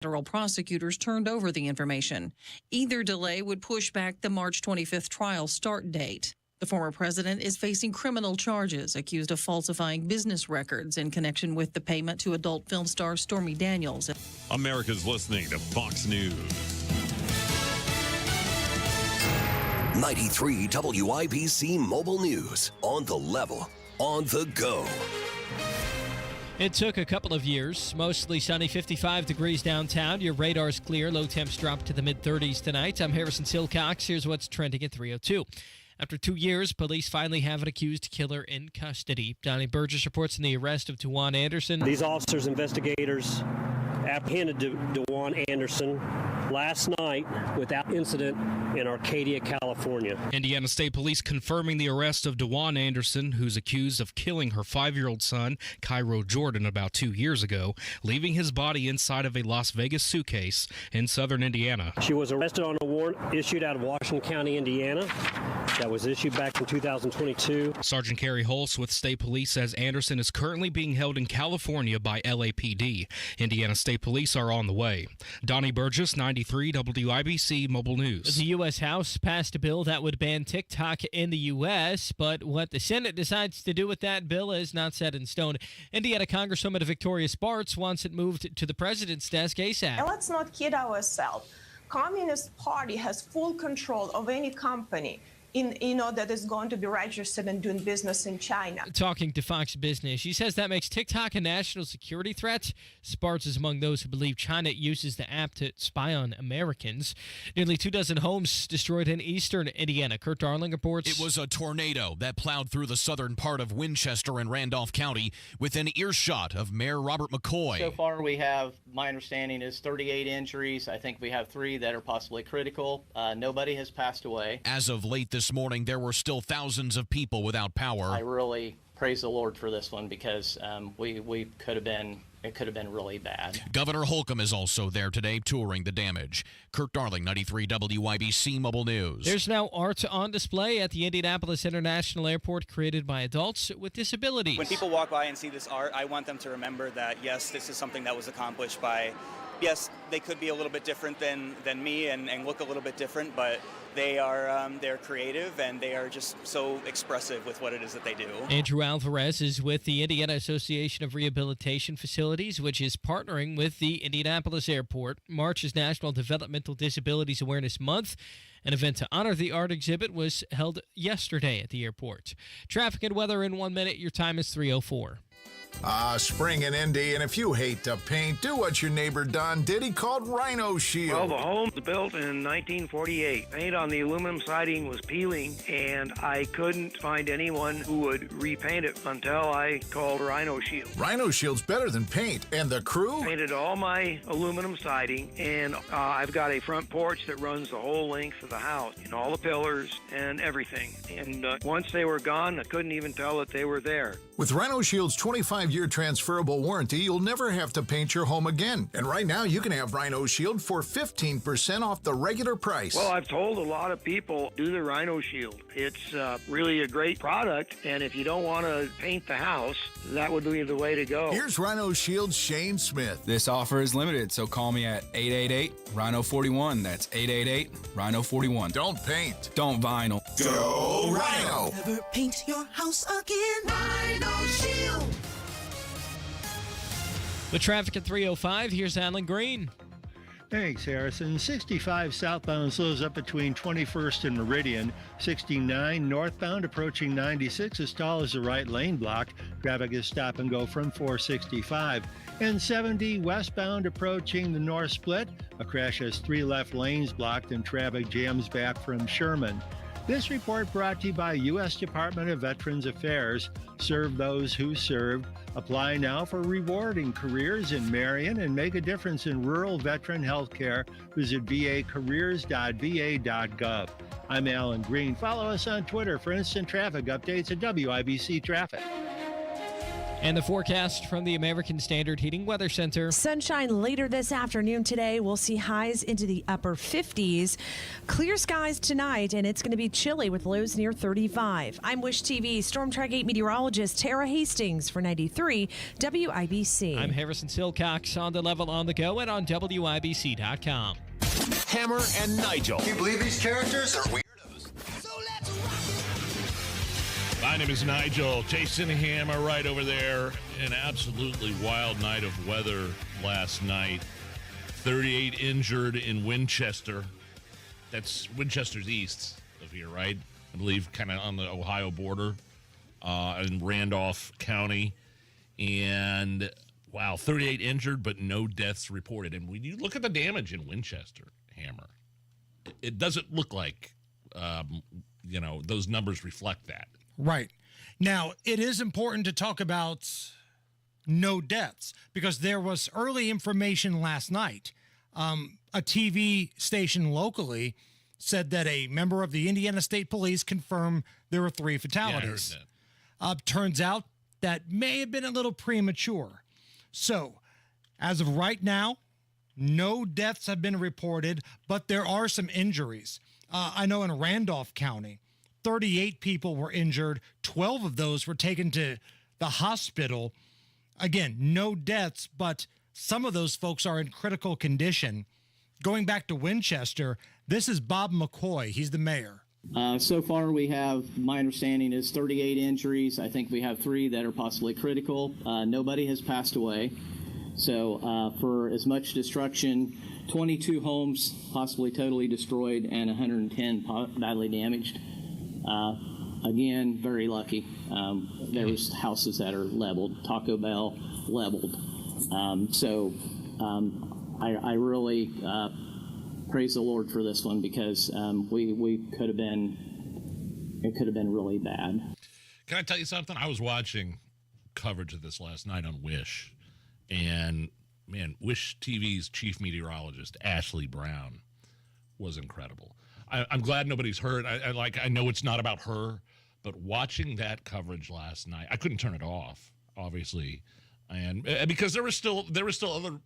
Federal prosecutors turned over the information. Either delay would push back the March 25th trial start date. The former president is facing criminal charges, accused of falsifying business records in connection with the payment to adult film star Stormy Daniels. America's listening to Fox News. 93 WIBC Mobile News. On the level, on the go. It took a couple of years. Mostly sunny, 55 degrees downtown. Your radar's clear. Low temps drop to the mid-30s tonight. I'm Harrison Silcox. Here's what's trending at 3:02. After 2 years, police finally have an accused killer in custody. Donnie Burgess reports on the arrest of DeJuan Anderson. These officers, investigators, apprehended DeJuan Anderson last night without incident in Arcadia, California. Indiana State Police confirming the arrest of DeJuan Anderson, who's accused of killing her 5-year-old son, Cairo Jordan, about 2 years ago, leaving his body inside of a Las Vegas suitcase in southern Indiana. She was arrested on a warrant issued out of Washington County, Indiana. That was issued back in 2022. Sergeant Carrie Holtz with State Police says Anderson is currently being held in California by LAPD. Indiana State Police are on the way. Donnie Burgess, 93 WIBC Mobile News. The U.S. House passed a bill that would ban TikTok in the U.S., but what the Senate decides to do with that bill is not set in stone. Indiana Congresswoman Victoria Spartz wants it moved to the president's desk ASAP. And let's not kid ourselves. Communist Party has full control of any company that is going to be registered and doing business in China. Talking to Fox Business, she says that makes TikTok a national security threat. Spartz is among those who believe China uses the app to spy on Americans. Nearly 24 homes destroyed in eastern Indiana. Kurt Darling reports. It was a tornado that plowed through the southern part of Winchester and Randolph County within earshot of Mayor Robert McCoy. So far we have, my understanding is 38 injuries. I think we have 3 that are possibly critical. Nobody has passed away. As of late this morning, there were still thousands of people without power. I really praise the Lord for this one because it could have been really bad. Governor Holcomb is also there today touring the damage. Kurt Darling, 93 WIBC Mobile News. There's now art on display at the Indianapolis International Airport created by adults with disabilities. When people walk by and see this art, I want them to remember that, yes, this is something that was accomplished by, yes, they could be a little bit different than me and look a little bit different, but they're creative and they are just so expressive with what it is that they do. Andrew Alvarez is with the Indiana Association of Rehabilitation Facilities, which is partnering with the Indianapolis Airport. March is National Developmental Disabilities Awareness Month. An event to honor the art exhibit was held yesterday at the airport. Traffic and weather in 1 minute. Your time is 3:04. Spring in Indy, and if you hate to paint, do what your neighbor Don did. He called Rhino Shield. Well, the home was built in 1948. Paint on the aluminum siding was peeling, and I couldn't find anyone who would repaint it until I called Rhino Shield. Rhino Shield's better than paint, and the crew? Painted all my aluminum siding, and I've got a front porch that runs the whole length of the house, and all the pillars and everything. And once they were gone, I couldn't even tell that they were there. With Rhino Shield's 25-year transferable warranty, you'll never have to paint your home again. And right now, you can have Rhino Shield for 15% off the regular price. Well, I've told a lot of people, do the Rhino Shield. It's really a great product, and if you don't want to paint the house, that would be the way to go. Here's Rhino Shield's Shane Smith. This offer is limited, so call me at 888-RHINO-41. That's 888-RHINO-41. Don't paint. Don't vinyl. Go Rhino! Never paint your house again. Rhino Shield. With traffic at 3:05, here's Alan Green. Thanks, Harrison. 65 southbound slows up between 21st and Meridian. 69 northbound approaching 96 as tall as the right lane block. Traffic is stop and go from 465. And 70 westbound approaching the north split. A crash has 3 left lanes blocked and traffic jams back from Sherman. This report brought to you by U.S. Department of Veterans Affairs. Serve those who served. Apply now for rewarding careers in Marion and make a difference in rural veteran health care. Visit vacareers.va.gov. I'm Alan Green. Follow us on Twitter for instant traffic updates at WIBC Traffic. And the forecast from the American Standard Heating Weather Center. Sunshine later this afternoon today. We'll see highs into the upper 50s. Clear skies tonight, and it's going to be chilly with lows near 35. I'm Wish TV Storm Track 8 meteorologist Tara Hastings for 93 WIBC. I'm Harrison Silcox on the level on the go and on WIBC.com. Hammer and Nigel. Can you believe these characters are weirdos? My name is Nigel. Jason Hammer right over there. An absolutely wild night of weather last night. 38 injured in Winchester. That's Winchester's east of here, right? I believe kind of on the Ohio border in Randolph County. And, wow, 38 injured, but no deaths reported. And when you look at the damage in Winchester, Hammer, it doesn't look like, those numbers reflect that. Right. Now, it is important to talk about no deaths because there was early information last night. A TV station locally said that a member of the Indiana State Police confirmed there were 3 fatalities. Yeah, I heard that. Turns out that may have been a little premature. So, as of right now, no deaths have been reported, but there are some injuries. I know in Randolph County, 38 people were injured. 12 of those were taken to the hospital. Again, no deaths, but some of those folks are in critical condition. Going back to Winchester, this is Bob McCoy. He's the mayor. So far, we have, my understanding is 38 injuries. I think we have 3 that are possibly critical. Nobody has passed away. So for as much destruction, 22 homes possibly totally destroyed and 110 badly damaged. Again, very lucky. There's houses that are leveled, Taco Bell leveled. I really praise the Lord for this one because it could have been really bad. Can I tell you something? I was watching coverage of this last night on Wish, and man, Wish TV's chief meteorologist, Ashley Brown, was incredible. I'm glad nobody's hurt. I know it's not about her, but watching that coverage last night, I couldn't turn it off, obviously, and because there were still other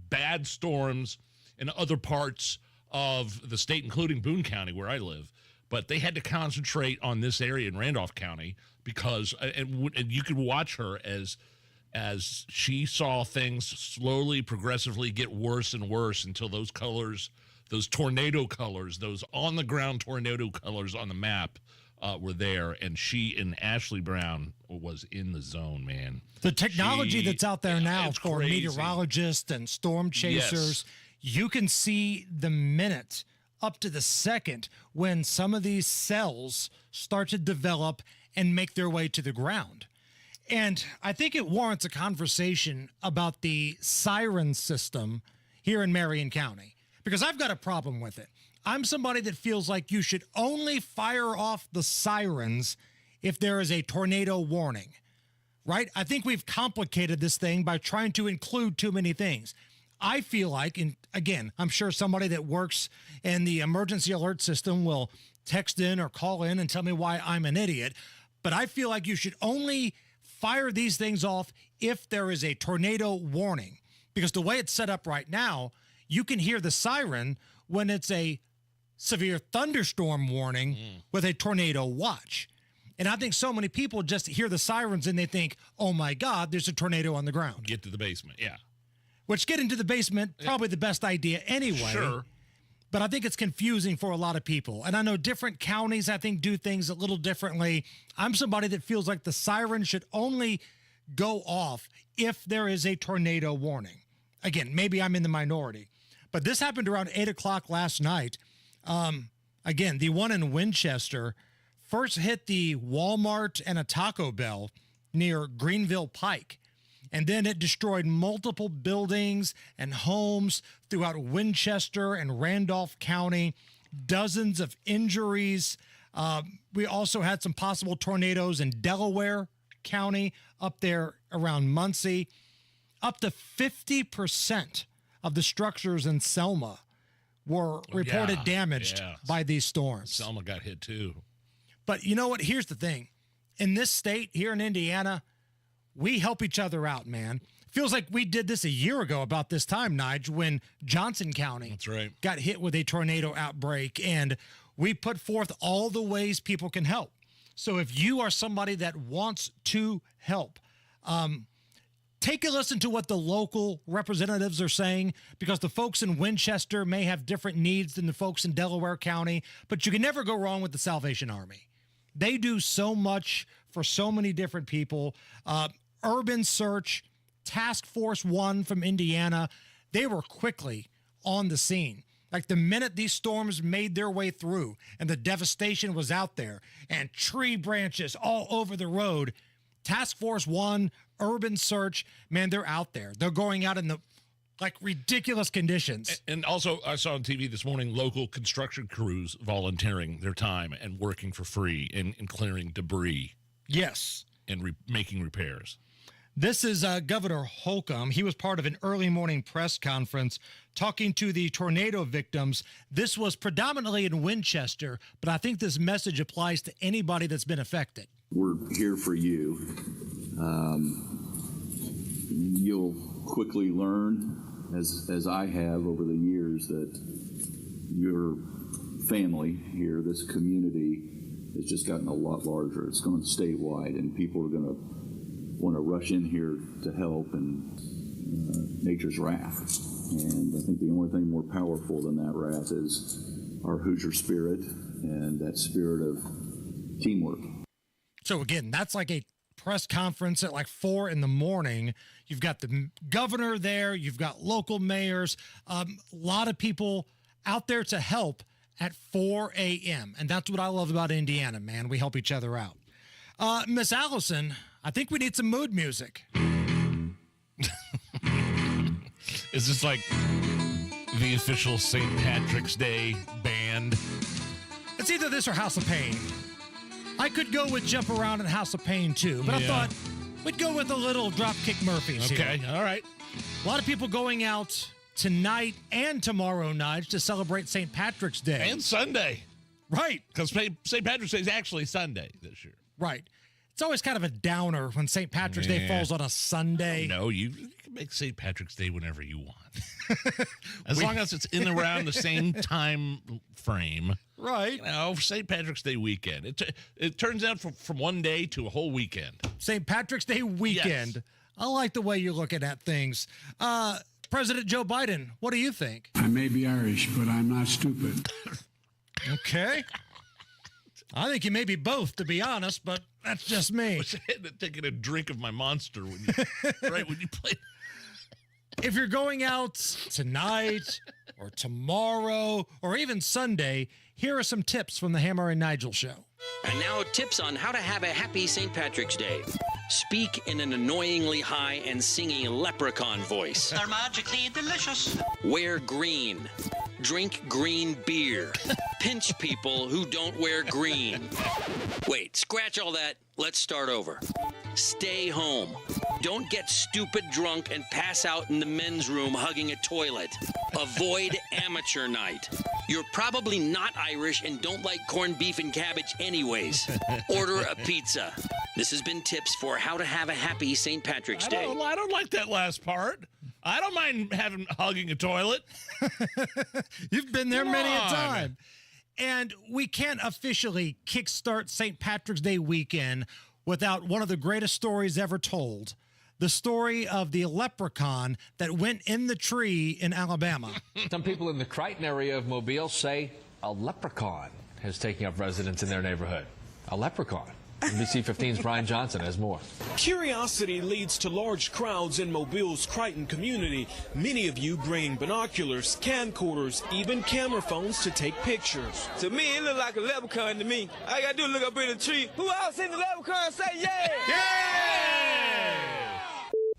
bad storms in other parts of the state, including Boone County, where I live. But they had to concentrate on this area in Randolph County because and you could watch her as she saw things slowly, progressively get worse and worse until those colors. Those tornado colors, those on-the-ground tornado colors on the map were there, and she and Ashley Brown was in the zone, man. The technology that's out there now for crazy. Meteorologists and storm chasers, you can see the minute up to the second when some of these cells start to develop and make their way to the ground. And I think it warrants a conversation about the siren system here in Marion County. Because I've got a problem with it. I'm somebody that feels like you should only fire off the sirens if there is a tornado warning, right? I think we've complicated this thing by trying to include too many things. I feel like, and again, I'm sure somebody that works in the emergency alert system will text in or call in and tell me why I'm an idiot, but I feel like you should only fire these things off if there is a tornado warning. Because the way it's set up right now, you can hear the siren when it's a severe thunderstorm warning with a tornado watch. And I think so many people just hear the sirens and they think, oh my God, there's a tornado on the ground. Get to the basement, yeah. Which getting to the basement, probably the best idea anyway. Sure. But I think it's confusing for a lot of people. And I know different counties, I think, do things a little differently. I'm somebody that feels like the siren should only go off if there is a tornado warning. Again, maybe I'm in the minority. But this happened around 8 o'clock last night. Again, the one in Winchester first hit the Walmart and a Taco Bell near Greenville Pike. And then it destroyed multiple buildings and homes throughout Winchester and Randolph County. Dozens of injuries. We also had some possible tornadoes in Delaware County up there around Muncie. Up to 50% of the structures in Selma were reported damaged by these storms. Selma got hit too. But you know what? Here's the thing. In this state, here in Indiana, we help each other out, man. Feels like we did this a year ago about this time, Nigel, when Johnson County got hit with a tornado outbreak, and we put forth all the ways people can help. So if you are somebody that wants to help, take a listen to what the local representatives are saying, because the folks in Winchester may have different needs than the folks in Delaware County, but you can never go wrong with the Salvation Army. They do so much for so many different people. Urban Search, Task Force 1 from Indiana, they were quickly on the scene. Like the minute these storms made their way through and the devastation was out there and tree branches all over the road, Task Force 1, Urban Search, man, they're out there. They're going out in the ridiculous conditions. And also, I saw on TV this morning local construction crews volunteering their time and working for free and clearing debris. Yes. And making repairs. This is Governor Holcomb. He was part of an early morning press conference talking to the tornado victims. This was predominantly in Winchester, but I think this message applies to anybody that's been affected. We're here for you. You'll quickly learn, as I have over the years, that your family here, this community, has just gotten a lot larger. It's gone statewide, and people are going to want to rush in here to help, and nature's wrath. And I think the only thing more powerful than that wrath is our Hoosier spirit and that spirit of teamwork. So again, that's like a press conference at 4 a.m. You've got the governor there. You've got local mayors, a lot of people out there to help at 4 a.m. And that's what I love about Indiana, man. We help each other out. Miss Allison, I think we need some mood music. Is this like the official St. Patrick's Day band? It's either this or House of Pain. I could go with Jump Around and House of Pain too, but I thought we'd go with a little Dropkick Murphys here. Okay, all right. A lot of people going out tonight and tomorrow night to celebrate St. Patrick's Day. And Sunday. Right. Because St. Patrick's Day is actually Sunday this year. Right. It's always kind of a downer when St. Patrick's Day falls on a Sunday. No, you can make St. Patrick's Day whenever you want. As long as it's in around the same time frame. Right. St. Patrick's Day weekend. It turns out from one day to a whole weekend. St. Patrick's Day weekend. Yes. I like the way you're looking at things. President Joe Biden, what do you think? I may be Irish, but I'm not stupid. Okay. I think you may be both, to be honest, but that's just me. I was taking a drink of my Monster when you played. If you're going out tonight or tomorrow or even Sunday, here are some tips from the Hammer and Nigel show. And now tips on how to have a happy St. Patrick's Day. Speak in an annoyingly high and singing leprechaun voice. They're magically delicious. Wear green. Drink green beer. Pinch people who don't wear green. Wait, scratch all that. Let's start over. Stay home. Don't get stupid drunk and pass out in the men's room hugging a toilet. Avoid amateur night. You're probably not Irish and don't like corned beef and cabbage anyways. Order a pizza. This has been tips for how to have a happy St. Patrick's Day. I don't like that last part. I don't mind hugging a toilet. You've been there many a time. And we can't officially kickstart St. Patrick's Day weekend without one of the greatest stories ever told. The story of the leprechaun that went in the tree in Alabama. Some people in the Crichton area of Mobile say a leprechaun is taking up residence in their neighborhood. A leprechaun. NBC 15's Brian Johnson has more. Curiosity leads to large crowds in Mobile's Crichton community. Many of you bringing binoculars, camcorders, even camera phones to take pictures. To me, it looked like a leprechaun to me. All I gotta do is look up in the tree. Who else seen the leprechaun say yeah? Yeah!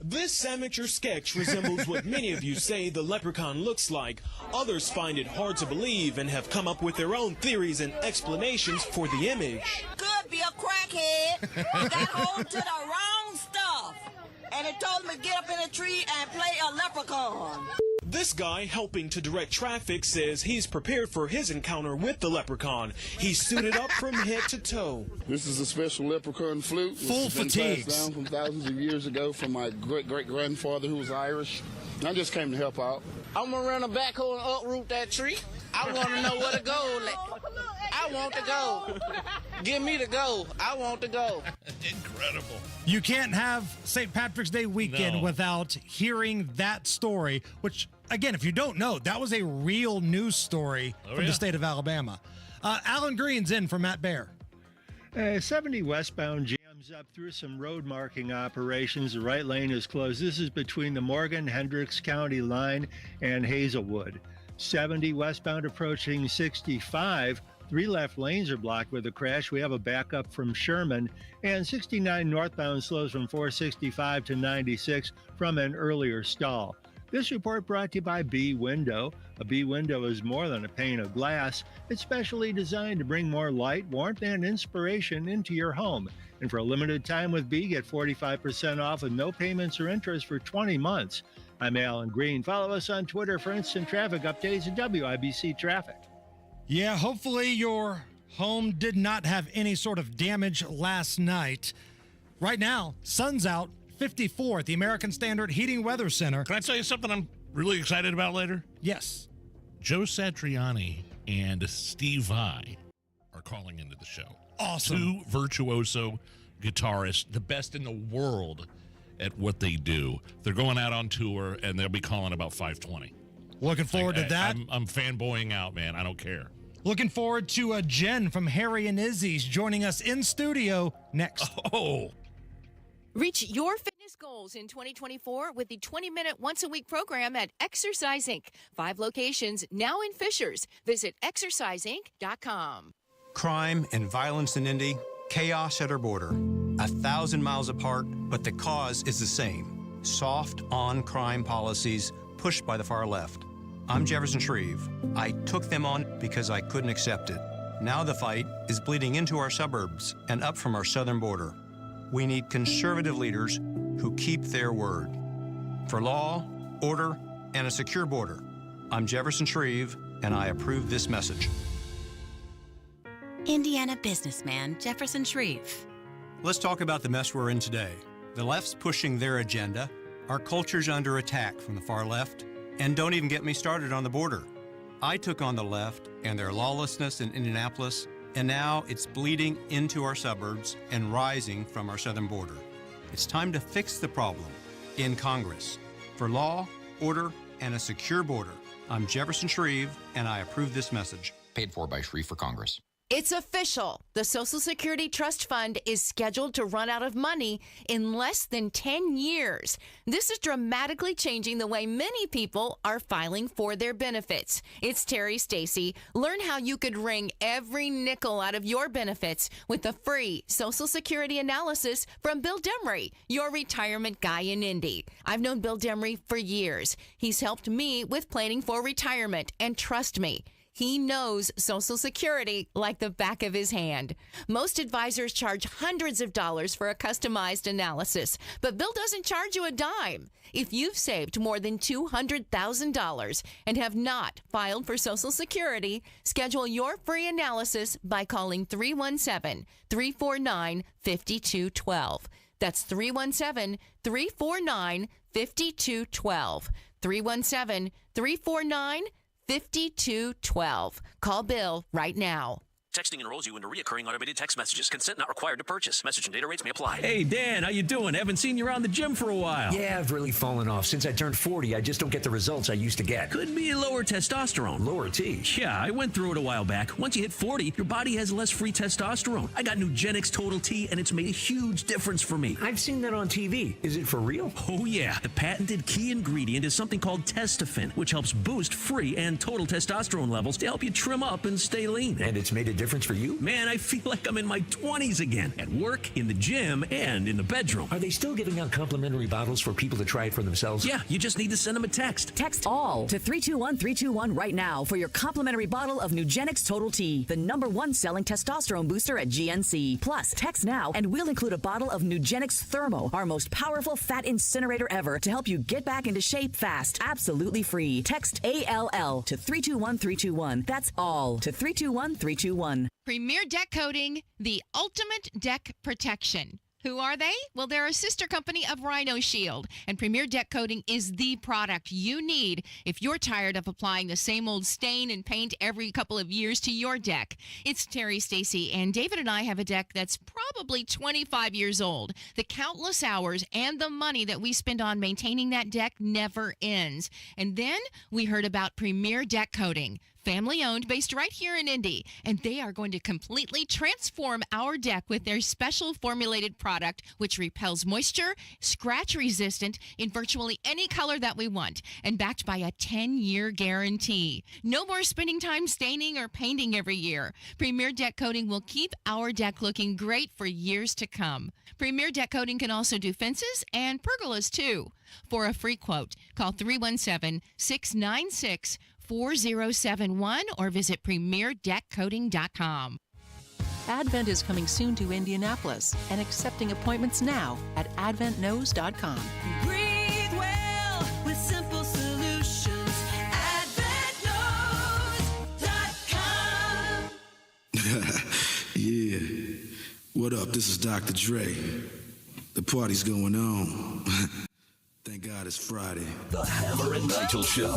This amateur sketch resembles what many of you say the leprechaun looks like. Others find it hard to believe and have come up with their own theories and explanations for the image. Could be a crackhead that got hold to the wrong stuff, and it told him to get up in a tree and play a leprechaun. This guy helping to direct traffic says he's prepared for his encounter with the leprechaun. He's suited up from head to toe. This is a special leprechaun flute. Full fatigues. Passed down from thousands of years ago from my great-great-grandfather who was Irish. I just came to help out. I'm gonna run a backhoe and uproot that tree. I want to know where to go. I want to go. Give me the go. I want to go. Incredible. You can't have St. Patrick's Day weekend without hearing that story, which, again, if you don't know, that was a real news story from the state of Alabama. Alan Green's in for Matt Baer. 70 westbound jams up through some road marking operations. The right lane is closed. This is between the Morgan-Hendricks County line and Hazelwood. 70 westbound approaching 65. 3 left lanes are blocked with a crash. We have a backup from Sherman. And 69 northbound slows from 465 to 96 from an earlier stall. This report brought to you by B Window. A B Window is more than a pane of glass. It's specially designed to bring more light, warmth, and inspiration into your home. And for a limited time with B, get 45% off with no payments or interest for 20 months. I'm Alan Green. Follow us on Twitter for instant traffic updates at WIBC Traffic. Yeah, hopefully your home did not have any sort of damage last night. Right now, sun's out, 54 at the American Standard Heating Weather Center. Can I tell you something I'm really excited about later? Yes. Joe Satriani and Steve Vai are calling into the show. Awesome. 2 virtuoso guitarists, the best in the world at what they do. They're going out on tour, and they'll be calling about 5:20. Looking forward to that. I'm fanboying out, man. I don't care. Looking forward to Jen from Harry and Izzy's joining us in studio next. Oh. Reach your fitness goals in 2024 with the 20-minute once-a-week program at Exercise Inc. 5 locations now in Fishers. Visit exerciseinc.com. Crime and violence in Indy, chaos at our border. 1,000 miles apart, but the cause is the same. Soft on-crime policies pushed by the far left. I'm Jefferson Shreve. I took them on because I couldn't accept it. Now the fight is bleeding into our suburbs and up from our southern border. We need conservative leaders who keep their word. For law, order, and a secure border, I'm Jefferson Shreve, and I approve this message. Indiana businessman Jefferson Shreve. Let's talk about the mess we're in today. The left's pushing their agenda. Our culture's under attack from the far left. And don't even get me started on the border. I took on the left and their lawlessness in Indianapolis, and now it's bleeding into our suburbs and rising from our southern border. It's time to fix the problem in Congress. For law, order, and a secure border, I'm Jefferson Shreve, and I approve this message. Paid for by Shreve for Congress. It's official. The Social Security Trust Fund is scheduled to run out of money in less than 10 years. This is dramatically changing the way many people are filing for their benefits. It's Terry Stacy. Learn how you could wring every nickel out of your benefits with a free Social Security analysis from Bill Demery, your retirement guy in Indy. I've known Bill Demery for years. He's helped me with planning for retirement, and trust me, he knows Social Security like the back of his hand. Most advisors charge hundreds of dollars for a customized analysis, but Bill doesn't charge you a dime. If you've saved more than $200,000 and have not filed for Social Security, schedule your free analysis by calling 317-349-5212. That's 317-349-5212. 317-349-5212. Call Bill right now. Texting enrolls you into recurring automated text messages. Consent not required to purchase. Message and data rates may apply. Hey, Dan, how you doing? Haven't seen you around the gym for a while. Yeah, I've really fallen off. Since I turned 40, I just don't get the results I used to get. Could be lower testosterone. Lower T? Yeah, I went through it a while back. Once you hit 40, your body has less free testosterone. I got Nugenix Total T, and it's made a huge difference for me. I've seen that on TV. Is it for real? Oh, yeah. The patented key ingredient is something called Testofen, which helps boost free and total testosterone levels to help you trim up and stay lean. And it's made a difference difference for you? Man, I feel like I'm in my 20s again. At work, in the gym, and in the bedroom. Are they still giving out complimentary bottles for people to try it for themselves? Yeah, you just need to send them a text. Text ALL to 321-321 right now for your complimentary bottle of Nugenix Total T, the #1 selling testosterone booster at GNC. Plus, text now and we'll include a bottle of Nugenix Thermo, our most powerful fat incinerator ever, to help you get back into shape fast. Absolutely free. Text ALL to 321-321. That's all to 321-321. Premier Deck Coating, the ultimate deck protection. Who are they? Well, they're a sister company of Rhino Shield, and Premier Deck Coating is the product you need if you're tired of applying the same old stain and paint every couple of years to your deck. It's Terry, Stacy, and David and I have a deck that's probably 25 years old. The countless hours and the money that we spend on maintaining that deck never ends. And then we heard about Premier Deck Coating. Family owned, based right here in Indy, and they are going to completely transform our deck with their special formulated product, which repels moisture, scratch resistant in virtually any color that we want, and backed by a 10-year guarantee. No more spending time staining or painting every year. Premier Deck Coating will keep our deck looking great for years to come. Premier Deck Coating can also do fences and pergolas too. For a free quote, call 317-696-4071 or visit premierdeckcoating.com. Advent is coming soon to Indianapolis and accepting appointments now at adventknows.com. Breathe well with simple solutions. AdventKnows.com. Yeah. What up? This is Dr. Dre. The party's going on. Thank God it's Friday. The Hammer and Nigel Show.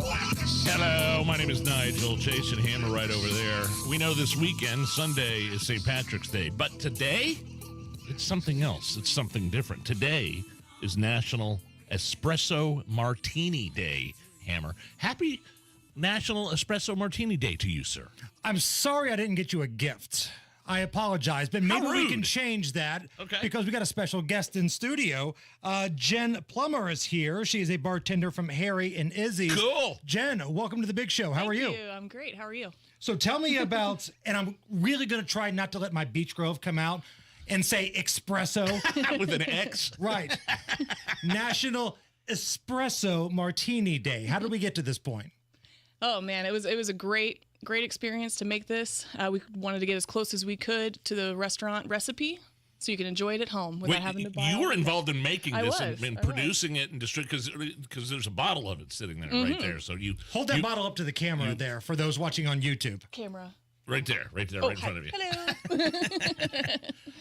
Hello, my name is Nigel. Chase and Hammer right over there. We know this weekend, Sunday, is St. Patrick's Day. But today, it's something else. It's something different. Today is National Espresso Martini Day, Hammer. Happy National Espresso Martini Day to you, sir. I'm sorry I didn't get you a gift. I apologize, but maybe we can change that because we got a special guest in studio. Jen Plummer is here. She is a bartender from Harry and Izzy's. Cool. Jen, welcome to the big show. How are you? Thank you. I'm great. How are you? So tell me about, and I'm really going to try not to let my Beach Grove come out and say espresso. With an X? Right. National Espresso Martini Day. How did we get to this point? Oh, man, it was a great experience to make this. We wanted to get as close as we could to the restaurant recipe so you can enjoy it at home without having to buy You were involved in making this and I producing it and because there's a bottle of it sitting there right there. So you hold that bottle up to the camera there for those watching on YouTube. Camera. Right there, right in front of you. Hello.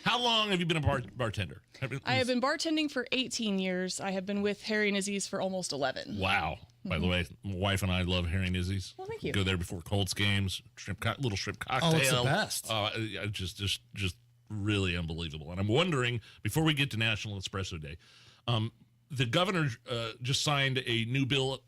How long have you been a bartender? I have been bartending for 18 years. I have been with Harry and Izzy's for almost 11. Wow. By the way, my wife and I love Harry and Izzy's. Well, thank you. Go there before Colts games, little shrimp cocktail. Oh, it's the best. Just really unbelievable. And I'm wondering, before we get to National Espresso Day, the governor just signed a new bill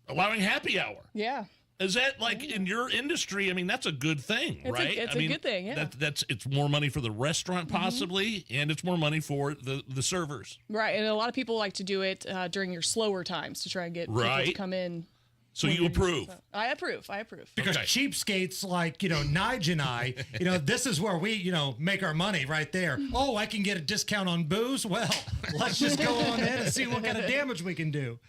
allowing happy hour. Yeah. Is that in your industry? I mean, that's a good thing, right? It's a good thing, yeah. It's more money for the restaurant possibly, and it's more money for the servers. Right, and a lot of people like to do it during your slower times to try and get people to come in. So you approve? I approve. Because cheapskates like, Nigel and I, this is where we, make our money right there. Oh, I can get a discount on booze? Well, let's just go on in and see what kind of damage we can do.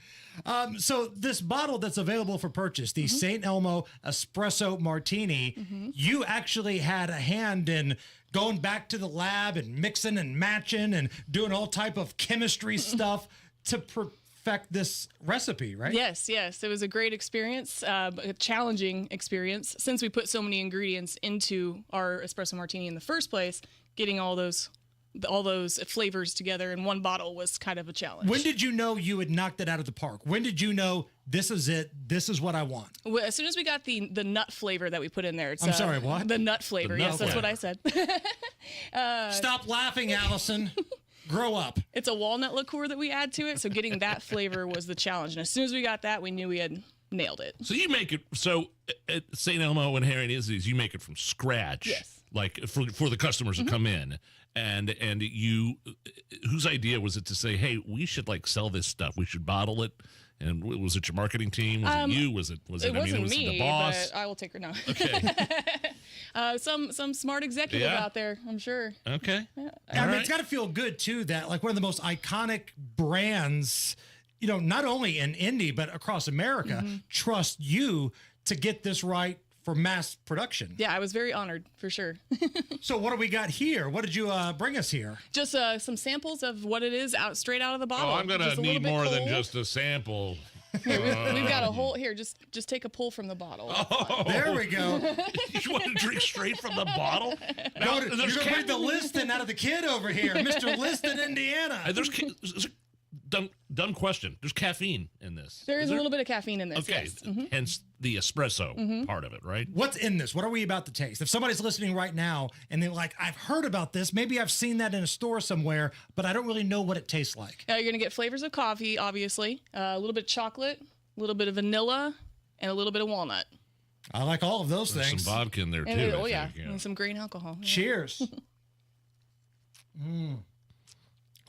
So this bottle that's available for purchase, the St. Elmo Espresso Martini, you actually had a hand in going back to the lab and mixing and matching and doing all type of chemistry stuff to perfect this recipe, right? Yes. It was a great experience, a challenging experience. Since we put so many ingredients into our espresso martini in the first place, getting all those flavors together in one bottle was kind of a challenge. When did you know you had knocked it out of the park? When did you know this is it? This is what I want? Well, as soon as we got the nut flavor that we put in there. It's, I'm sorry, what? The nut flavor. Yes, that's what I said. Stop laughing, Allison. Grow up. It's a walnut liqueur that we add to it, so getting that flavor was the challenge. And as soon as we got that, we knew we had nailed it. So you make it, at St. Elmo and Harry and Izzy's, you make it from scratch. Yes. Like for the customers to come in. And you, whose idea was it to say, hey, we should sell this stuff. We should bottle it. And was it your marketing team? Was it you? Was it wasn't me, the boss? but I will take her now. Okay. Some smart executive out there, I'm sure. Okay. Yeah. I mean, it's got to feel good too that like one of the most iconic brands, not only in Indy but across America, trust you to get this right for mass production. Yeah, I was very honored, for sure. So what do we got here? What did you bring us here? Just some samples of what it is straight out of the bottle. Oh, I'm going to need more than just a sample. Here, we've got a whole here. Just take a pull from the bottle. Oh, there we go. You want to drink straight from the bottle? Now, you're going to bring the Liston out of the kid over here, Mr. Liston, Indiana. There's dumb question. There's caffeine in this. There is a little bit of caffeine in this. Okay, yes. hence the espresso part of it, right? What's in this? What are we about to taste? If somebody's listening right now and they're like, I've heard about this, maybe I've seen that in a store somewhere, but I don't really know what it tastes like. You're going to get flavors of coffee, obviously, a little bit of chocolate, a little bit of vanilla, and a little bit of walnut. I like all of those There's things. some vodka in there, too. And some grain alcohol. Yeah. Cheers.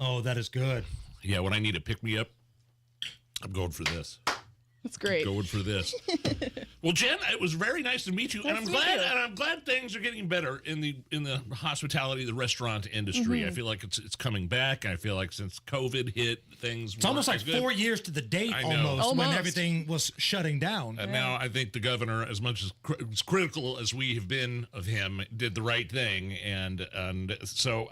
Oh, that is good. Yeah, when I need to pick me up, I'm going for this. That's great. Going for this. Well, Jen, it was very nice to meet you, and I'm glad things are getting better in the hospitality, the restaurant industry. I feel like it's coming back. I feel like since COVID hit, things. It's almost like 4 years to the date almost when everything was shutting down. And now I think the governor, as much as critical as we have been of him, did the right thing. And so,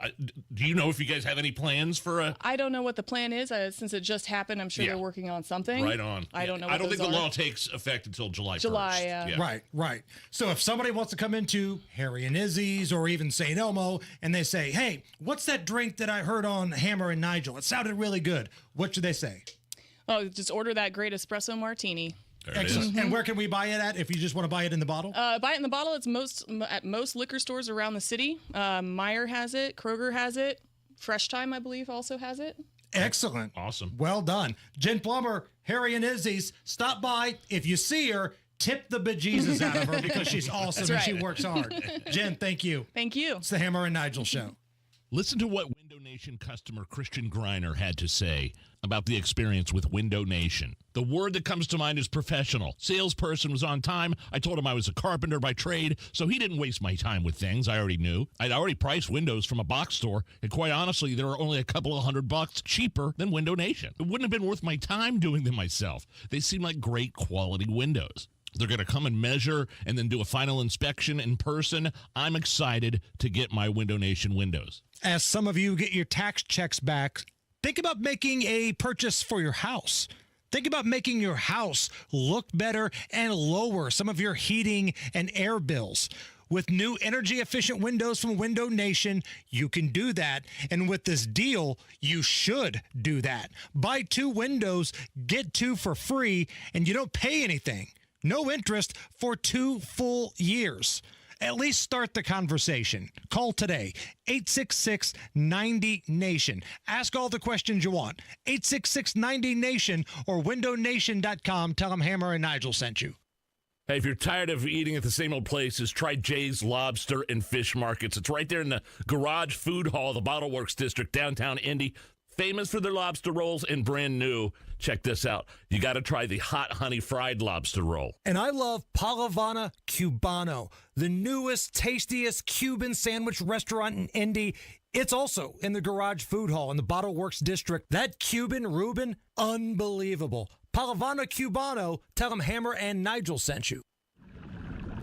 do you know if you guys have any plans for a? I don't know what the plan is. Since it just happened, I'm sure they're working on something. Right on. I don't know. I don't think the law takes effect until July 1st. Yeah. Right. So if somebody wants to come into Harry and Izzy's or even St. Elmo and they say, hey, what's that drink that I heard on Hammer and Nigel? It sounded really good. What should they say? Oh, just order that great espresso martini. Excellent. And where can we buy it at if you just want to buy it in the bottle? Buy it in the bottle. It's at most liquor stores around the city. Meijer has it. Kroger has it. Fresh Time, I believe, also has it. Excellent. Awesome. Well done. Jen Plummer, Harry and Izzy's, stop by. If you see her, tip the bejesus out of her because she's awesome and she works hard. Jen, thank you. Thank you. It's the Hammer and Nigel Show. Listen to what Window Nation customer Christian Greiner had to say about the experience with Window Nation. The word that comes to mind is professional. Salesperson was on time. I told him I was a carpenter by trade, so he didn't waste my time with things I already knew. I'd already priced windows from a box store, and quite honestly, they were only a couple of $100 cheaper than Window Nation. It wouldn't have been worth my time doing them myself. They seem like great quality windows. They're going to come and measure and then do a final inspection in person. I'm excited to get my Window Nation windows. As some of you get your tax checks back, think about making a purchase for your house. Think about making your house look better and lower some of your heating and air bills. With new energy-efficient windows from Window Nation, you can do that. And with this deal, you should do that. Buy 2 windows, get 2 for free, and you don't pay anything. No interest for 2 full years. At least start the conversation. Call today, 866-90-NATION. Ask all the questions you want. 866-90-NATION or windownation.com. Tell them Hammer and Nigel sent you. Hey, if you're tired of eating at the same old places, try Jay's Lobster and Fish Markets. It's right there in the Garage Food Hall, the Bottle Works District, downtown Indy. Famous for their lobster rolls and brand new. Check this out. You got to try the hot honey fried lobster roll. And I love Palavana Cubano, the newest, tastiest Cuban sandwich restaurant in Indy. It's also in the Garage Food Hall in the Bottle Works District. That Cuban Reuben, unbelievable. Palavana Cubano, tell them Hammer and Nigel sent you.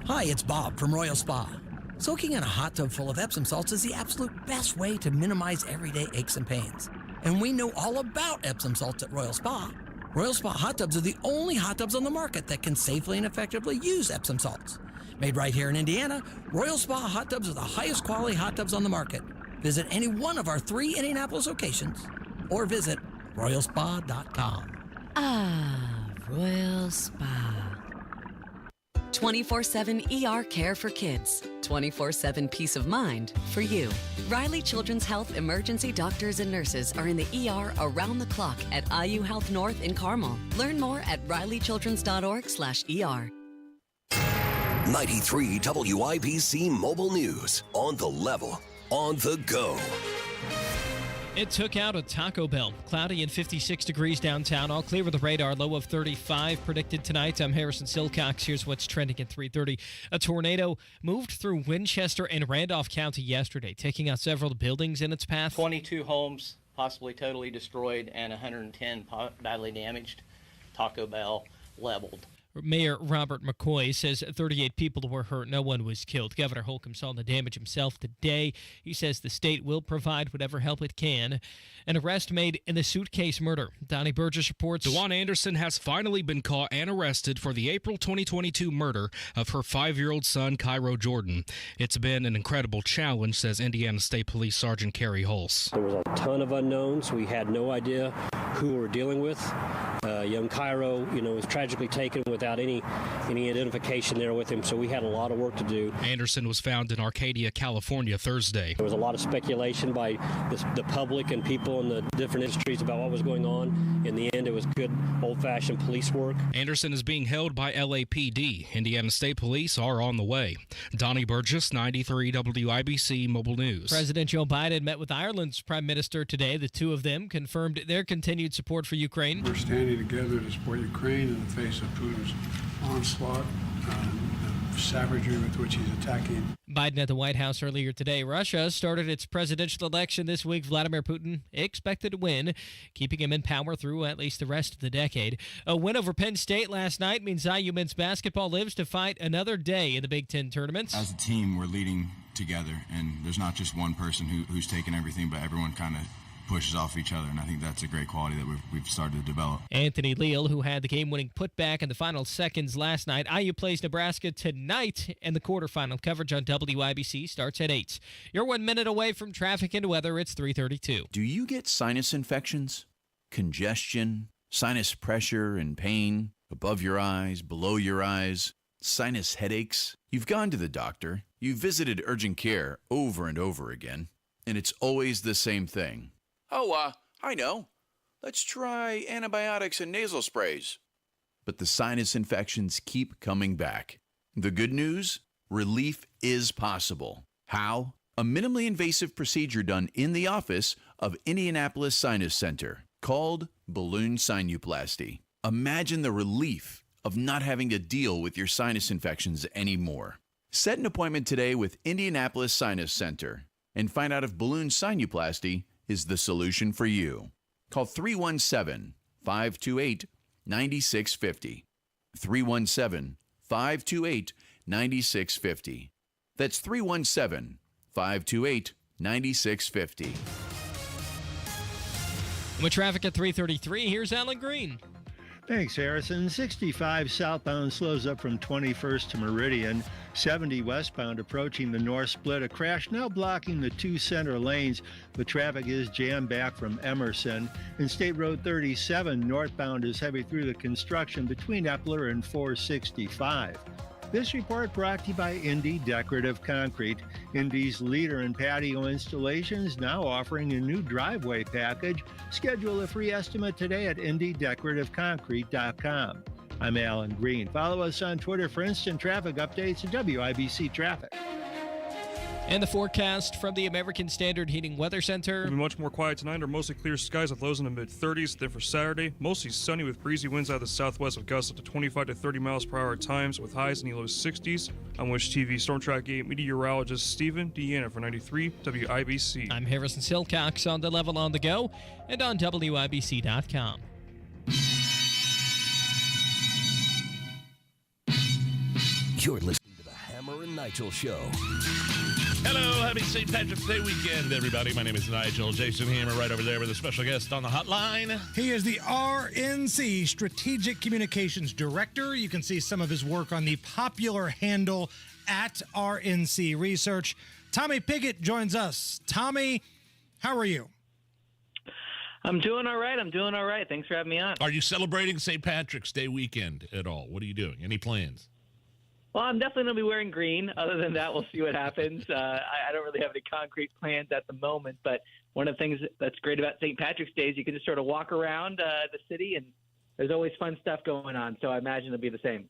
Hi, it's Bob from Royal Spa. Soaking in a hot tub full of Epsom salts is the absolute best way to minimize everyday aches and pains. And we know all about Epsom salts at Royal Spa. Royal Spa hot tubs are the only hot tubs on the market that can safely and effectively use Epsom salts. Made right here in Indiana, Royal Spa hot tubs are the highest quality hot tubs on the market. Visit any one of our 3 Indianapolis locations or visit royalspa.com. Ah, Royal Spa. 24/7 ER care for kids. 24/7 peace of mind for you. Riley Children's Health emergency doctors and nurses are in the ER around the clock at IU Health North in Carmel. Learn more at rileychildrens.org/ER. 93 WIBC Mobile News. On the level, on the go. It took out a Taco Bell. Cloudy and 56 degrees downtown. All clear with a radar. Low of 35 predicted tonight. I'm Harrison Silcox. Here's what's trending at 3:30. A tornado moved through Winchester and Randolph County yesterday, taking out several buildings in its path. 22 homes possibly totally destroyed and 110 badly damaged. Taco Bell leveled. Mayor Robert McCoy says 38 people were hurt. No one was killed. Governor Holcomb saw the damage himself today. He says the state will provide whatever help it can. An arrest made in the suitcase murder. Donnie Burgess reports. DeJuan Anderson has finally been caught and arrested for the April 2022 murder of her 5-year-old son, Cairo Jordan. It's been an incredible challenge, says Indiana State Police Sergeant Kerry Hulse. There was a ton of unknowns. We had no idea who we were dealing with. Young Cairo, was tragically taken without any identification there with him, so we had a lot of work to do. Anderson was found in Arcadia, California, Thursday. There was a lot of speculation by the public and people in the different industries about what was going on. In the end, it was good old-fashioned police work. Anderson is being held by LAPD. Indiana State Police are on the way. Donnie Burgess, 93 WIBC Mobile News. President Joe Biden met with Ireland's Prime Minister today. The two of them confirmed their continued support for Ukraine. We're standing together to support Ukraine in the face of Putin's onslaught, the savagery with which he's attacking. Biden at the White House earlier today. Russia started its presidential election this week. Vladimir Putin expected to win, keeping him in power through at least the rest of the decade. A win over Penn State last night means IU men's basketball lives to fight another day in the Big Ten tournament. As a team, we're leading together, and there's not just one person who's taking everything, but everyone kind of pushes off each other, and I think that's a great quality that we've started to develop. Anthony Leal, who had the game-winning putback in the final seconds last night. IU plays Nebraska tonight, and the quarterfinal coverage on WIBC starts at 8. You're 1 minute away from traffic and weather. It's 3:32. Do you get sinus infections, congestion, sinus pressure and pain, above your eyes, below your eyes, sinus headaches? You've gone to the doctor, you've visited urgent care over and over again, and it's always the same thing. Oh, I know. Let's try antibiotics and nasal sprays. But the sinus infections keep coming back. The good news? Relief is possible. How? A minimally invasive procedure done in the office of Indianapolis Sinus Center called balloon sinuplasty. Imagine the relief of not having to deal with your sinus infections anymore. Set an appointment today with Indianapolis Sinus Center and find out if balloon sinuplasty is the solution for you. Call 317-528-9650. 317-528-9650. That's 317-528-9650. With traffic at 3:33, here's Alan Green. Thanks, Harrison. 65 southbound slows up from 21st to Meridian. 70 westbound approaching the north split. A crash now blocking the 2 center lanes. The traffic is jammed back from Emerson. And State Road 37 northbound is heavy through the construction between Epler and 465. This report brought to you by Indy Decorative Concrete. Indy's leader in patio installations, now offering a new driveway package. Schedule a free estimate today at indydecorativeconcrete.com. I'm Alan Green. Follow us on Twitter for instant traffic updates at WIBC Traffic. And the forecast from the American Standard Heating Weather Center. It'll be much more quiet tonight, or mostly clear skies with lows in the mid-30s. Then for Saturday, mostly sunny with breezy winds out of the southwest with gusts up to 25 to 30 miles per hour at times with highs in the low 60s. I'm Wish TV Storm Track 8 meteorologist Stephen Deanna for 93 WIBC. I'm Harrison Silcox on the level on the go and on WIBC.com. You're listening to the Hammer and Nigel Show. Hello, happy St. Patrick's Day weekend, everybody. My name is Nigel. Jason Hammer right over there with a special guest on the hotline. He is the RNC Strategic Communications Director. You can see some of his work on the popular handle at RNC Research. Tommy Piggott joins us. Tommy, how are you? I'm doing all right. Thanks for having me on. Are you celebrating St. Patrick's Day weekend at all? What are you doing? Any plans? Well, I'm definitely going to be wearing green. Other than that, we'll see what happens. I don't really have any concrete plans at the moment, but one of the things that's great about St. Patrick's Day is you can just sort of walk around the city, and there's always fun stuff going on, so I imagine it'll be the same.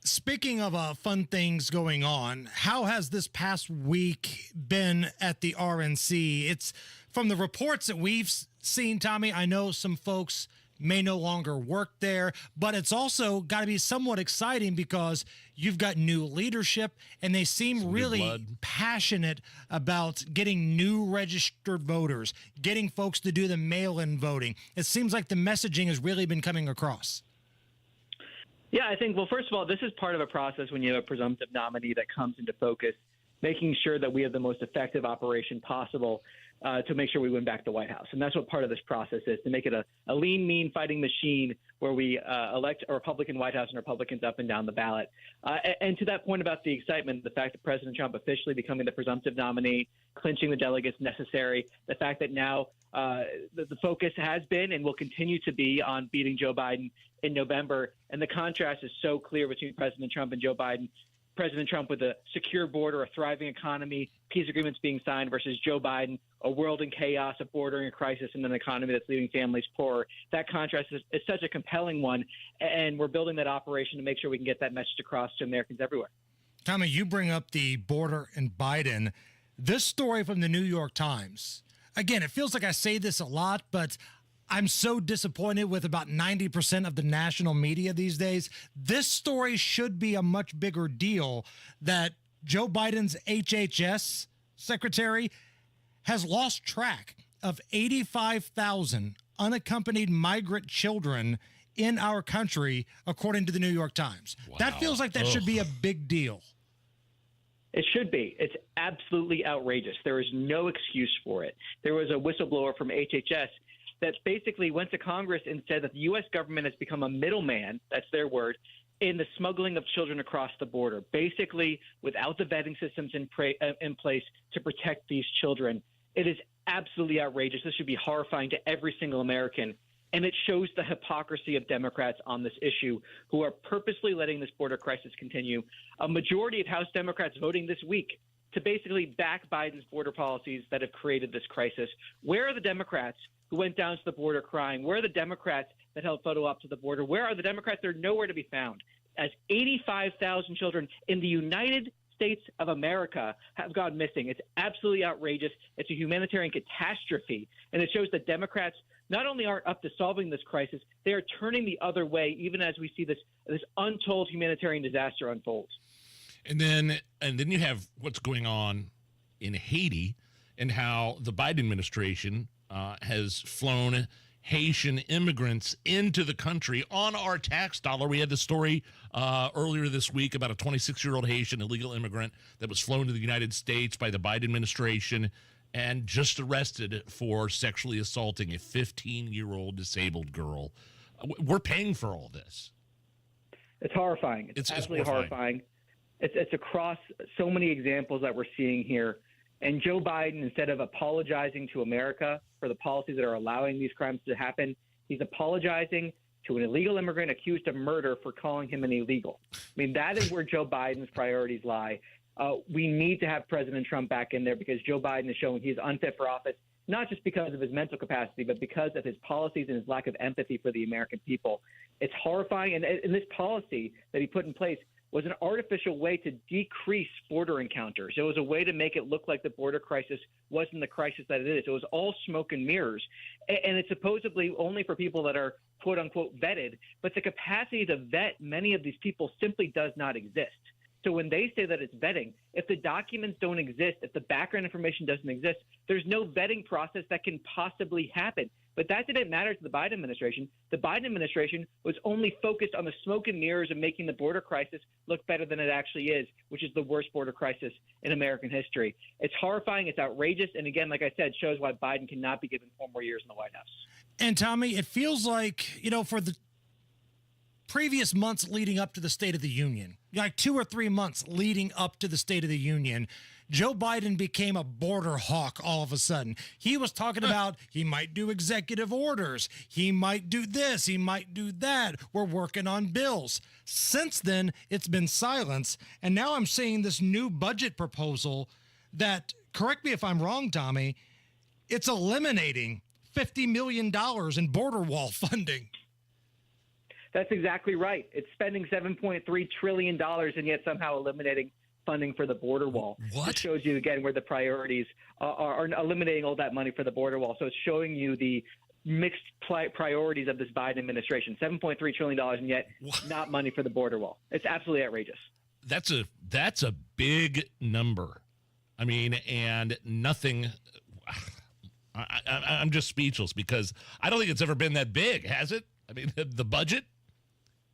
Speaking of fun things going on, how has this past week been at the RNC? It's from the reports that we've seen, Tommy, I know some folks may no longer work there, but it's also got to be somewhat exciting because you've got new leadership and they seem really passionate about getting new registered voters, getting folks to do the mail-in voting. It seems like the messaging has really been coming across. Yeah, I think, well, first of all, this is part of a process when you have a presumptive nominee that comes into focus, making sure that we have the most effective operation possible to make sure we win back the White House. And that's what part of this process is, to make it a lean, mean fighting machine where we elect a Republican White House and Republicans up and down the ballot. And to that point about the excitement, the fact that President Trump officially becoming the presumptive nominee, clinching the delegates necessary, the fact that now the focus has been and will continue to be on beating Joe Biden in November. And the contrast is so clear between President Trump and Joe Biden. President Trump with a secure border, a thriving economy, peace agreements being signed, versus Joe Biden, a world in chaos, a border in crisis, and an economy that's leaving families poorer. That contrast is such a compelling one, and we're building that operation to make sure we can get that message across to Americans everywhere. Tommy, you bring up the border and Biden. This story from the New York Times, again, it feels like I say this a lot, but I'm so disappointed with about 90% of the national media these days. This story should be a much bigger deal that Joe Biden's HHS secretary has lost track of 85,000 unaccompanied migrant children in our country, according to the New York Times. Wow. That feels like that should be a big deal. It should be. It's absolutely outrageous. There is no excuse for it. There was a whistleblower from HHS that basically went to Congress and said that the U.S. government has become a middleman, that's their word, in the smuggling of children across the border, basically without the vetting systems in place to protect these children. It is absolutely outrageous. This should be horrifying to every single American. And it shows the hypocrisy of Democrats on this issue, who are purposely letting this border crisis continue. A majority of House Democrats voting this week to basically back Biden's border policies that have created this crisis. Where are the Democrats who went down to the border crying? Where are the Democrats that held photo op to the border? Where are the Democrats? They're nowhere to be found. As 85,000 children in the United States of America have gone missing. It's absolutely outrageous. It's a humanitarian catastrophe. And it shows that Democrats not only aren't up to solving this crisis, they are turning the other way, even as we see this untold humanitarian disaster unfold. And then you have what's going on in Haiti and how the Biden administration has flown Haitian immigrants into the country on our tax dollar. We had the story earlier this week about a 26-year-old Haitian illegal immigrant that was flown to the United States by the Biden administration and just arrested for sexually assaulting a 15-year-old disabled girl. We're paying for all this. It's horrifying. It's absolutely horrifying. It's across so many examples that we're seeing here. And Joe Biden, instead of apologizing to America for the policies that are allowing these crimes to happen, he's apologizing to an illegal immigrant accused of murder for calling him an illegal. I mean, that is where Joe Biden's priorities lie. We need to have President Trump back in there because Joe Biden is showing he's unfit for office, not just because of his mental capacity, but because of his policies and his lack of empathy for the American people. It's horrifying. And this policy that he put in place was an artificial way to decrease border encounters. It was a way to make it look like the border crisis wasn't the crisis that it is. It was all smoke and mirrors. And it's supposedly only for people that are, quote unquote, vetted. But the capacity to vet many of these people simply does not exist. So when they say that it's vetting, if the documents don't exist, if the background information doesn't exist, there's no vetting process that can possibly happen. But that didn't matter to the Biden administration. The Biden administration was only focused on the smoke and mirrors of making the border crisis look better than it actually is, which is the worst border crisis in American history. It's horrifying. It's outrageous. And again, like I said, shows why Biden cannot be given 4 more years in the White House. And Tommy, it feels like, for the previous months leading up to the State of the Union, like 2 or 3 months leading up to the State of the Union, Joe Biden became a border hawk all of a sudden. He was talking about he might do executive orders. He might do this. He might do that. We're working on bills. Since then, it's been silence. And now I'm seeing this new budget proposal that, correct me if I'm wrong, Tommy, it's eliminating $50 million in border wall funding. That's exactly right. It's spending $7.3 trillion and yet somehow eliminating funding for the border wall. What? It shows you, again, where the priorities are eliminating all that money for the border wall. So it's showing you the mixed priorities of this Biden administration. $7.3 trillion, and yet not money for the border wall. It's absolutely outrageous. That's a big number. I mean, and nothing. I'm just speechless because I don't think it's ever been that big, has it? I mean, the budget?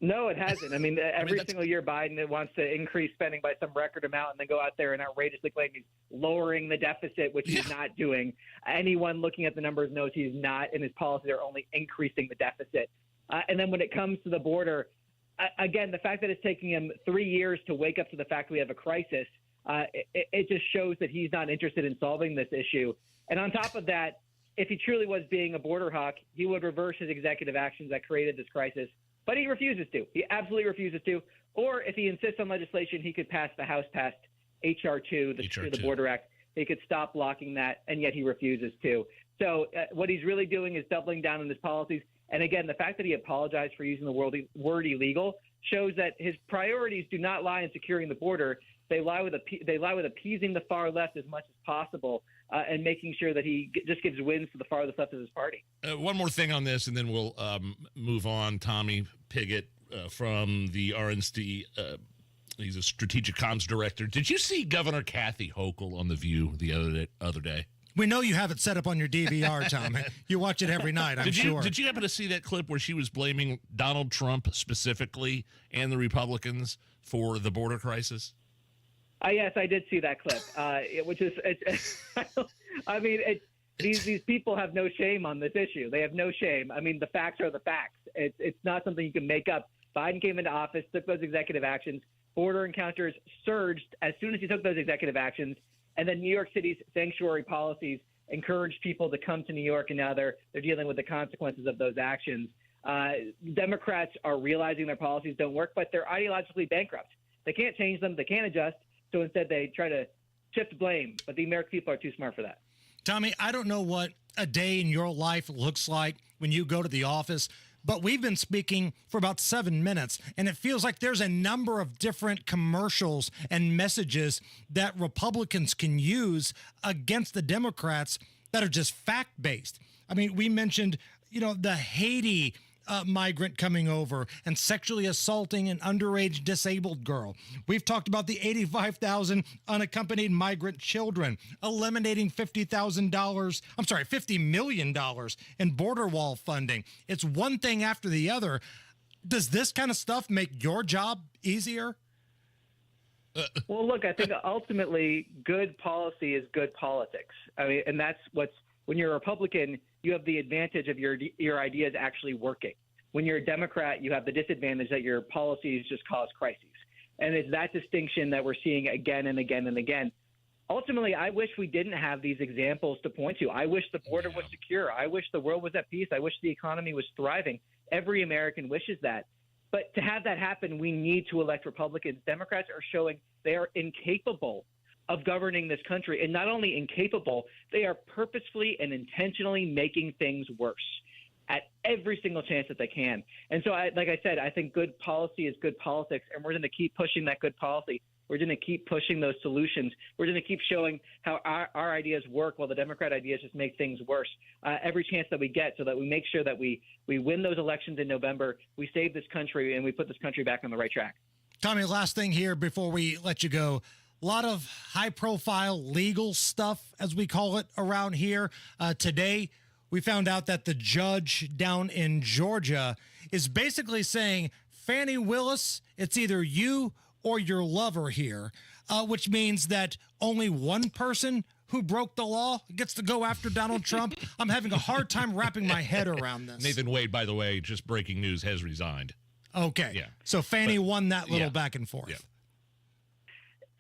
No, it hasn't. I mean, every single year Biden wants to increase spending by some record amount and then go out there and outrageously claim he's lowering the deficit, which he's not doing. Anyone looking at the numbers knows he's not, and his policies are only increasing the deficit. And then when it comes to the border, again, the fact that it's taking him 3 years to wake up to the fact we have a crisis, it just shows that he's not interested in solving this issue. And on top of that, if he truly was being a border hawk, he would reverse his executive actions that created this crisis. But he refuses to. He absolutely refuses to. Or if he insists on legislation, he could pass the House-passed H.R. 2, the Secure the Border Act. He could stop blocking that, and yet he refuses to. So what he's really doing is doubling down on his policies. And again, the fact that he apologized for using the word illegal shows that his priorities do not lie in securing the border. They lie with appeasing the far left as much as possible and making sure that he just gives wins to the farthest left of his party. One more thing on this, and then we'll move on. Tommy Pigott from the RNC, he's a strategic comms director. Did you see Governor Kathy Hochul on The View the other day? We know you have it set up on your DVR, Tom. You watch it every night, I'm sure. Did you happen to see that clip where she was blaming Donald Trump specifically and the Republicans for the border crisis? Yes, I did see that clip, which is, I mean, these people have no shame on this issue. They have no shame. I mean, the facts are the facts. It's not something you can make up. Biden came into office, took those executive actions. Border encounters surged as soon as he took those executive actions. And then New York City's sanctuary policies encouraged people to come to New York, and now they're dealing with the consequences of those actions. Democrats are realizing their policies don't work, but they're ideologically bankrupt. They can't change them. They can't adjust. So instead, they try to shift blame. But the American people are too smart for that. Tommy, I don't know what a day in your life looks like when you go to the office, but we've been speaking for about 7 minutes, and it feels like there's a number of different commercials and messages that Republicans can use against the Democrats that are just fact-based. I mean, we mentioned, the Haiti migrant coming over and sexually assaulting an underage disabled girl. We've talked about the 85,000 unaccompanied migrant children, eliminating $50 million in border wall funding. It's one thing after the other. Does this kind of stuff make your job easier? Well, look, I think ultimately good policy is good politics. I mean, and that's when you're a Republican, you have the advantage of your ideas actually working. When you're a Democrat, you have the disadvantage that your policies just cause crises. And it's that distinction that we're seeing again and again and again. Ultimately, I wish we didn't have these examples to point to. I wish the border was secure. I wish the world was at peace. I wish the economy was thriving. Every American wishes that. But to have that happen, we need to elect Republicans. Democrats are showing they are incapable of governing this country. And not only incapable, they are purposefully and intentionally making things worse at every single chance that they can. And so, like I said, I think good policy is good politics, and we're going to keep pushing that good policy. We're going to keep pushing those solutions. We're going to keep showing how our ideas work while the Democrat ideas just make things worse every chance that we get, so that we make sure that we win those elections in November, we save this country, and we put this country back on the right track. Tommy, last thing here before we let you go. A lot of high-profile legal stuff, as we call it, around here. Today, we found out that the judge down in Georgia is basically saying, Fannie Willis, it's either you or your lover here, which means that only one person who broke the law gets to go after Donald Trump. I'm having a hard time wrapping my head around this. Nathan Wade, by the way, just breaking news, has resigned. Okay. Yeah. So Fannie won that little back and forth. Yeah.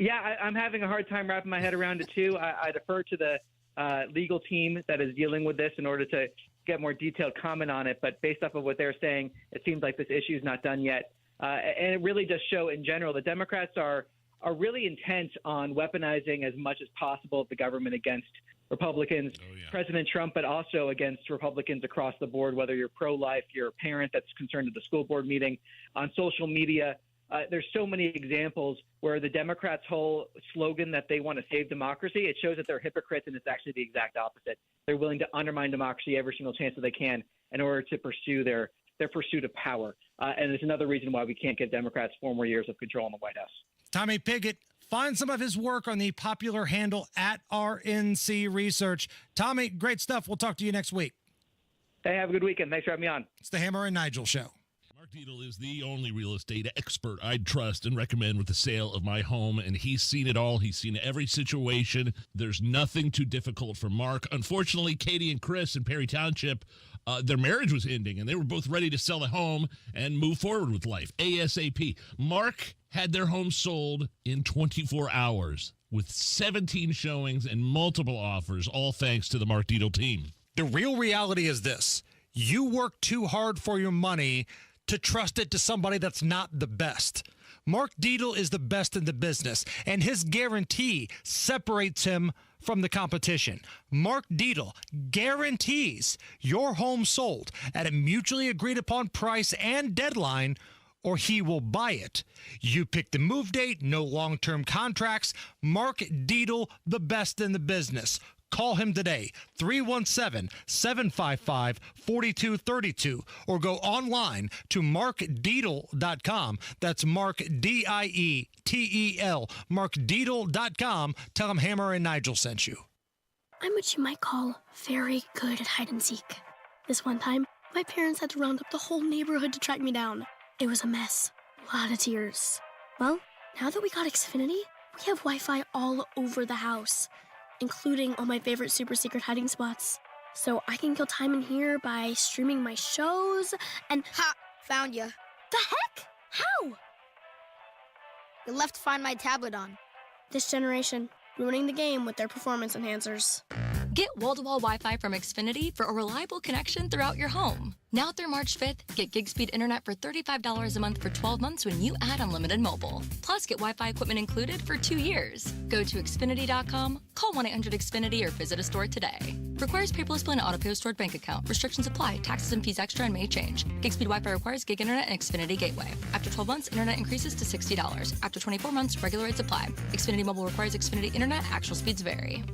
Yeah, I'm having a hard time wrapping my head around it, too. I defer to the legal team that is dealing with this in order to get more detailed comment on it. But based off of what they're saying, it seems like this issue is not done yet. And it really does show in general the Democrats are really intent on weaponizing as much as possible the government against Republicans, President Trump, but also against Republicans across the board, whether you're pro-life, you're a parent that's concerned at the school board meeting, on social media. there's so many examples where the Democrats' whole slogan that they want to save democracy, it shows that they're hypocrites, and it's actually the exact opposite. They're willing to undermine democracy every single chance that they can in order to pursue their pursuit of power. And it's another reason why we can't give Democrats 4 more years of control in the White House. Tommy Pigott, find some of his work on the popular handle at RNC Research. Tommy, great stuff. We'll talk to you next week. Hey, have a good weekend. Thanks for having me on. It's the Hammer and Nigel Show. Mark Dietel is the only real estate expert I'd trust and recommend with the sale of my home, and he's seen it all. He's seen every situation. There's nothing too difficult for Mark. Unfortunately, Katie and Chris in Perry Township, their marriage was ending, and they were both ready to sell the home and move forward with life ASAP. Mark had their home sold in 24 hours with 17 showings and multiple offers, all thanks to the Mark Dietel team. The real reality is this. You work too hard for your money to trust it to somebody that's not the best. Mark Dietel is the best in the business, and his guarantee separates him from the competition. Mark Dietel guarantees your home sold at a mutually agreed upon price and deadline, or he will buy it. You pick the move date, no long-term contracts. Mark Dietel, the best in the business. Call him today, 317-755-4232, or go online to markdietel.com. That's Mark, Dietel, markdietel.com. Tell him Hammer and Nigel sent you. I'm what you might call very good at hide and seek. This one time, my parents had to round up the whole neighborhood to track me down. It was a mess. A lot of tears. Well, now that we got Xfinity, we have Wi-Fi all over the house, including all my favorite super secret hiding spots. So I can kill time in here by streaming my shows and... Ha! Found you. The heck? How? You left Find My tablet on. This generation, ruining the game with their performance enhancers. Get wall-to-wall Wi-Fi from Xfinity for a reliable connection throughout your home. Now through March 5th, get gig speed internet for $35 a month for 12 months when you add unlimited mobile. Plus, get Wi-Fi equipment included for 2 years. Go to Xfinity.com, call 1-800-XFINITY, or visit a store today. Requires paperless bill and auto-pay stored bank account. Restrictions apply. Taxes and fees extra and may change. Gig speed Wi-Fi requires gig internet and Xfinity Gateway. After 12 months, internet increases to $60. After 24 months, regular rates apply. Xfinity Mobile requires Xfinity internet. Actual speeds vary.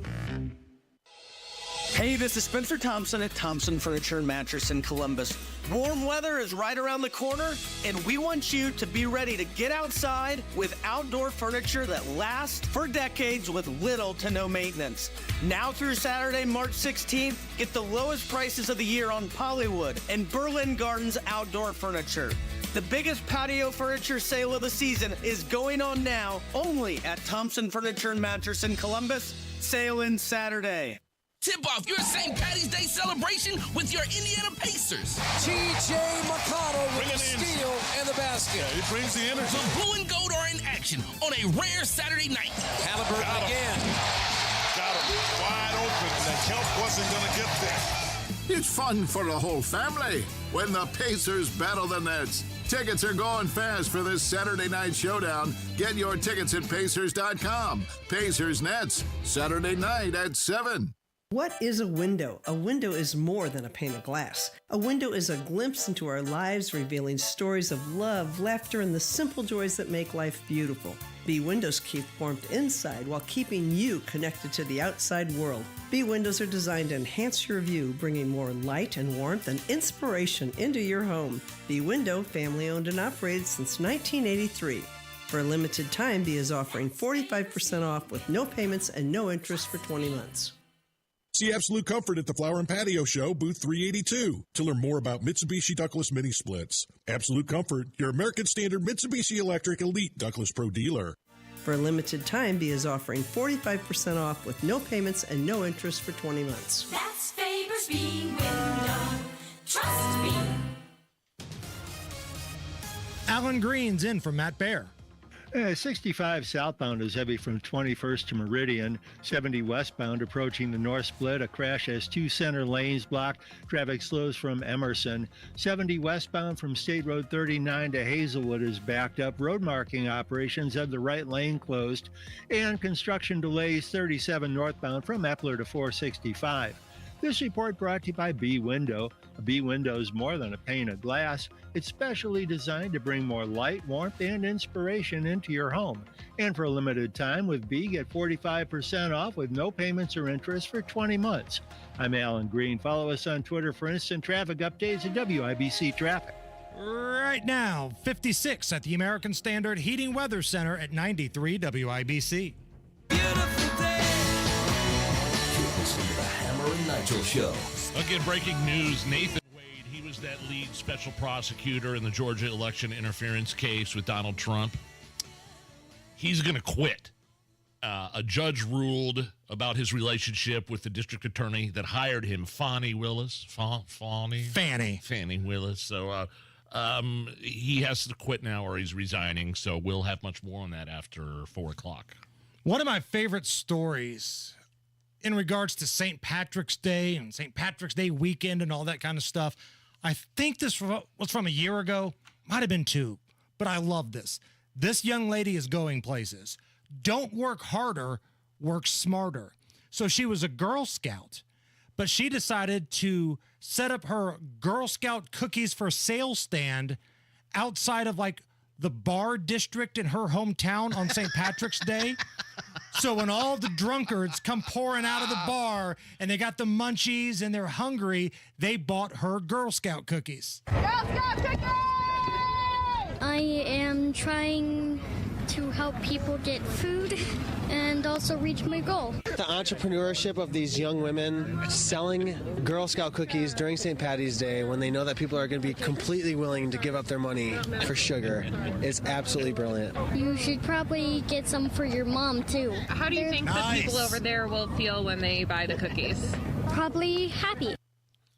Hey, this is Spencer Thompson at Thompson Furniture and Mattress in Columbus. Warm weather is right around the corner, and we want you to be ready to get outside with outdoor furniture that lasts for decades with little to no maintenance. Now through Saturday, March 16th, get the lowest prices of the year on Polywood and Berlin Gardens outdoor furniture. The biggest patio furniture sale of the season is going on now only at Thompson Furniture and Mattress in Columbus. Sale ends Saturday. Tip off your St. Patty's Day celebration with your Indiana Pacers. T.J. McConnell with the steal and the basket. Yeah, he brings the energy. The blue and gold are in action on a rare Saturday night. Halliburton again. Got him wide open, and the help wasn't going to get there. It's fun for the whole family when the Pacers battle the Nets. Tickets are going fast for this Saturday night showdown. Get your tickets at Pacers.com. Pacers Nets, Saturday night at 7. What is a window? A window is more than a pane of glass. A window is a glimpse into our lives, revealing stories of love, laughter, and the simple joys that make life beautiful. B Windows keep warmth inside while keeping you connected to the outside world. B Windows are designed to enhance your view, bringing more light and warmth and inspiration into your home. B Window, family owned and operated since 1983. For a limited time, B is offering 45% off with no payments and no interest for 20 months. See Absolute Comfort at the Flower and Patio Show, booth 382, to learn more about Mitsubishi Ductless Mini Splits. Absolute Comfort, your American Standard Mitsubishi Electric Elite Ductless Pro dealer. For a limited time, B is offering 45% off with no payments and no interest for 20 months. That's Faber's B Window. Trust me. Alan Green's in for Matt Bear. 65 southbound is heavy from 21st to Meridian. 70 westbound approaching the north split. A crash has 2 center lanes blocked. Traffic slows from Emerson. 70 westbound from State Road 39 to Hazelwood is backed up. Road marking operations have the right lane closed. And construction delays 37 northbound from Epler to 465. This report brought to you by B Window. A B Window is more than a pane of glass. It's specially designed to bring more light, warmth, and inspiration into your home. And for a limited time with Bee, get 45% off with no payments or interest for 20 months. I'm Alan Green. Follow us on Twitter for instant traffic updates at WIBC Traffic. Right now, 56 at the American Standard Heating Weather Center at 93 WIBC. Listen to the Hammer and Nigel Show. Again, breaking news. Nathan Wade, he was that lead special prosecutor in the Georgia election interference case with Donald Trump. He's going to quit. A judge ruled about his relationship with the district attorney that hired him, Fannie Willis. Fannie Willis. So he has to quit now or he's resigning. So we'll have much more on that after 4 o'clock. One of my favorite stories in regards to St. Patrick's Day and St. Patrick's Day weekend and all that kind of stuff, I think this was from a year ago. Might have been 2, but I love this. This young lady is going places. Don't work harder, work smarter. So she was a Girl Scout, but she decided to set up her Girl Scout cookies for sale stand outside of like the bar district in her hometown on St. Patrick's Day. So when all the drunkards come pouring out of the bar and they got the munchies and they're hungry, they bought her Girl Scout cookies. Girl Scout cookies! I am trying to help people get food and also reach my goal. The entrepreneurship of these young women selling Girl Scout cookies during St. Patty's Day when they know that people are going to be completely willing to give up their money for sugar is absolutely brilliant. You should probably get some for your mom too. How do you think the people over there will feel when they buy the cookies? Probably happy.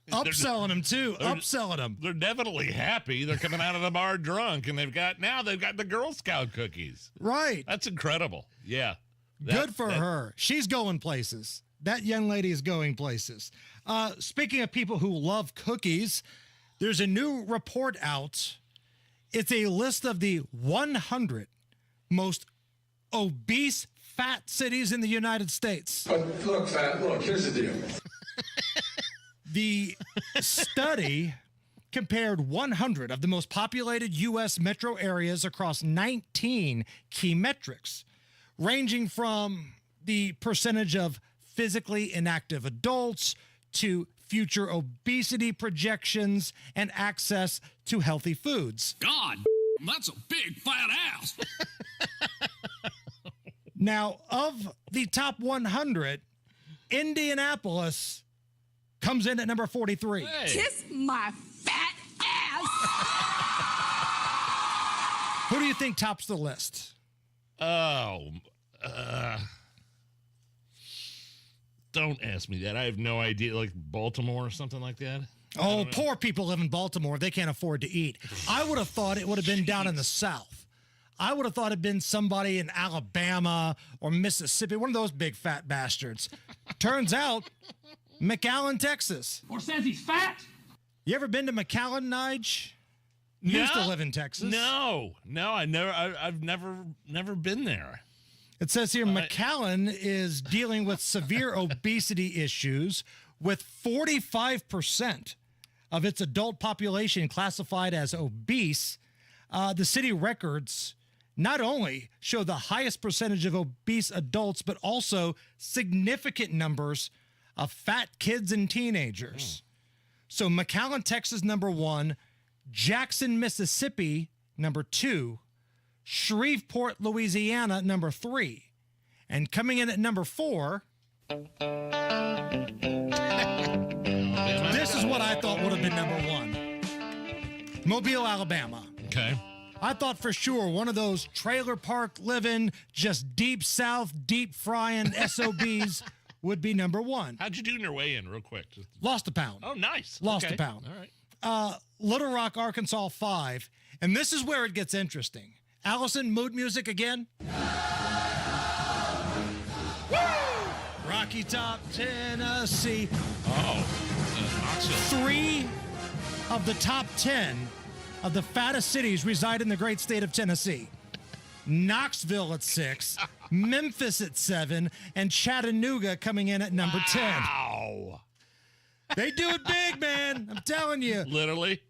Upselling them too. Upselling them. They're definitely happy. They're coming out of the bar drunk, and they've got the Girl Scout cookies. Right. That's incredible. Yeah. Good for her. She's going places. That young lady is going places. Speaking of people who love cookies, there's a new report out. It's a list of the 100 most obese fat cities in the United States. But look, fat, look, here's the deal. The study compared 100 of the most populated U.S. metro areas across 19 key metrics, ranging from the percentage of physically inactive adults to future obesity projections and access to healthy foods. God, that's a big fat ass. Now, of the top 100, Indianapolis comes in at number 43. Hey. Kiss my fat ass. Who do you think tops the list? Don't ask me that. I have no idea. Like Baltimore or something like that? Oh, poor people live in Baltimore. They can't afford to eat. I would have thought it would have been down in the South. I would have thought it'd been somebody in Alabama or Mississippi, one of those big fat bastards. Turns out, McAllen, Texas. Or says he's fat. You ever been to McAllen, Nige? You used to live in Texas. No, I've never been there. It says here McAllen is dealing with severe obesity issues, with 45% of its adult population classified as obese. The city records not only show the highest percentage of obese adults, but also significant numbers of fat kids and teenagers. So McAllen, Texas, number 1, Jackson, Mississippi, number 2, Shreveport, Louisiana, number 3, and coming in at number 4, this is what I thought would have been number 1, Mobile, Alabama. Okay. I thought for sure one of those trailer park living, just deep south, deep frying SOBs would be number 1. How'd you do in your way in real quick? Lost a pound. Oh, nice. Lost okay. a pound. All right. Little Rock, Arkansas, 5. And this is where it gets interesting. Allison, mood music again. Rocky Top, Tennessee. Oh, Knoxville. 3 of the top 10 of the fattest cities reside in the great state of Tennessee. Knoxville at 6, Memphis at 7, and Chattanooga coming in at number 10. Wow. They do it big, man. I'm telling you. Literally.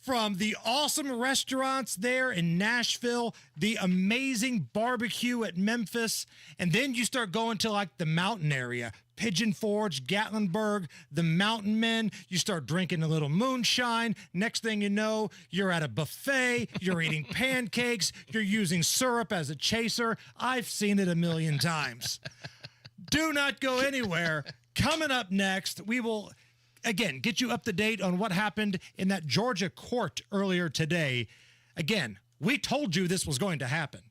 from the awesome restaurants there in Nashville, the amazing barbecue at Memphis, and then you start going to like the mountain area, Pigeon Forge, Gatlinburg, the Mountain Men. You start drinking a little moonshine. Next thing you know, you're at a buffet. You're eating pancakes. You're using syrup as a chaser. I've seen it a million times. Do not go anywhere. Coming up next, we will, again, get you up to date on what happened in that Georgia court earlier today. Again, we told you this was going to happen.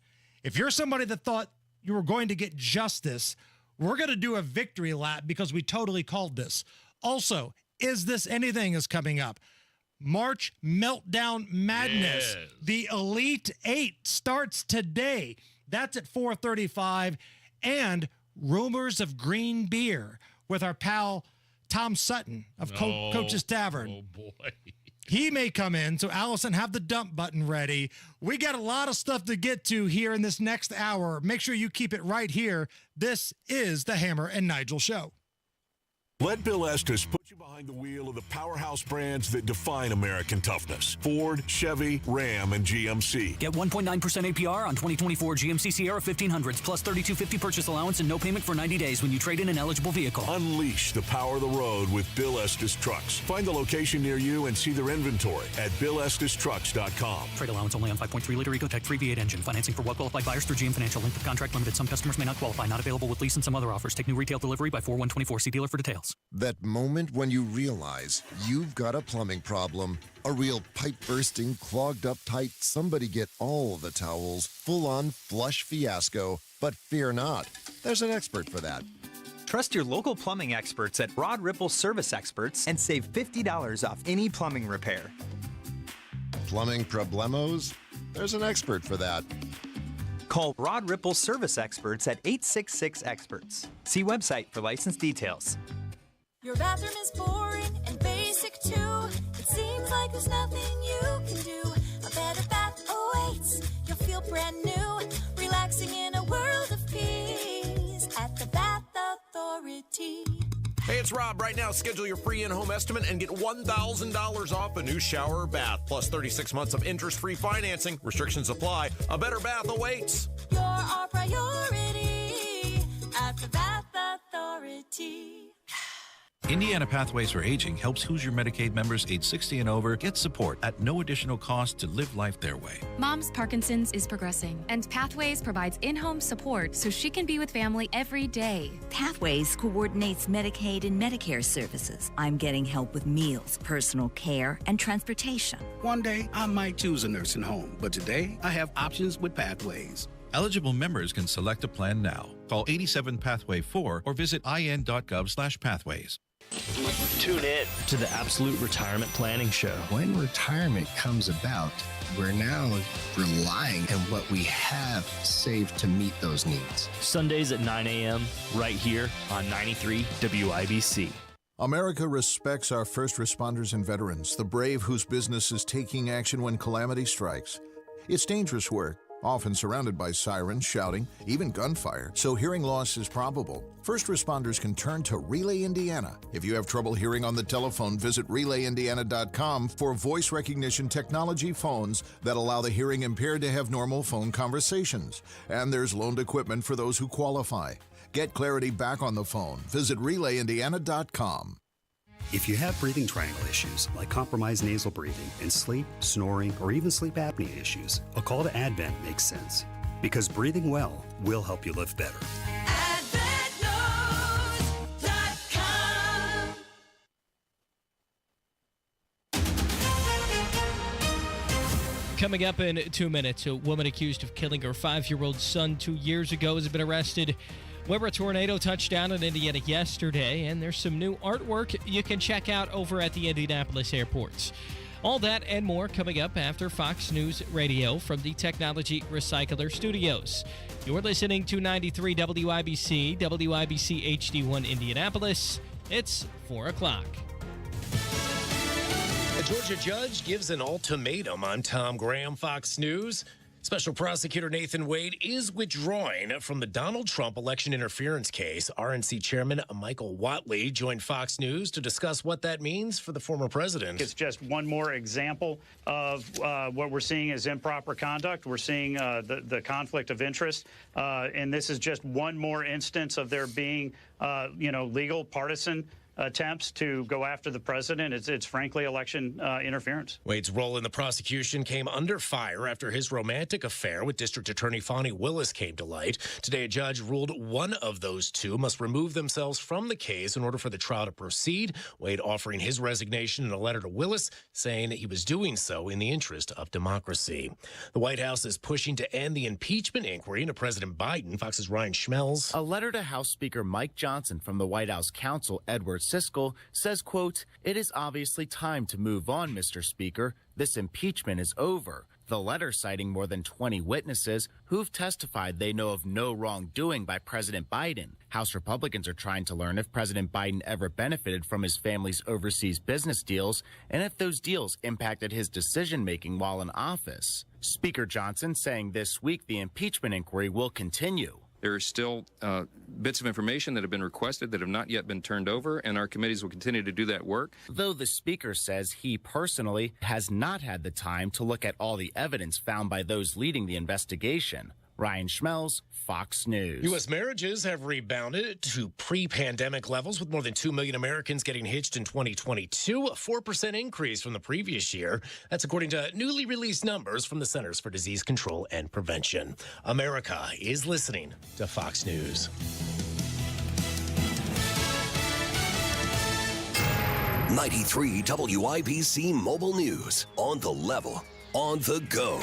If you're somebody that thought you were going to get justice, we're going to do a victory lap because we totally called this. Also, Is This Anything is coming up. March Meltdown Madness. Yes. The Elite Eight starts today. That's at 4:35. And Rumors of Green Beer with our pal Tom Sutton of Coach's Tavern. Oh, boy. He may come in, so Allison, have the dump button ready. We got a lot of stuff to get to here in this next hour. Make sure you keep it right here. This is the Hammer and Nigel Show. Let Bill Estes put you behind the wheel of the powerhouse brands that define American toughness. Ford, Chevy, Ram, and GMC. Get 1.9% APR on 2024 GMC Sierra 1500s plus $3,250 purchase allowance and no payment for 90 days when you trade in an eligible vehicle. Unleash the power of the road with Bill Estes Trucks. Find the location near you and see their inventory at BillEstesTrucks.com. Trade allowance only on 5.3-liter EcoTech 3 V8 engine. Financing for well-qualified buyers through GM Financial. Length of contract limited. Some customers may not qualify. Not available with lease and some other offers. Take new retail delivery by 4/1/24. See dealer for details. That moment when you realize you've got a plumbing problem, a real pipe-bursting, clogged-up tight, somebody get all the towels, full-on flush fiasco. But fear not, there's an expert for that. Trust your local plumbing experts at Rod Ripple Service Experts and save $50 off any plumbing repair. Plumbing problemos? There's an expert for that. Call Rod Ripple Service Experts at 866-EXPERTS. See website for license details. Your bathroom is boring and basic too. It seems like there's nothing you can do. A better bath awaits. You'll feel brand new, relaxing in a world of peace at the Bath Authority. Hey, it's Rob. Right now, schedule your free in-home estimate and get $1,000 off a new shower or bath, plus 36 months of interest-free financing. Restrictions apply. A better bath awaits. You're our priority at the Bath Authority. Indiana Pathways for Aging helps Hoosier Medicaid members age 60 and over get support at no additional cost to live life their way. Mom's Parkinson's is progressing, and Pathways provides in-home support so she can be with family every day. Pathways coordinates Medicaid and Medicare services. I'm getting help with meals, personal care, and transportation. One day, I might choose a nursing home, but today, I have options with Pathways. Eligible members can select a plan now. Call 87-PATHWAY-4 or visit in.gov/pathways. Tune in to the Absolute Retirement Planning Show. When retirement comes about, we're now relying on what we have saved to meet those needs. Sundays at 9 a.m. right here on 93 WIBC. America respects our first responders and veterans, the brave whose business is taking action when calamity strikes. It's dangerous work, often surrounded by sirens, shouting, even gunfire, so hearing loss is probable. First responders can turn to Relay Indiana. If you have trouble hearing on the telephone, visit RelayIndiana.com for voice recognition technology phones that allow the hearing impaired to have normal phone conversations. And there's loaned equipment for those who qualify. Get clarity back on the phone. Visit RelayIndiana.com. If you have breathing triangle issues like compromised nasal breathing and sleep, snoring, or even sleep apnea issues, a call to Advent makes sense because breathing well will help you live better. Coming up in 2 minutes, a woman accused of killing her 5-year-old son 2 years ago has been arrested. Weber tornado touched down in Indiana yesterday, and there's some new artwork you can check out over at the Indianapolis airports. All that and more coming up after Fox News Radio from the Technology Recycler Studios. You're listening to 93 WIBC, WIBC HD1 Indianapolis. It's 4 o'clock. A Georgia judge gives an ultimatum on Tom Graham, Fox News. Special Prosecutor Nathan Wade is withdrawing from the Donald Trump election interference case. RNC Chairman Michael Whatley joined Fox News to discuss what that means for the former president. It's just one more example of what we're seeing as improper conduct. We're seeing the conflict of interest, and this is just one more instance of there being, legal partisan attempts to go after the president. It's frankly election interference. Wade's role in the prosecution came under fire after his romantic affair with District Attorney Fonnie Willis came to light. Today, a judge ruled one of those two must remove themselves from the case in order for the trial to proceed. Wade offering his resignation in a letter to Willis, saying he was doing so in the interest of democracy. The White House is pushing to end the impeachment inquiry into President Biden. Fox's Ryan Schmelz. A letter to House Speaker Mike Johnson from the White House counsel Edward Siskel says, quote, "It is obviously time to move on, Mr. Speaker. This impeachment is over." The letter citing more than 20 witnesses who've testified they know of no wrongdoing by President Biden. House Republicans are trying to learn if President Biden ever benefited from his family's overseas business deals and if those deals impacted his decision-making while in office. Speaker Johnson saying this week the impeachment inquiry will continue. There are still bits of information that have been requested that have not yet been turned over, and our committees will continue to do that work. Though the Speaker says he personally has not had the time to look at all the evidence found by those leading the investigation. Ryan Schmelz, Fox News. U.S. marriages have rebounded to pre-pandemic levels, with more than 2 million Americans getting hitched in 2022, a 4% increase from the previous year. That's according to newly released numbers from the Centers for Disease Control and Prevention. America is listening to Fox News. '93 WIBC Mobile News. On the level, on the go.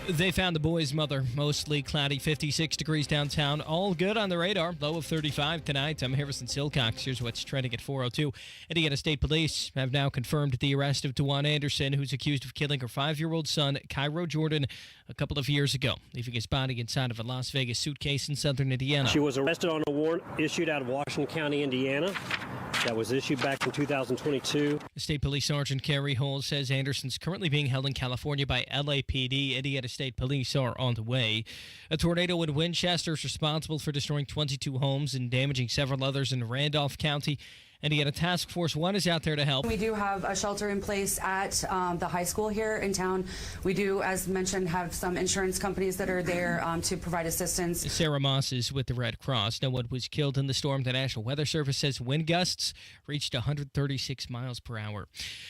They found the boy's mother. Mostly cloudy, 56 degrees downtown. All good on the radar. Low of 35 tonight. I'm Harrison Silcox. Here's what's trending at 4:02. Indiana State Police have now confirmed the arrest of DeJuan Anderson, who's accused of killing her 5-year-old son, Cairo Jordan, a couple of years ago, leaving his body inside of a Las Vegas suitcase in southern Indiana. She was arrested on a warrant issued out of Washington County, Indiana. That was issued back in 2022. State Police Sergeant Kerry Hull says Anderson's currently being held in California by LAPD. Indiana State Police are on the way. A tornado in Winchester is responsible for destroying 22 homes and damaging several others in Randolph County. Indiana Task Force 1 is out there to help. We do have a shelter in place at the high school here in town. We do, as mentioned, have some insurance companies that are there to provide assistance. Sarah Moss is with the Red Cross. No one was killed in the storm. The National Weather Service says wind gusts reached 136 miles per hour.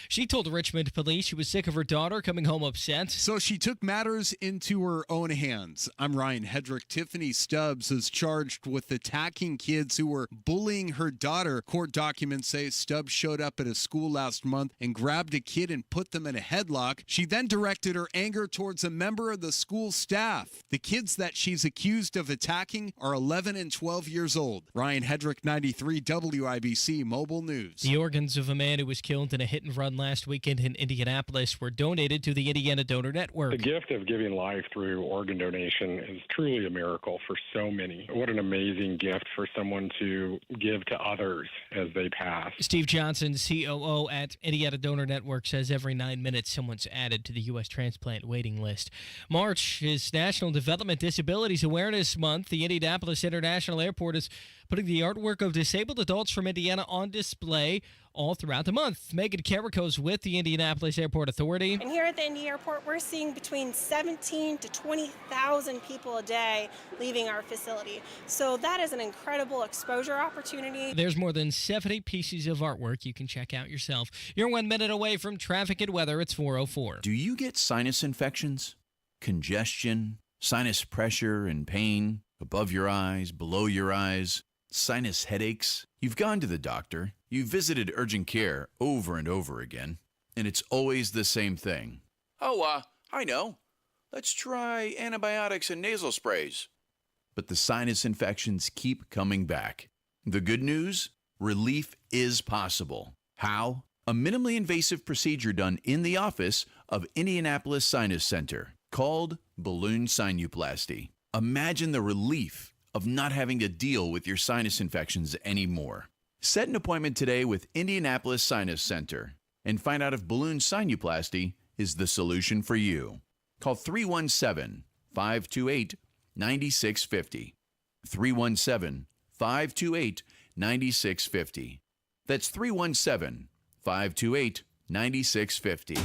She told Richmond police she was sick of her daughter coming home upset. So she took matters into her own hands. I'm Ryan Hedrick. Tiffany Stubbs is charged with attacking kids who were bullying her daughter. Court documents say Stubbs showed up at a school last month and grabbed a kid and put them in a headlock. She then directed her anger towards a member of the school staff. The kids that she's accused of attacking are 11 and 12 years old. Ryan Hedrick, 93 WIBC Mobile News. The organs of a man who was killed in a hit and run last weekend in Indianapolis were donated to the Indiana Donor Network. The gift of giving life through organ donation is truly a miracle for so many. What an amazing gift for someone to give to others as they pass. Steve Johnson, COO at Indiana Donor Network, says every 9 minutes someone's added to the U.S. transplant waiting list. March is National Development Disabilities Awareness Month. The Indianapolis International Airport is putting the artwork of disabled adults from Indiana on display all throughout the month. Megan Carrico's with the Indianapolis Airport Authority. And here at the Indy Airport, we're seeing between 17 to 20,000 people a day leaving our facility. So that is an incredible exposure opportunity. There's more than 70 pieces of artwork you can check out yourself. You're 1 minute away from traffic and weather. It's 4:04. Do you get sinus infections, congestion, sinus pressure and pain above your eyes, below your eyes, sinus headaches? You've gone to the doctor. You've visited urgent care over and over again, and it's always the same thing. Oh, I know. Let's try antibiotics and nasal sprays. But the sinus infections keep coming back. The good news? Relief is possible. How? A minimally invasive procedure done in the office of Indianapolis Sinus Center called balloon sinuplasty. Imagine the relief of not having to deal with your sinus infections anymore. Set an appointment today with Indianapolis Sinus Center and find out if balloon sinuplasty is the solution for you. Call 317-528-9650. 317-528-9650. That's 317-528-9650.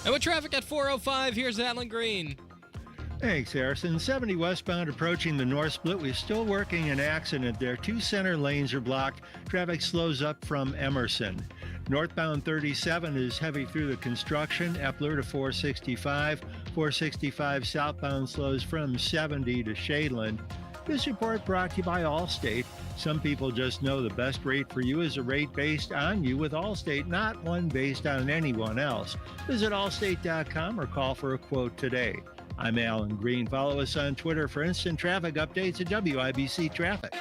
And with traffic at 4:05, here's Alan Green. Thanks, Harrison. 70 westbound approaching the north split. We're still working an accident there. 2 center lanes are blocked. Traffic slows up from Emerson. Northbound 37 is heavy through the construction. Epler to 465. 465 southbound slows from 70 to Shadeland. This report brought to you by Allstate. Some people just know the best rate for you is a rate based on you with Allstate, not one based on anyone else. Visit allstate.com or call for a quote today. I'm Alan Green. Follow us on Twitter for instant traffic updates at WIBC Traffic.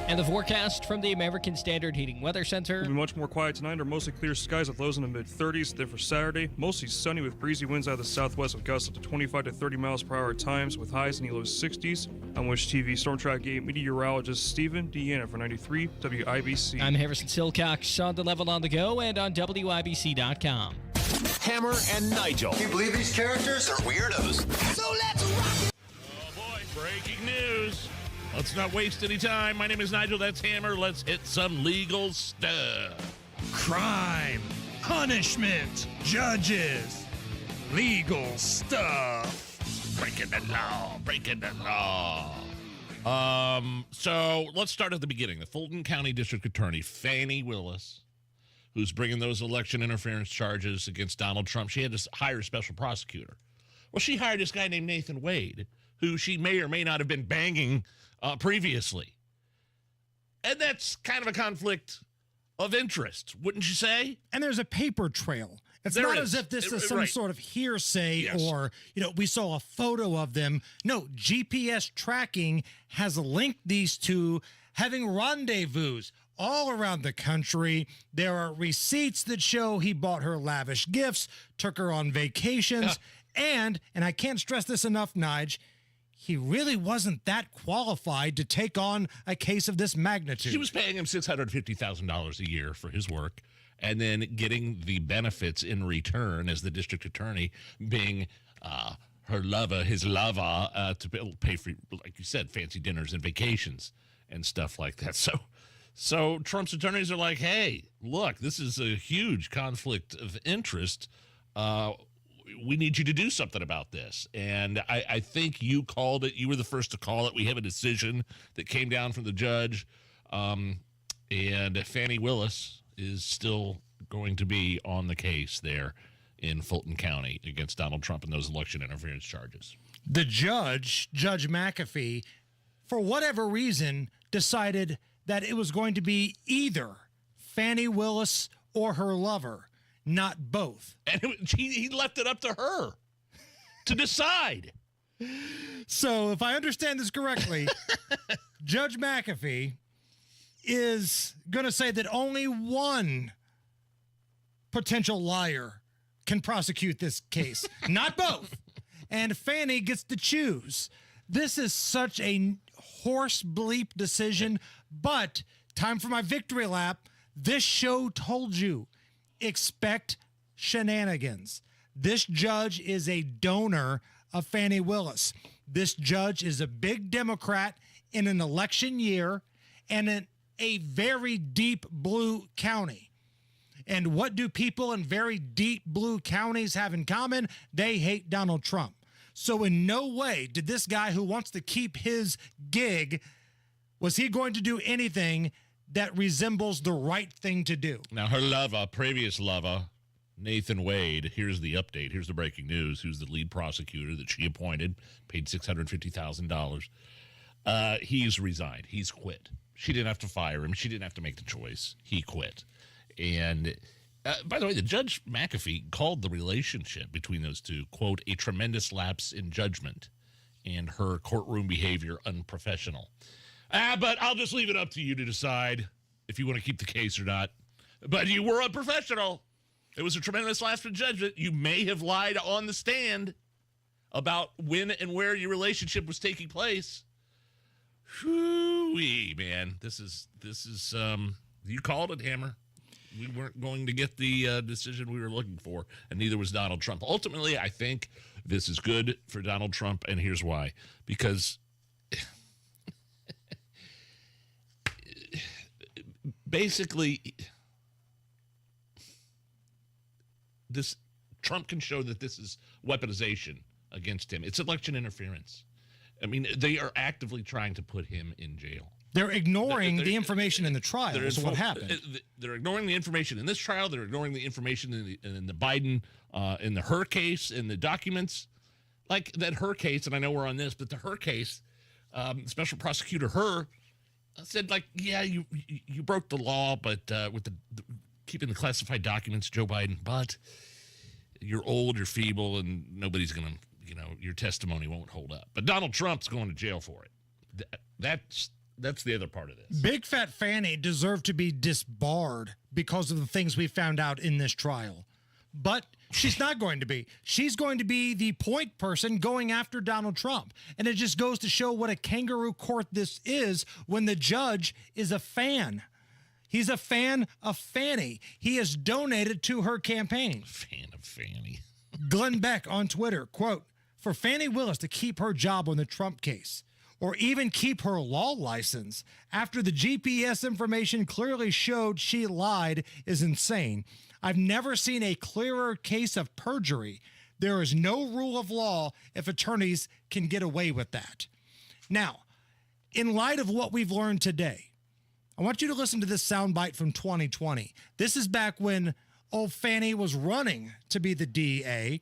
And the forecast from the American Standard Heating Weather Center. It'll be much more quiet tonight. Or mostly clear skies with lows in the mid-30s. Then for Saturday, mostly sunny with breezy winds out of the southwest with gusts up to 25 to 30 miles per hour at times with highs in the low 60s. I'm Wish TV Storm Track 8 meteorologist Stephen Deanna for 93 WIBC. I'm Harrison Silcox on the Level on the Go and on WIBC.com. Hammer and Nigel. Can you believe these characters are weirdos? So let's rock it! Oh boy, breaking news. Let's not waste any time. My name is Nigel, that's Hammer. Let's hit some legal stuff. Crime, punishment, judges, legal stuff. Breaking the law, breaking the law. So let's start at the beginning. The Fulton County District Attorney, Fani Willis, who's bringing those election interference charges against Donald Trump, she had to hire a special prosecutor. Well, she hired this guy named Nathan Wade, who she may or may not have been banging previously. And that's kind of a conflict of interest, wouldn't you say? And there's a paper trail. It's There not is. as if this is some Right. sort of hearsay Yes. or, we saw a photo of them. No, GPS tracking has linked these two having rendezvous all around the country. There are receipts that show he bought her lavish gifts, took her on vacations, and I can't stress this enough, Nige, he really wasn't that qualified to take on a case of this magnitude. She was paying him $650,000 a year for his work and then getting the benefits in return as the district attorney, being her lover, his lover, to pay for, like you said, fancy dinners and vacations and stuff like that. So Trump's attorneys are like, hey, look, this is a huge conflict of interest. We need you to do something about this. And I think you called it. You were the first to call it. We have a decision that came down from the judge. And Fani Willis is still going to be on the case there in Fulton County against Donald Trump and those election interference charges. The judge, Judge McAfee, for whatever reason, decided that it was going to be either Fani Willis or her lover, not both. And he left it up to her to decide. So if I understand this correctly, Judge McAfee is going to say that only one potential liar can prosecute this case, not both. And Fani gets to choose. This is such a horse bleep decision, but time for my victory lap. This show told you, expect shenanigans. This judge is a donor of Fani Willis. This judge is a big Democrat in an election year and in a very deep blue county. And what do people in very deep blue counties have in common? They hate Donald Trump. So in no way did this guy who wants to keep his gig, was he going to do anything that resembles the right thing to do? Now, her lover, previous lover, Nathan Wade, here's the update. Here's the breaking news. Who's the lead prosecutor that she appointed, paid $650,000. He's resigned. He's quit. She didn't have to fire him. She didn't have to make the choice. He quit. And by the way, the Judge McAfee called the relationship between those two, quote, a tremendous lapse in judgment and her courtroom behavior unprofessional. But I'll just leave it up to you to decide if you want to keep the case or not. But you were unprofessional. It was a tremendous lapse in judgment. You may have lied on the stand about when and where your relationship was taking place. Whoo-wee, man. This is you called it, Hammer. we weren't going to get the decision we were looking for, and neither was Donald Trump. Ultimately, I think this is good for Donald Trump, and here's why. Because basically, Trump can show that this is weaponization against him. It's election interference. I mean, they are actively trying to put him in jail. They're ignoring the information in the trial. Is what happened. They're ignoring the information in this trial. They're ignoring the information in the Biden, in the Her case, in the documents. Like that Her case, and I know we're on this, but the Her case, Special Prosecutor Her said, like, yeah, you broke the law, but with the keeping the classified documents, Joe Biden, but you're old, you're feeble, and nobody's going to, your testimony won't hold up. But Donald Trump's going to jail for it. That's the other part of this. Big Fat Fanny deserved to be disbarred because of the things we found out in this trial. But she's not going to be. She's going to be the point person going after Donald Trump. And it just goes to show what a kangaroo court this is when the judge is a fan. He's a fan of Fanny. He has donated to her campaign. Fan of Fanny. Glenn Beck on Twitter, quote, for Fannie Willis to keep her job on the Trump case, or even keep her law license after the GPS information clearly showed she lied, is insane. I've never seen a clearer case of perjury. There is no rule of law if attorneys can get away with that. Now, in light of what we've learned today, I want you to listen to this soundbite from 2020. This is back when old Fanny was running to be the DA.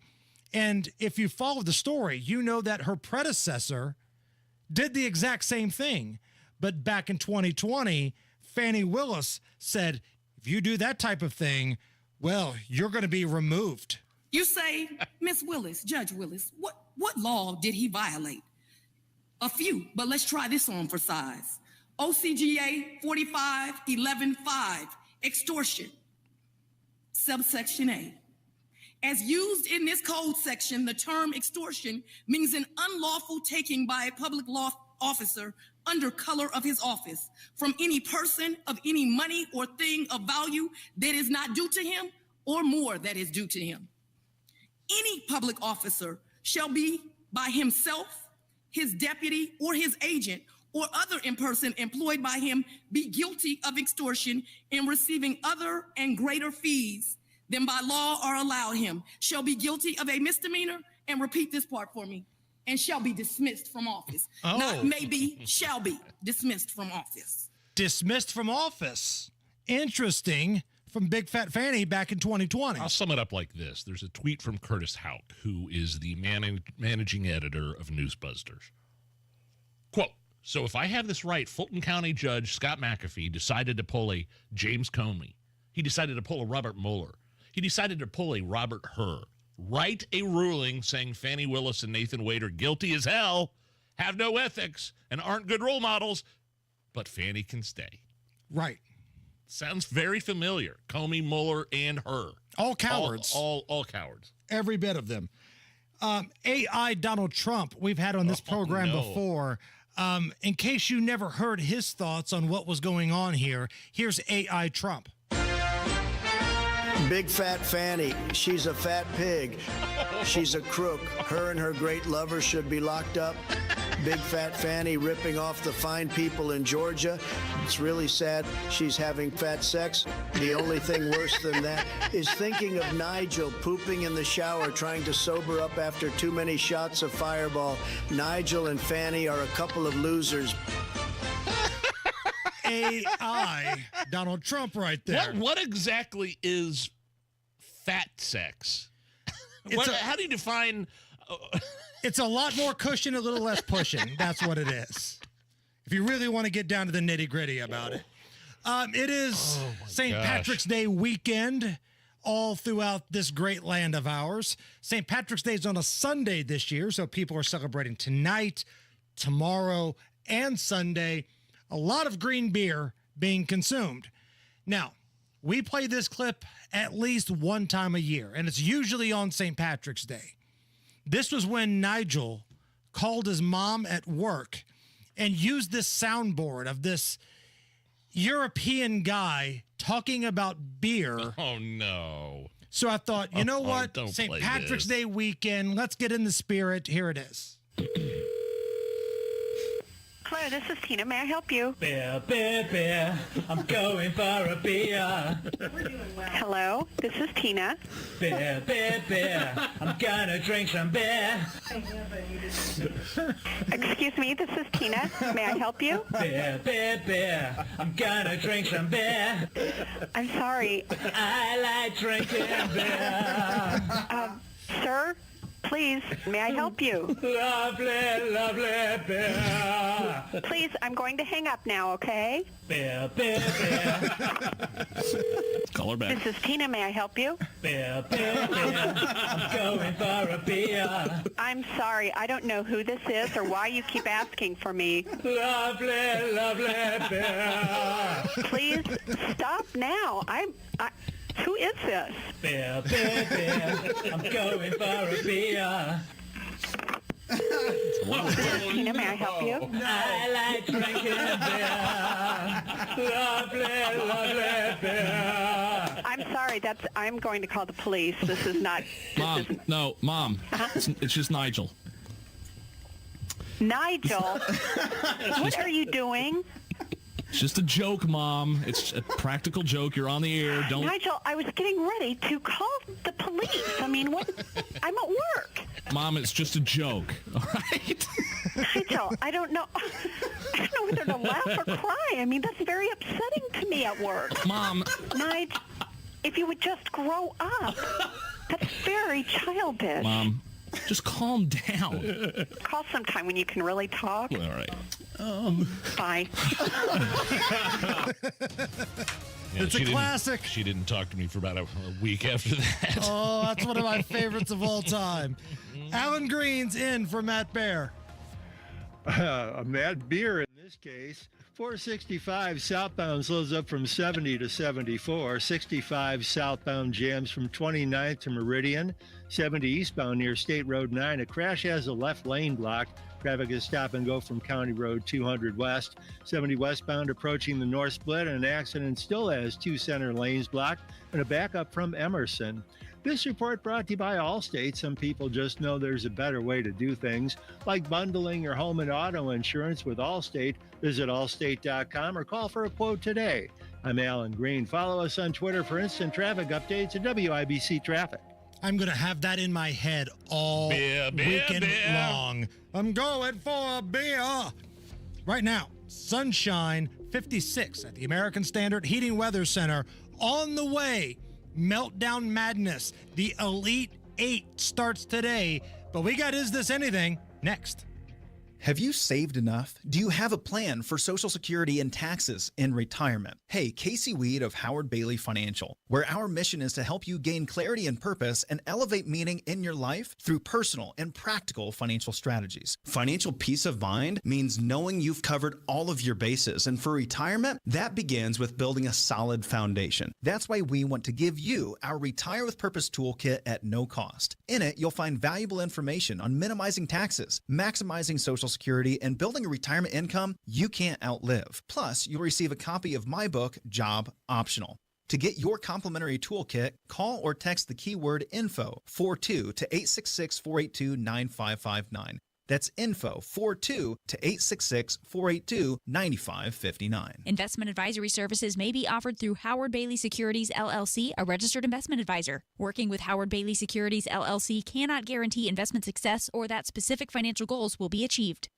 And if you follow the story, you know that her predecessor did the exact same thing. But back in 2020, Fannie Willis said, if you do that type of thing, well, you're going to be removed. You say, Miss Willis, Judge Willis, what law did he violate? A few, but let's try this on for size. OCGA 45-11-5, extortion, subsection A. As used in this code section, the term extortion means an unlawful taking by a public law officer under color of his office from any person of any money or thing of value that is not due to him or more that is due to him. Any public officer shall be by himself, his deputy, or his agent, or other in person employed by him be guilty of extortion in receiving other and greater fees than by law are allowed him, shall be guilty of a misdemeanor, and repeat this part for me, and shall be dismissed from office. Oh. Not maybe, shall be dismissed from office. Dismissed from office. Interesting. From Big Fat Fanny back in 2020. I'll sum it up like this. There's a tweet from Curtis Houck, who is the managing editor of Newsbusters. Quote, so if I have this right, Fulton County Judge Scott McAfee decided to pull a James Comey. He decided to pull a Robert Mueller. He decided to pull a Robert Hur. Write a ruling saying Fannie Willis and Nathan Wade are guilty as hell, have no ethics, and aren't good role models, but Fannie can stay. Right. Sounds very familiar. Comey, Mueller, and Hur. All cowards. All cowards. Every bit of them. AI Donald Trump, we've had on this program before. In case you never heard his thoughts on what was going on here, here's AI Trump. Big Fat Fanny, she's a fat pig. She's a crook. Her and her great lover should be locked up. Big Fat Fanny ripping off the fine people in Georgia. It's really sad she's having fat sex. The only thing worse than that is thinking of Nigel pooping in the shower trying to sober up after too many shots of Fireball. Nigel and Fanny are a couple of losers. AI Donald Trump right there. What exactly is fat sex? How do you define... It's a lot more cushion, a little less pushing. That's what it is. If you really want to get down to the nitty-gritty about it. It is St. Patrick's Day weekend all throughout this great land of ours. St. Patrick's Day is on a Sunday this year, so people are celebrating tonight, tomorrow, and Sunday. A lot of green beer being consumed. Now, we play this clip at least one time a year, and it's usually on St. Patrick's Day. This was when Nigel called his mom at work and used this soundboard of this European guy talking about beer. Oh, no. So I thought, you know what? Don't St. play Patrick's this. Day weekend. Let's get in the spirit. Here it is. Hello, this is Tina. May I help you? Beer, beer, beer. I'm going for a beer. Hello, this is Tina. Beer, beer, beer. I'm gonna drink some beer. Excuse me, this is Tina. May I help you? Beer, beer, beer. I'm gonna drink some beer. I'm sorry. I like drinking beer. Sir, please, may I help you? Lovely, lovely beer. Please, I'm going to hang up now, okay? Beer, beer, beer. Call her back. This is Tina. May I help you? Beer, beer, beer. I'm going for a beer. I'm sorry. I don't know who this is or why you keep asking for me. Lovely, lovely beer. Please stop now. Who is this? Beer, beer, beer. I'm going for a beer. This is Tina. May I help you? I like drinking beer. Lovely, lovely beer. I'm sorry. I'm going to call the police. This is not. Mom. It's just Nigel. Nigel, what are you doing? It's just a joke, Mom. It's a practical joke. You're on the air. Don't. Nigel, I was getting ready to call the police. I mean, what? I'm at work. Mom, it's just a joke. All right. Nigel, I don't know whether to laugh or cry. I mean, that's very upsetting to me at work. Mom. Nigel, if you would just grow up. That's very childish. Mom, just calm down. Call sometime when you can really talk. All right. Bye. It's a classic. She didn't talk to me for about a week after that. Oh, that's one of my favorites of all time. Alan Green's in for Matt Bear. Matt Beer in this case. 465 southbound slows up from 70 to 74. 65 southbound jams from 29th to Meridian. 70 eastbound near State Road 9. A crash has a left lane blocked. Traffic is stop and go from County Road 200 west. 70 westbound approaching the north split. An accident still has two center lanes blocked and a backup from Emerson. This report brought to you by Allstate. Some people just know there's a better way to do things, like bundling your home and auto insurance with Allstate. Visit allstate.com or call for a quote today. I'm Alan Green. Follow us on Twitter for instant traffic updates at WIBC Traffic. I'm going to have that in my head all weekend long. I'm going for a beer. Right now, sunshine, 56 at the American Standard Heating Weather Center. On the way, Meltdown Madness. The Elite 8 starts today. But we got Is This Anything next. Have you saved enough? Do you have a plan for Social Security and taxes in retirement? Hey, Casey Weed of Howard Bailey Financial, where our mission is to help you gain clarity and purpose and elevate meaning in your life through personal and practical financial strategies. Financial peace of mind means knowing you've covered all of your bases, and for retirement, that begins with building a solid foundation. That's why we want to give you our Retire with Purpose toolkit at no cost. In it, you'll find valuable information on minimizing taxes, maximizing Social Security, and building a retirement income you can't outlive. Plus, you'll receive a copy of my book, Job Optional. To get your complimentary toolkit, call or text the keyword INFO 42 to 866-482-9559. That's info 42 to 866-482-9559. Investment advisory services may be offered through Howard Bailey Securities LLC, a registered investment advisor. Working with Howard Bailey Securities LLC cannot guarantee investment success or that specific financial goals will be achieved.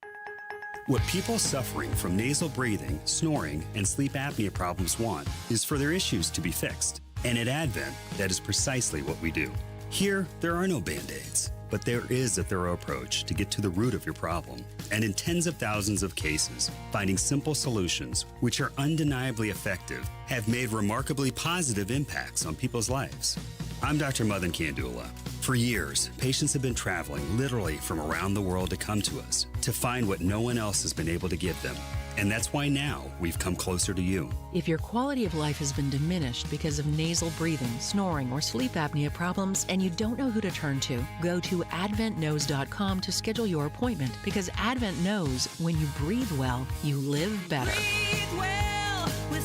What people suffering from nasal breathing, snoring, and sleep apnea problems want is for their issues to be fixed. And at Advent, that is precisely what we do. Here, there are no Band-Aids, but there is a thorough approach to get to the root of your problem. And in tens of thousands of cases, finding simple solutions, which are undeniably effective, have made remarkably positive impacts on people's lives. I'm Dr. Madan Kandula. For years, patients have been traveling literally from around the world to come to us to find what no one else has been able to give them. And that's why now we've come closer to you. If your quality of life has been diminished because of nasal breathing, snoring, or sleep apnea problems, and you don't know who to turn to, go to adventknows.com to schedule your appointment, because Advent knows when you breathe well, you live better. Breathe well with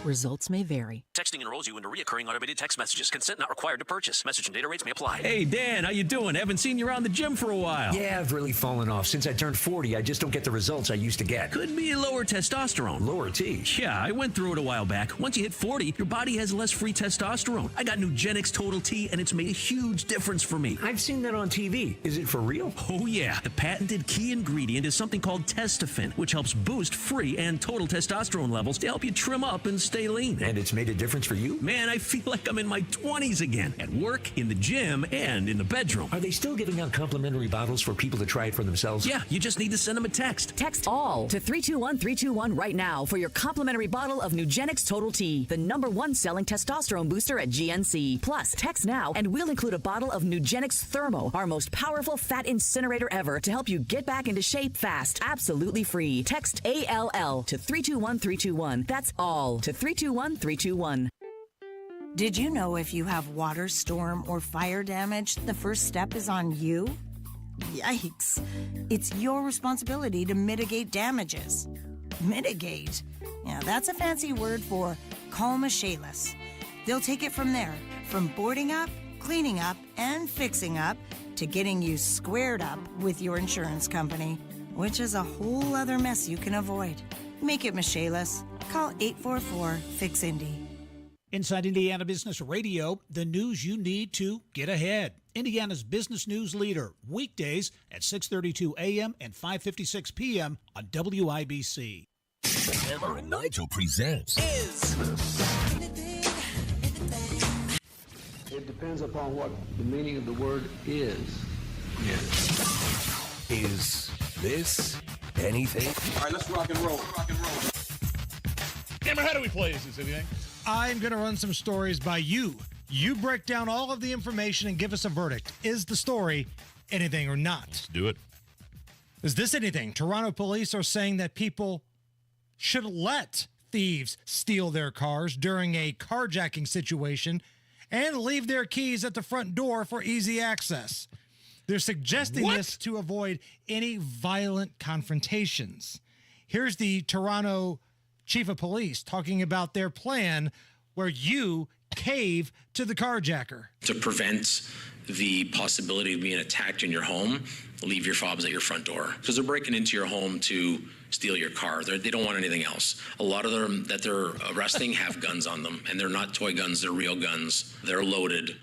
results may vary. Texting enrolls you into recurring automated text messages. Consent not required to purchase. Message and data rates may apply. Hey, Dan, how you doing? Haven't seen you around the gym for a while. Yeah, I've really fallen off. Since I turned 40, I just don't get the results I used to get. Could be lower testosterone. Lower T? Yeah, I went through it a while back. Once you hit 40, your body has less free testosterone. I got Nugenix Total T, and it's made a huge difference for me. I've seen that on TV. Is it for real? Oh, yeah. The patented key ingredient is something called Testofen, which helps boost free and total testosterone levels to help you trim up and stay lean. And it's made a difference for you? Man, I feel like I'm in my 20s again. At work, in the gym, and in the bedroom. Are they still giving out complimentary bottles for people to try it for themselves? Yeah, you just need to send them a text. Text ALL to 321-321 right now for your complimentary bottle of Nugenix Total T, the #1 selling testosterone booster at GNC. Plus, text now and we'll include a bottle of Nugenix Thermo, our most powerful fat incinerator ever, to help you get back into shape fast. Absolutely free. Text ALL to 321-321. That's ALL to 321-321. Did you know if you have water, storm, or fire damage, the first step is on you? Yikes. It's your responsibility to mitigate damages. Mitigate? Yeah, that's a fancy word for call Michaelis. They'll take it from there, from boarding up, cleaning up, and fixing up, to getting you squared up with your insurance company, which is a whole other mess you can avoid. Make it Michaelis. Call 844-FIX-INDY. Inside Indiana Business Radio, the news you need to get ahead. Indiana's business news leader, weekdays at 6:32 a.m. and 5:56 p.m. on WIBC. Hammer and Nigel presents It depends upon what the meaning of the word is. Is this anything? All right, let's rock and roll. Hammer, how do we play? Is this anything? I'm going to run some stories by you. You break down all of the information and give us a verdict. Is the story anything or not? Let's do it. Is this anything? Toronto police are saying that people should let thieves steal their cars during a carjacking situation and leave their keys at the front door for easy access. They're suggesting this to avoid any violent confrontations. Here's the Toronto chief of police talking about their plan where you cave to the carjacker. To prevent the possibility of being attacked in your home, leave your fobs at your front door. Because they're breaking into your home to steal your car. They don't want anything else. A lot of them that they're arresting have guns on them, and they're not toy guns, they're real guns. They're loaded.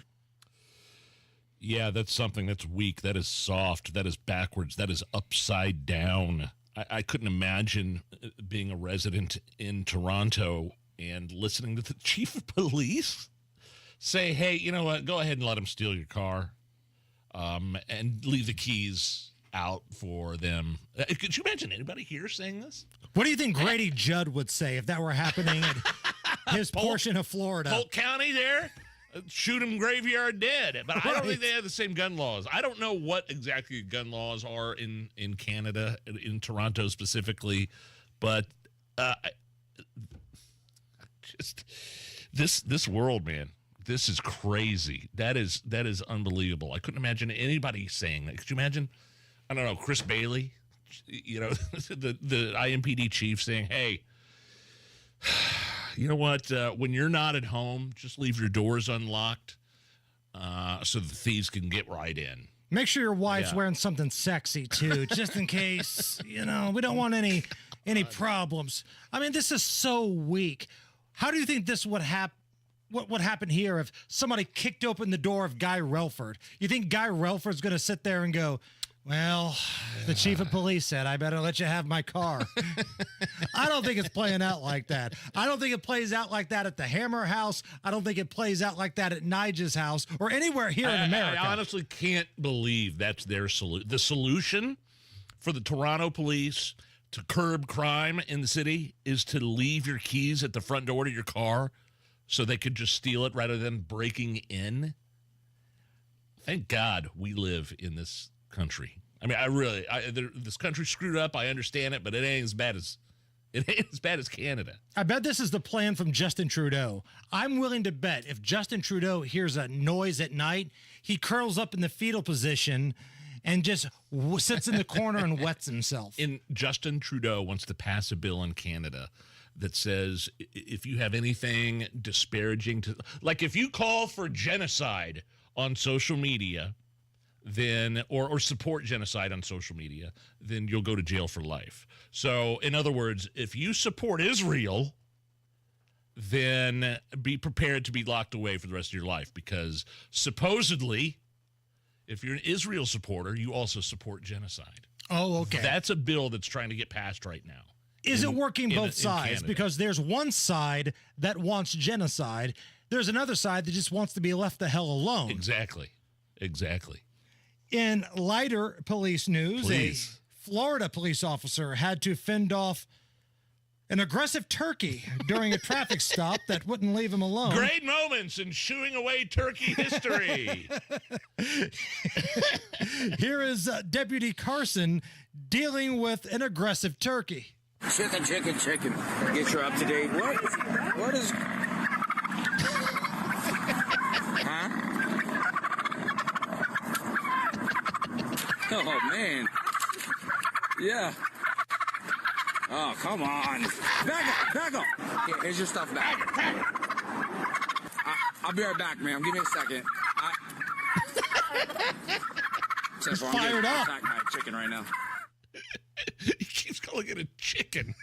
Yeah, that's something that's weak. That is soft. That is backwards. That is upside down. I couldn't imagine being a resident in Toronto and listening to the chief of police say, hey, you know what, go ahead and let them steal your car and leave the keys out for them. Could you imagine anybody here saying this? What do you think Grady Judd would say if that were happening in his portion of Florida? Polk County there? Shoot 'em graveyard dead. But I don't think they have the same gun laws. I don't know what exactly gun laws are in Canada, in Toronto specifically, but just this world, man, this is crazy. That is unbelievable. I couldn't imagine anybody saying that. Could you imagine? I don't know, Chris Bailey, you know, the IMPD chief saying, hey, you know what? When you're not at home, just leave your doors unlocked so the thieves can get right in. Make sure your wife's wearing something sexy, too, just in case, you know, we don't want any problems. I mean, this is so weak. How do you think this would happen? What would happen here if somebody kicked open the door of Guy Relford? You think Guy Relford's going to sit there and go, well, the chief of police said, I better let you have my car. I don't think it's playing out like that. I don't think it plays out like that at the Hammer house. I don't think it plays out like that at Nigel's house or anywhere here in America. I honestly can't believe that's their solution. The solution for the Toronto police to curb crime in the city is to leave your keys at the front door to your car so they could just steal it rather than breaking in. Thank God we live in this country. I mean, this country's screwed up. I understand it, but it ain't as bad as Canada. I bet this is the plan from Justin Trudeau. I'm willing to bet if Justin Trudeau hears a noise at night, he curls up in the fetal position and just sits in the corner and wets himself. Justin Trudeau wants to pass a bill in Canada that says if you have anything disparaging to, like if you call for genocide on social media, then or support genocide on social media, then you'll go to jail for life. So, in other words, if you support Israel, then be prepared to be locked away for the rest of your life, because supposedly, if you're an Israel supporter, you also support genocide. Oh, okay. That's a bill that's trying to get passed right now. Is it working both sides? Canada. Because there's one side that wants genocide. There's another side that just wants to be left the hell alone. Exactly. In lighter police news, a Florida police officer had to fend off an aggressive turkey during a traffic stop that wouldn't leave him alone. Great moments in shooing away turkey history. Here is Deputy Carson dealing with an aggressive turkey. Chicken. Get your up-to-date. What is... Huh? Oh, man. Yeah. Oh, come on. Back up. Here, here's your stuff back. I'll be right back, ma'am. Give me a second. He's fired up. I'm my chicken right now. He keeps calling it a chicken.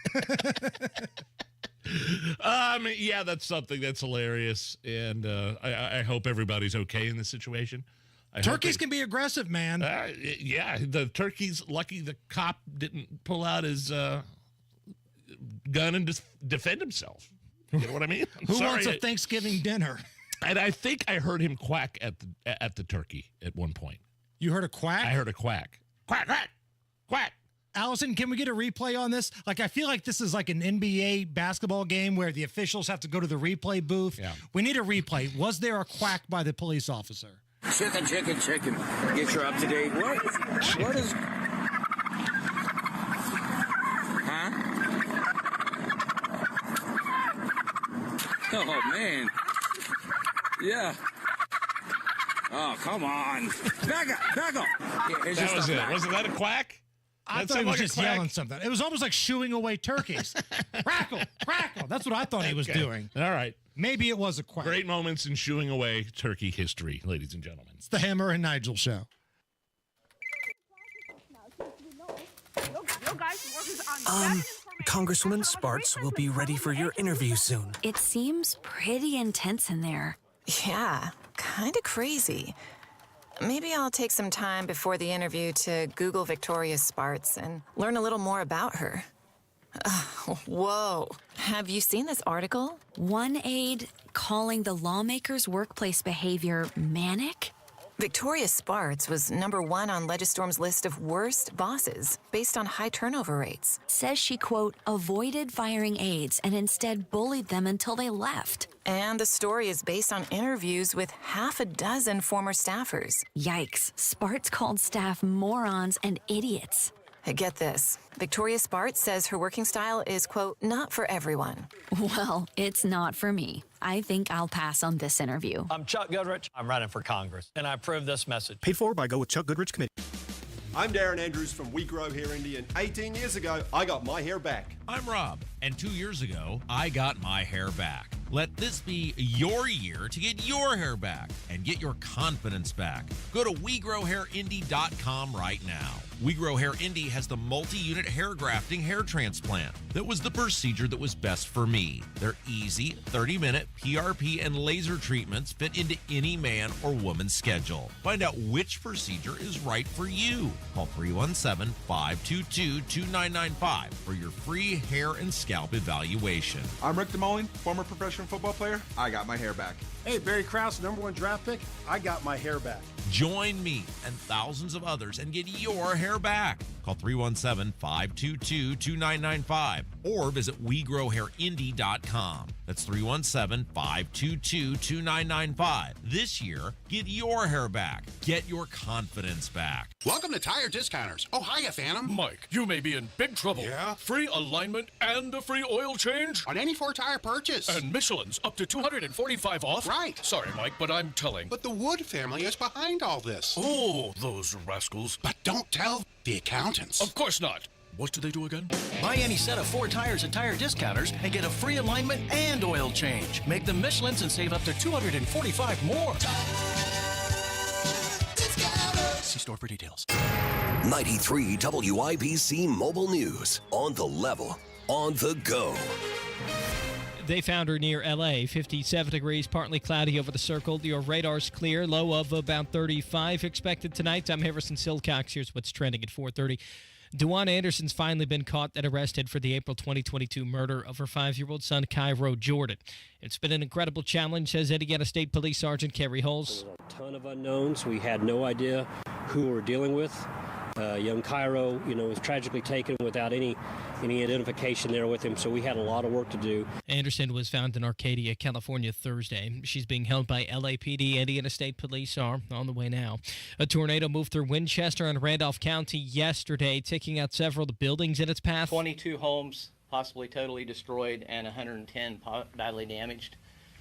Yeah, that's something that's hilarious, and I hope everybody's okay in this situation. Turkeys can be aggressive, man. Yeah, the turkey's lucky the cop didn't pull out his gun and defend himself. You know what I mean? Who wants a Thanksgiving dinner? And I think I heard him quack at the turkey at one point. You heard a quack? I heard a quack. Quack, quack, quack. Allison, can we get a replay on this? Like, I feel like this is like an NBA basketball game where the officials have to go to the replay booth. Yeah. We need a replay. Was there a quack by the police officer? Chicken. Get your up-to-date. What is... Huh? Oh, man. Yeah. Oh, come on. Back up. Here, here's your That was stuff it. back. Wasn't that a quack? I thought he was just yelling something. It was almost like shooing away turkeys. Crackle. That's what I thought he was doing. All right. Maybe it was a quack. Great moments in shooing away turkey history, ladies and gentlemen. It's the Hammer and Nigel Show. Congresswoman Sparks will be ready for your interview soon. It seems pretty intense in there. Yeah, kind of crazy. Maybe I'll take some time before the interview to Google Victoria Sparks and learn a little more about her. Whoa. Have you seen this article? One aide calling the lawmakers' workplace behavior manic? Victoria Sparks was #1 on Legistorm's list of worst bosses based on high turnover rates. Says she, quote, avoided firing aides and instead bullied them until they left. And the story is based on interviews with half a dozen former staffers. Yikes. Sparks called staff morons and idiots. Get this. Victoria Sparks says her working style is, quote, not for everyone. Well, it's not for me. I think I'll pass on this interview. I'm Chuck Goodrich. I'm running for Congress, and I approve this message. Paid for by Go With Chuck Goodrich Committee. I'm Darren Andrews from We Grow Hair Indy, and 18 years ago, I got my hair back. I'm Rob, and 2 years ago, I got my hair back. Let this be your year to get your hair back and get your confidence back. Go to WeGrowHairIndy.com right now. We Grow Hair Indy has the multi-unit hair grafting hair transplant. That was the procedure that was best for me. Their easy 30-minute PRP and laser treatments fit into any man or woman's schedule. Find out which procedure is right for you. Call 317-522-2995 for your free hair and scalp evaluation. I'm Rick DeMoline, former professional football player. I got my hair back. Hey, Barry Krause, #1 draft pick. I got my hair back. Join me and thousands of others and get your hair back. Call 317-522-2995 or visit WeGrowHairIndy.com. That's 317-522-2995. This year, get your hair back. Get your confidence back. Welcome to Tire Discounters. Oh, hiya, Phantom. Mike, you may be in big trouble. Yeah? Free alignment and a free oil change? On any 4-tire purchase. And Michelin's up to $245 off? Right. Sorry, Mike, but I'm telling. But the Wood family is behind all this. Oh, those rascals. But don't tell the accountants. Of course not. What do they do again? Buy any set of 4 tires at Tire Discounters and get a free alignment and oil change. Make them Michelins and save up to $245 more. See store for details. 93 WIBC Mobile News. On the level, on the go. They found her near L.A., 57 degrees, partly cloudy over the circle. Your radar's clear, low of about 35 expected tonight. I'm Harrison Silcox. Here's what's trending at 4:30. Dewan Anderson's finally been caught and arrested for the April 2022 murder of her 5-year-old son, Cairo Jordan. It's been an incredible challenge, says Indiana State Police Sergeant Kerry Holes. There was a ton of unknowns. We had no idea who we were dealing with. Young Cairo, was tragically taken without any identification there with him, so we had a lot of work to do. Anderson was found in Arcadia, California, Thursday. She's being held by LAPD. Indiana State Police are on the way now. A tornado moved through Winchester and Randolph County yesterday, taking out several of the buildings in its path. 22 homes possibly totally destroyed and 110 badly damaged.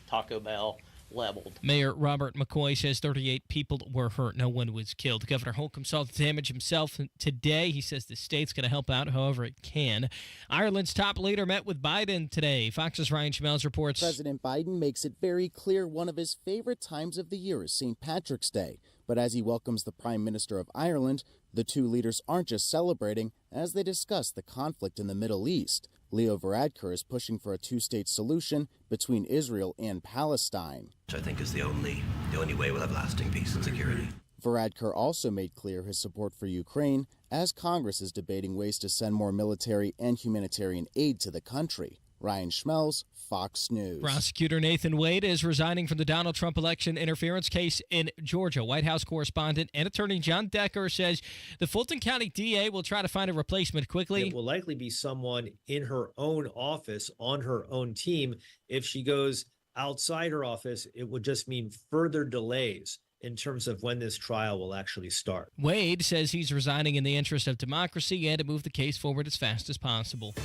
Taco Bell leveled. Mayor Robert McCoy says 38 people were hurt. No one was killed. Governor Holcomb saw the damage himself today. He says the state's going to help out however it can. Ireland's top leader met with Biden today. Fox's Ryan Schmelz reports. President Biden makes it very clear one of his favorite times of the year is St. Patrick's Day. But as he welcomes the Prime Minister of Ireland, the two leaders aren't just celebrating as they discuss the conflict in the Middle East. Leo Varadkar is pushing for a two-state solution between Israel and Palestine, which I think is the only way we'll have lasting peace and security. Varadkar also made clear his support for Ukraine as Congress is debating ways to send more military and humanitarian aid to the country. Ryan Schmelz, Fox News. Prosecutor Nathan Wade is resigning from the Donald Trump election interference case in Georgia. White House correspondent and attorney John Decker says the Fulton County DA will try to find a replacement quickly. It will likely be someone in her own office, on her own team. If she goes outside her office, it would just mean further delays in terms of when this trial will actually start. Wade says he's resigning in the interest of democracy and to move the case forward as fast as possible.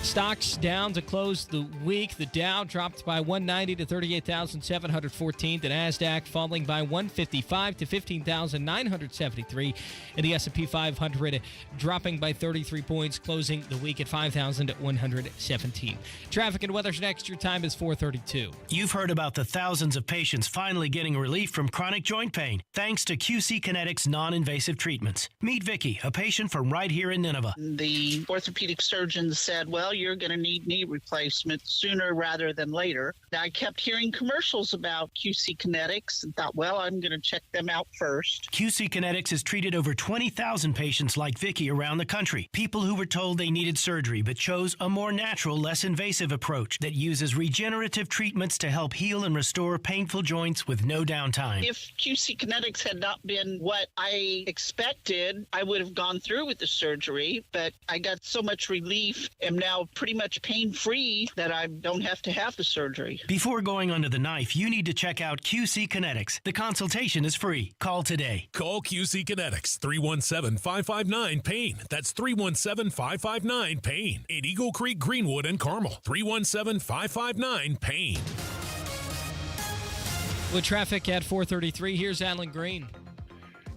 Stocks down to close the week. The Dow dropped by 190 to 38,714. The Nasdaq falling by 155 to 15,973. And the S&P 500 dropping by 33 points, closing the week at 5,117. Traffic and weather's next. Your time is 4:32. You've heard about the thousands of patients finally getting relief from chronic joint pain thanks to QC Kinetics non-invasive treatments. Meet Vicky, a patient from right here in Nineveh. The orthopedic surgeon said, well, you're going to need knee replacement sooner rather than later. I kept hearing commercials about QC Kinetics and thought, well, I'm going to check them out first. QC Kinetics has treated over 20,000 patients like Vicky around the country. People who were told they needed surgery but chose a more natural, less invasive approach that uses regenerative treatments to help heal and restore painful joints with no downtime. If QC Kinetics had not been what I expected, I would have gone through with the surgery, but I got so much relief, am now pretty much pain-free that I don't have to have the surgery. Before going under the knife, you need to check out QC Kinetics. The consultation is free. Call today. Call QC Kinetics, 317-559-PAIN. That's 317-559-PAIN. In Eagle Creek, Greenwood, and Carmel. 317-559-PAIN. With traffic at 4:33, here's Alan Green.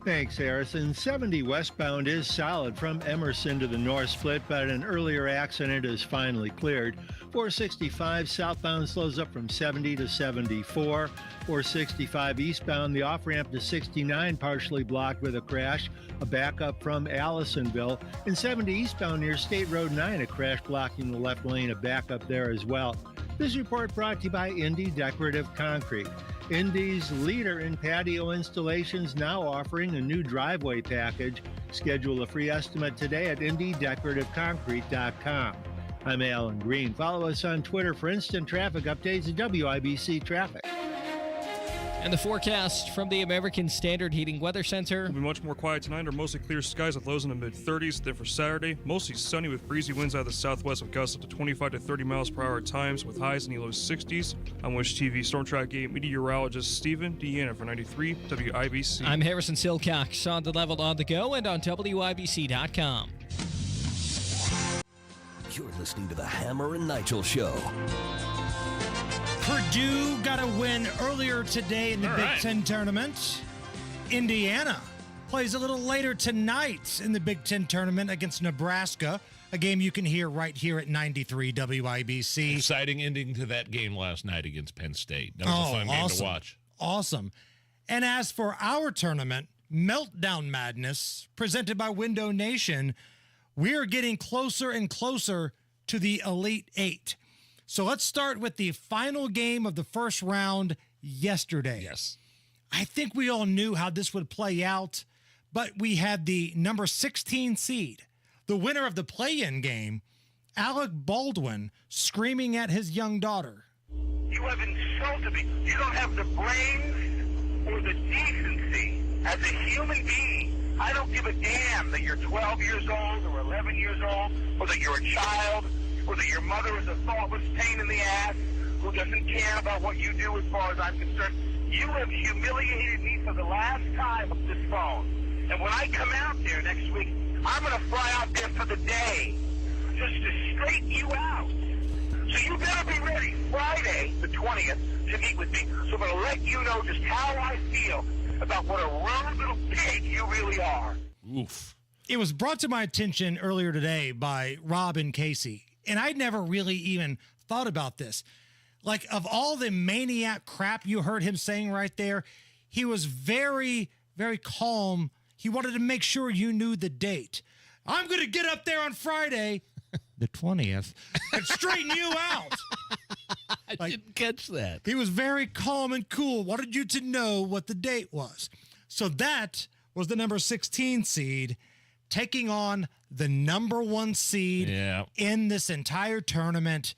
Thanks, Harrison. 70 westbound is solid from Emerson to the North Split, but an earlier accident is finally cleared. 465 southbound slows up from 70 to 74. 465 eastbound, the off-ramp to 69 partially blocked with a crash. A backup from Allisonville. And 70 eastbound near State Road 9, a crash blocking the left lane, a backup there as well. This report brought to you by Indy Decorative Concrete. Indy's leader in patio installations, now offering a new driveway package. Schedule a free estimate today at indydecorativeconcrete.com. I'm Alan Green. Follow us on Twitter for instant traffic updates at WIBC Traffic. And the forecast from the American Standard Heating Weather Center. It'll be much more quiet tonight, or mostly clear skies with lows in the mid-30s. Then for Saturday, mostly sunny with breezy winds out of the southwest with gusts up to 25 to 30 miles per hour at times with highs in the low 60s. I'm Wish TV Storm Track 8 meteorologist Stephen Deanna for 93 WIBC. I'm Harrison Silcox on the level on the go and on WIBC.com. You're listening to the Hammer and Nigel Show. Purdue got a win earlier today in the Big Ten tournament. Indiana plays a little later tonight in the Big Ten tournament against Nebraska, a game you can hear right here at 93 WIBC. Exciting ending to that game last night against Penn State. That was a fun game to watch. Awesome. And as for our tournament, Meltdown Madness, presented by Window Nation, we are getting closer and closer to the Elite Eight. So let's start with the final game of the first round yesterday. Yes. I think we all knew how this would play out, but we had the number 16 seed, the winner of the play-in game, Alec Baldwin, screaming at his young daughter. You have insulted me. You don't have the brains or the decency as a human being. I don't give a damn that you're 12 years old or 11 years old, or that you're a child, or that your mother is a thoughtless pain in the ass who doesn't care about what you do as far as I'm concerned. You have humiliated me for the last time with this phone. And when I come out there next week, I'm going to fly out there for the day just to straighten you out. So you better be ready Friday, the 20th, to meet with me. So I'm going to let you know just how I feel about what a rude little pig you really are. Oof. It was brought to my attention earlier today by Rob and Casey, and I'd never really even thought about this. Like, of all the maniac crap you heard him saying right there, he was very, very calm. He wanted to make sure you knew the date. I'm going to get up there on Friday, the 20th, and straighten you out. I didn't catch that. He was very calm and cool, wanted you to know what the date was. So that was the number 16 seed taking on the number 1 seed in this entire tournament.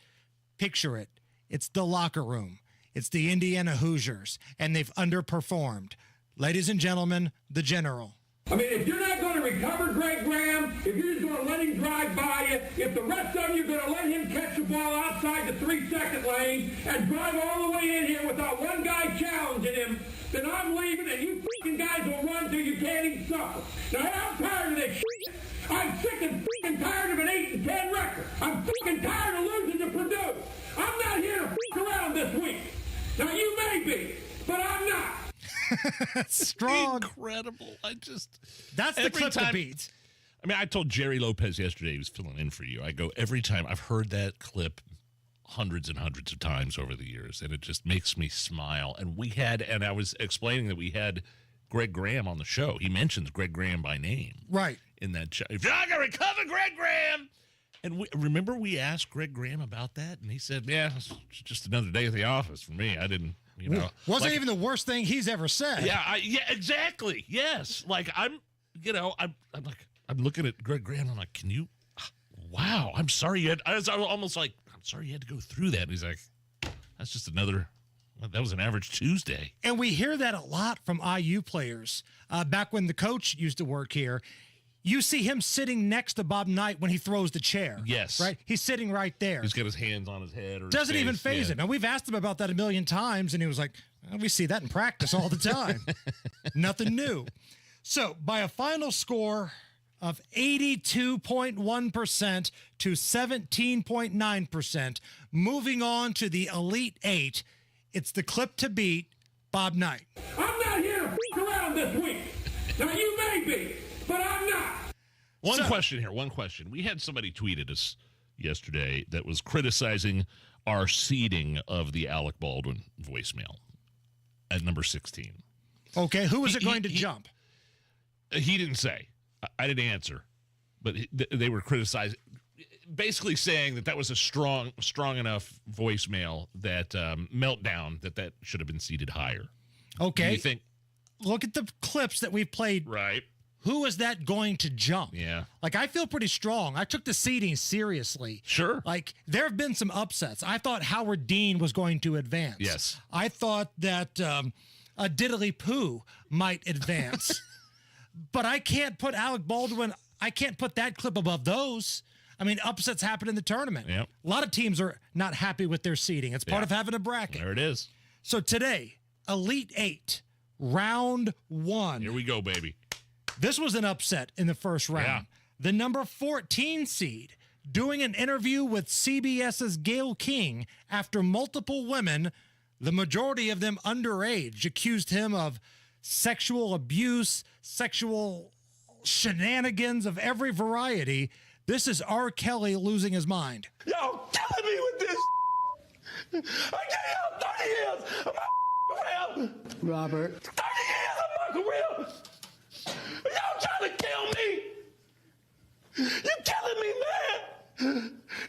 Picture it. It's the locker room. It's the Indiana Hoosiers, and they've underperformed. Ladies and gentlemen, the General. I mean, if you're not going to recover Greg Graham, if you're just going to let him drive by you, if the rest of you are going to let him catch the ball outside the 3-second lane and drive all the way in here without one guy challenging him, then I'm leaving and you fucking guys will run till you can't even suffer. Now, I'm tired of this shit. I'm sick and fucking tired of an 8-10 record. I'm fucking tired of losing to Purdue. I'm not here to fuck around this week. Now, you may be, but I'm not. Strong. Incredible. That's the clip to beat. I mean, I told Jerry Lopez yesterday, he was filling in for you. I go, every time I've heard that clip hundreds and hundreds of times over the years, and it just makes me smile. And I was explaining that we had Greg Graham on the show. He mentions Greg Graham by name. Right. In that show. If you're not going to recover Greg Graham. And remember we asked Greg Graham about that? And he said, yeah, it's just another day at the office for me. I didn't, Wasn't even the worst thing he's ever said. Yeah, exactly. Yes. Like, I'm looking at Greg Graham. I'm like, can you, wow, I'm sorry you had, I was almost like, I'm sorry you had to go through that. And he's like, that's just that was an average Tuesday. And we hear that a lot from IU players. Back when the coach used to work here, you see him sitting next to Bob Knight when he throws the chair. Yes. Right? He's sitting right there. He's got his hands on his head. Or doesn't even phase him. Now, we've asked him about that a million times, and he was like, we see that in practice all the time. Nothing new. So, by a final score of 82.1% to 17.9%, moving on to the Elite Eight, it's the clip to beat, Bob Knight. I'm not here to fuck around this week. Now, you may be, but I'm not. One question here. We had somebody tweet at us yesterday that was criticizing our seeding of the Alec Baldwin voicemail at number 16. Okay, who was it going to jump? He didn't say. I didn't answer. But they were criticizing, basically saying that was a strong enough voicemail that meltdown that should have been seeded higher. Okay. Do you think? Look at the clips that we've played. Right. Who is that going to jump? Yeah. Like, I feel pretty strong. I took the seeding seriously. Sure. Like, there have been some upsets. I thought Howard Dean was going to advance. Yes. I thought that a Diddley Poo might advance. But I can't put Alec Baldwin, I can't put that clip above those. I mean, upsets happen in the tournament. Yep. A lot of teams are not happy with their seeding. It's part of having a bracket. There it is. So today, Elite Eight, round 1. Here we go, baby. This was an upset in the first round. Yeah. The number 14 seed doing an interview with CBS's Gayle King after multiple women, the majority of them underage, accused him of sexual abuse, sexual shenanigans of every variety. This is R. Kelly losing his mind. Y'all killing me with this. I gave y'all 30 years of my career. Robert. 30 years of my career. Y'all trying to kill me. You killing me, man.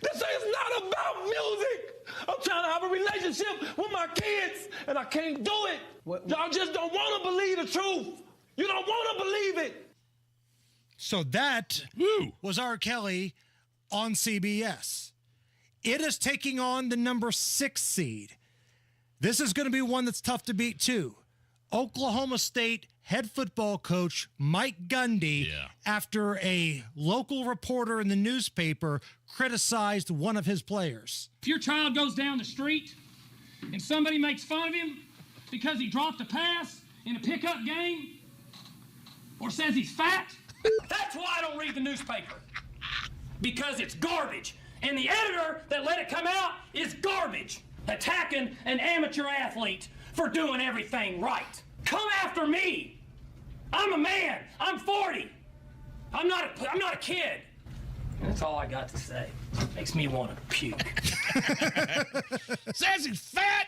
This is not about music. I'm trying to have a relationship with my kids, and I can't do it. Y'all just don't want to believe the truth. You don't want to believe it. So that was R. Kelly on CBS. It is taking on the number 6 seed. This is going to be one that's tough to beat, too. Oklahoma State head football coach Mike Gundy, after a local reporter in the newspaper criticized one of his players. If your child goes down the street and somebody makes fun of him because he dropped a pass in a pickup game or says he's fat, that's why I don't read the newspaper. Because it's garbage. And the editor that let it come out is garbage, attacking an amateur athlete for doing everything right. Come after me. I'm a man. I'm 40. I'm not a kid. That's all I got to say. Makes me want to puke. Says he's fat.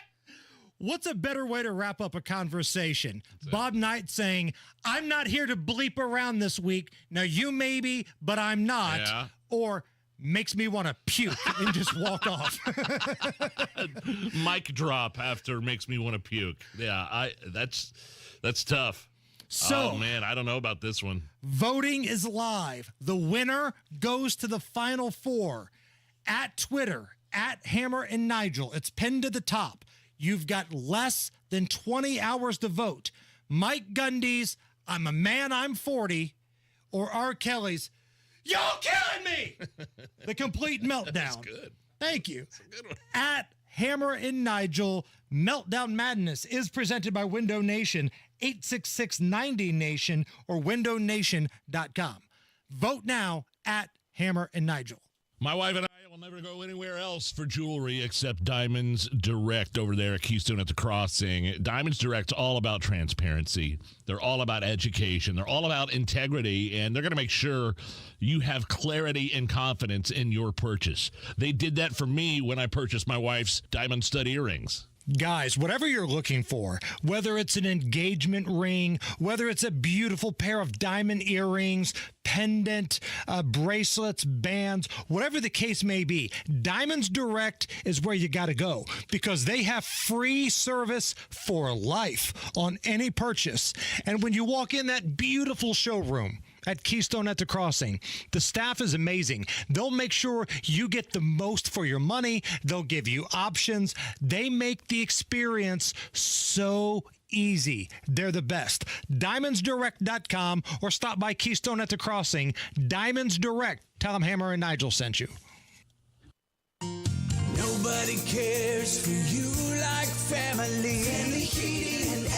What's a better way to wrap up a conversation? Bob Knight saying, I'm not here to bleep around this week. Now you may be, but I'm not. Yeah. Or makes me want to puke and just walk off. Mic drop after makes me want to puke. Yeah, that's tough. So, oh man, I don't know about this one. Voting is live. The winner goes to the Final Four at Twitter, at Hammer and Nigel. It's pinned to the top. You've got less than 20 hours to vote. Mike Gundy's I'm a Man, I'm 40, or R. Kelly's Y'all killing me! The complete meltdown. That's good. Thank you. That's a good one. At Hammer and Nigel, Meltdown Madness is presented by Window Nation, 866-90-NATION, or windownation.com. Vote now at Hammer and Nigel. My wife and I will never go anywhere else for jewelry except Diamonds Direct over there at Keystone at the Crossing. Diamonds Direct's all about transparency. They're all about education. They're all about integrity, and they're going to make sure you have clarity and confidence in your purchase. They did that for me when I purchased my wife's diamond stud earrings. Guys, whatever you're looking for, whether it's an engagement ring, whether it's a beautiful pair of diamond earrings, pendant, bracelets, bands, whatever the case may be, Diamonds Direct is where you got to go because they have free service for life on any purchase. And when you walk in that beautiful showroom at Keystone at the Crossing, the staff is amazing. They'll make sure you get the most for your money. They'll give you options. They make the experience so easy. They're the best. DiamondsDirect.com or stop by Keystone at the Crossing. Diamonds Direct. Tell them Hammer and Nigel sent you. Nobody cares for you like family. Family Heating and Air.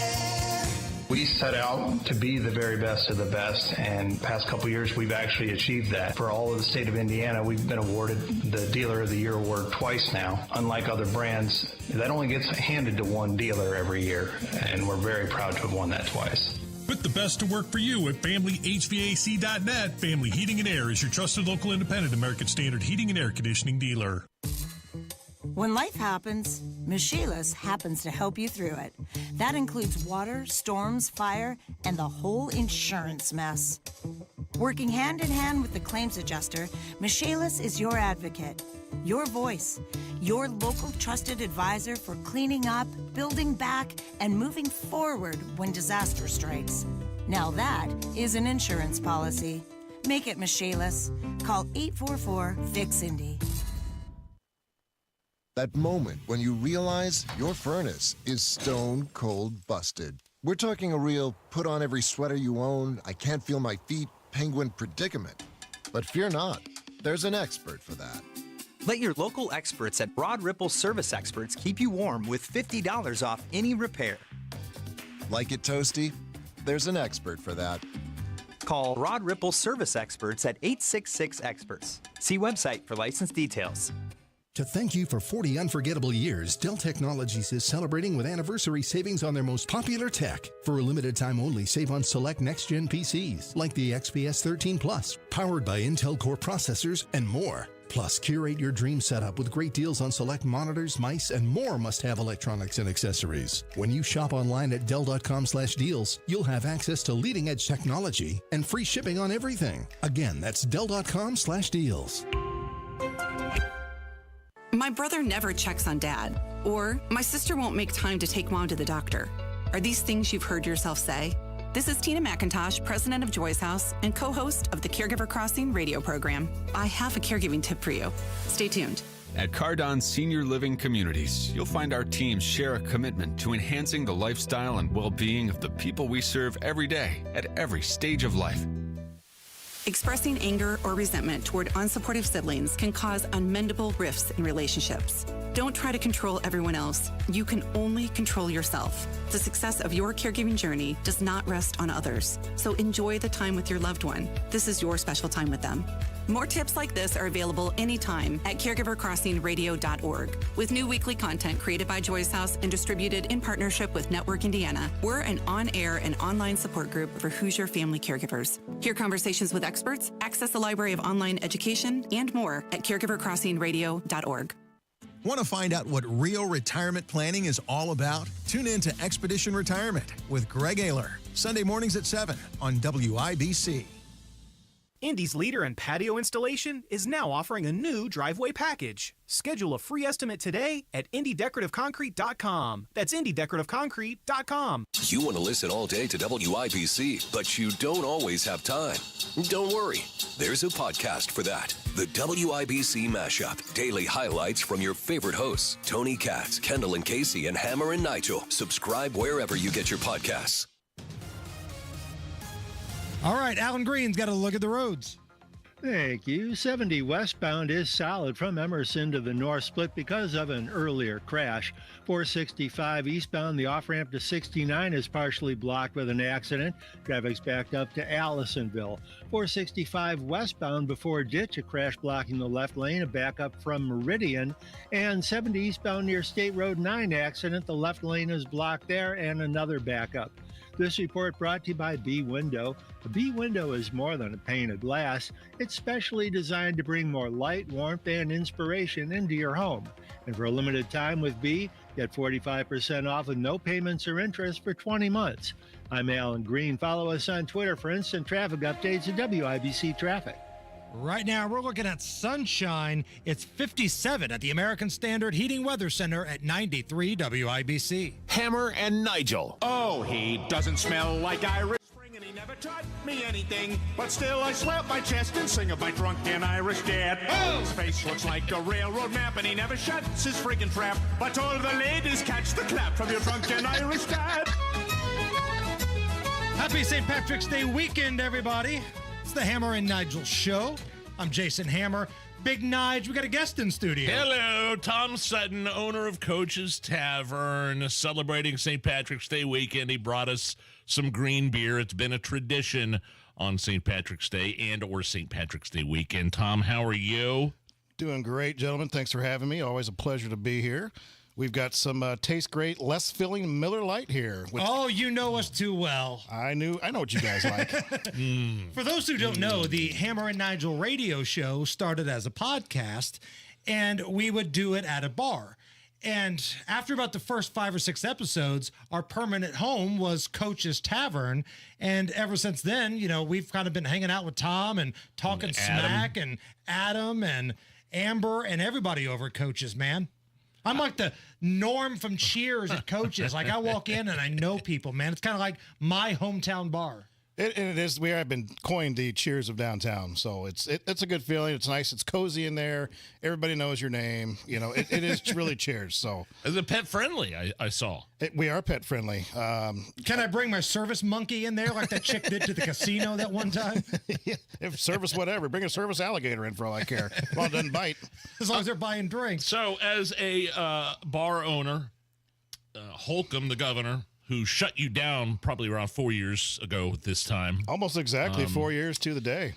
We set out to be the very best of the best, and the past couple years we've actually achieved that. For all of the state of Indiana, we've been awarded the Dealer of the Year award twice now. Unlike other brands, that only gets handed to one dealer every year, and we're very proud to have won that twice. Put the best to work for you at FamilyHVAC.net. Family Heating and Air is your trusted local independent American Standard heating and air conditioning dealer. When life happens, Michelis happens to help you through it. That includes water, storms, fire, and the whole insurance mess. Working hand in hand with the claims adjuster, Michelis is your advocate, your voice, your local trusted advisor for cleaning up, building back, and moving forward when disaster strikes. Now that is an insurance policy. Make it Michelis. Call 844-FIX-INDY. That moment when you realize your furnace is stone cold busted. We're talking a real put on every sweater you own, I can't feel my feet, penguin predicament. But fear not, there's an expert for that. Let your local experts at Broad Ripple Service Experts keep you warm with $50 off any repair. Like it toasty? There's an expert for that. Call Broad Ripple Service Experts at 866-EXPERTS. See website for license details. To thank you for 40 unforgettable years, Dell Technologies is celebrating with anniversary savings on their most popular tech. For a limited time only, save on select next-gen PCs like the XPS 13 Plus, powered by Intel Core processors, and more. Plus, curate your dream setup with great deals on select monitors, mice, and more must-have electronics and accessories. When you shop online at Dell.com/deals, you'll have access to leading-edge technology and free shipping on everything. Again, that's Dell.com/deals. My brother never checks on dad, or my sister won't make time to take mom to the doctor. Are these things you've heard yourself say? This is Tina McIntosh, president of Joy's House and co-host of the Caregiver Crossing radio program. I have a caregiving tip for you. Stay tuned. At Cardon Senior Living Communities, you'll find our teams share a commitment to enhancing the lifestyle and well-being of the people we serve every day at every stage of life. Expressing anger or resentment toward unsupportive siblings can cause unmendable rifts in relationships. Don't try to control everyone else. You can only control yourself. The success of your caregiving journey does not rest on others. So enjoy the time with your loved one. This is your special time with them. More tips like this are available anytime at caregivercrossingradio.org. With new weekly content created by Joy's House and distributed in partnership with Network Indiana, we're an on-air and online support group for Hoosier family caregivers. Hear conversations with experts, access the library of online education, and more at caregivercrossingradio.org. Want to find out what real retirement planning is all about? Tune in to Expedition Retirement with Greg Ayler, Sunday mornings at 7 on WIBC. Indy's leader in patio installation is now offering a new driveway package. Schedule a free estimate today at IndyDecorativeConcrete.com. That's IndyDecorativeConcrete.com. You want to listen all day to WIBC, but you don't always have time. Don't worry. There's a podcast for that. The WIBC Mashup. Daily highlights from your favorite hosts, Tony Katz, Kendall and Casey, and Hammer and Nigel. Subscribe wherever you get your podcasts. All right, Alan Green's got to look at the roads. Thank you. 70 westbound is solid from Emerson to the North Split because of an earlier crash. 465 eastbound, the off-ramp to 69 is partially blocked with an accident. Traffic's backed up to Allisonville. 465 westbound before ditch, a crash blocking the left lane, a backup from Meridian. And 70 eastbound near State Road 9 accident, the left lane is blocked there and another backup. This report brought to you by B Window. A B Window is more than a pane of glass. It's specially designed to bring more light, warmth, and inspiration into your home. And for a limited time with B, get 45% off with no payments or interest for 20 months. I'm Alan Green. Follow us on Twitter for instant traffic updates at WIBC Traffic. Right now, we're looking at sunshine. It's 57 at the American Standard Heating Weather Center at 93 WIBC. Hammer and Nigel. Oh, he doesn't smell like Irish Spring, and he never taught me anything. But still, I slap my chest and sing of my drunken Irish dad. Oh! His face looks like a railroad map, and he never shuts his friggin' trap. But all the ladies catch the clap from your drunken Irish dad. Happy St. Patrick's Day weekend, everybody. It's the Hammer and Nigel show. I'm Jason Hammer. Big Nige, we got a guest in studio. Hello, Tom Sutton, owner of Coach's Tavern, celebrating St. Patrick's Day weekend. He brought us some green beer. It's been a tradition on St. Patrick's Day and or St. Patrick's Day weekend. Tom, how are you? Doing great, gentlemen. Thanks for having me. Always a pleasure to be here. We've got some taste great, less filling Miller Lite here. Oh, you know us too well. I know what you guys like. For those who don't know, the Hammer and Nigel radio show started as a podcast, and we would do it at a bar. And after about the first 5 or 6 episodes, our permanent home was Coach's Tavern. And ever since then, you know, we've kind of been hanging out with Tom and talking smack, and Adam and Amber and everybody over at Coach's, man. I'm like the Norm from Cheers at Coach's. Like, I walk in and I know people, man. It's kind of like my hometown bar. It is. We have been coined the Cheers of downtown, so it's a good feeling. It's nice. It's cozy in there. Everybody knows your name. You know, it is really Cheers. So is it pet friendly? I saw. We are pet friendly. Can I bring my service monkey in there like that chick did to the casino that one time? Yeah, if service whatever, bring a service alligator in for all I care. Well, it doesn't bite. As long as they're buying drinks. So, as a bar owner, Holcomb, the governor, who shut you down probably around 4 years ago this time. Almost exactly 4 years to the day.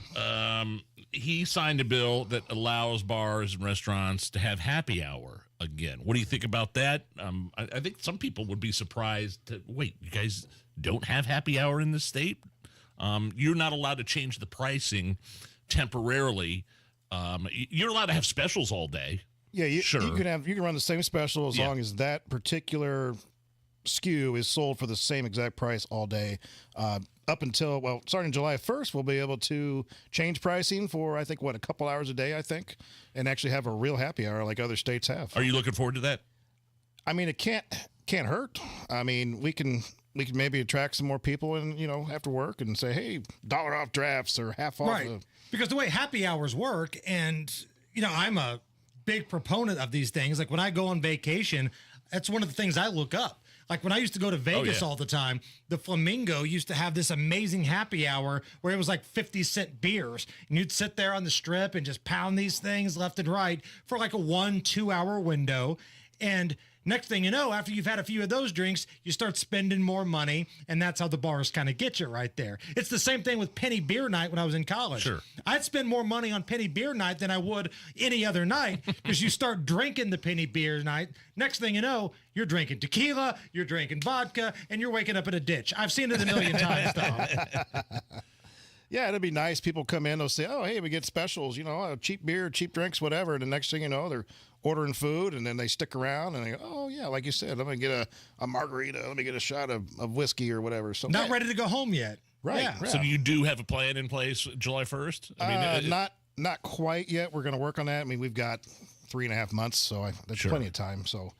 he signed a bill that allows bars and restaurants to have happy hour again. What do you think about that? I think some people would be surprised to, wait, you guys don't have happy hour in this state? You're not allowed to change the pricing temporarily. You're allowed to have specials all day. Yeah, you sure. You can run the same special as long as that particular SKU is sold for the same exact price all day. Up until, well, starting July 1st, we'll be able to change pricing for, I think, a couple hours a day, I think, and actually have a real happy hour like other states have. Are you looking forward to that? I mean, it can't hurt. I mean, we can maybe attract some more people and, after work and say, hey, $1 off drafts or half off. Right. Because the way happy hours work, and, I'm a big proponent of these things. Like when I go on vacation, that's one of the things I look up. Like when I used to go to Vegas all the time, the Flamingo used to have this amazing happy hour where it was like 50-cent beers. And you'd sit there on the strip and just pound these things left and right for like a 1-2 hour window. And next thing you know, after you've had a few of those drinks, you start spending more money, and that's how the bars kind of get you right there. It's the same thing with penny beer night when I was in college. Sure. I'd spend more money on penny beer night than I would any other night because you start drinking the penny beer night. Next thing you know, you're drinking tequila, you're drinking vodka, and you're waking up in a ditch. I've seen it a million times, though. Yeah, it'd be nice. People come in, they'll say, oh, hey, we get specials, cheap beer, cheap drinks, whatever. And the next thing you know, they're ordering food, and then they stick around, and they go, oh, yeah, like you said, let me get a margarita, let me get a shot of whiskey or whatever. So Not ready to go home yet. Right. Yeah. So you do have a plan in place July 1st? I mean, not quite yet. We're going to work on that. I mean, we've got 3.5 months, so that's plenty of time. So,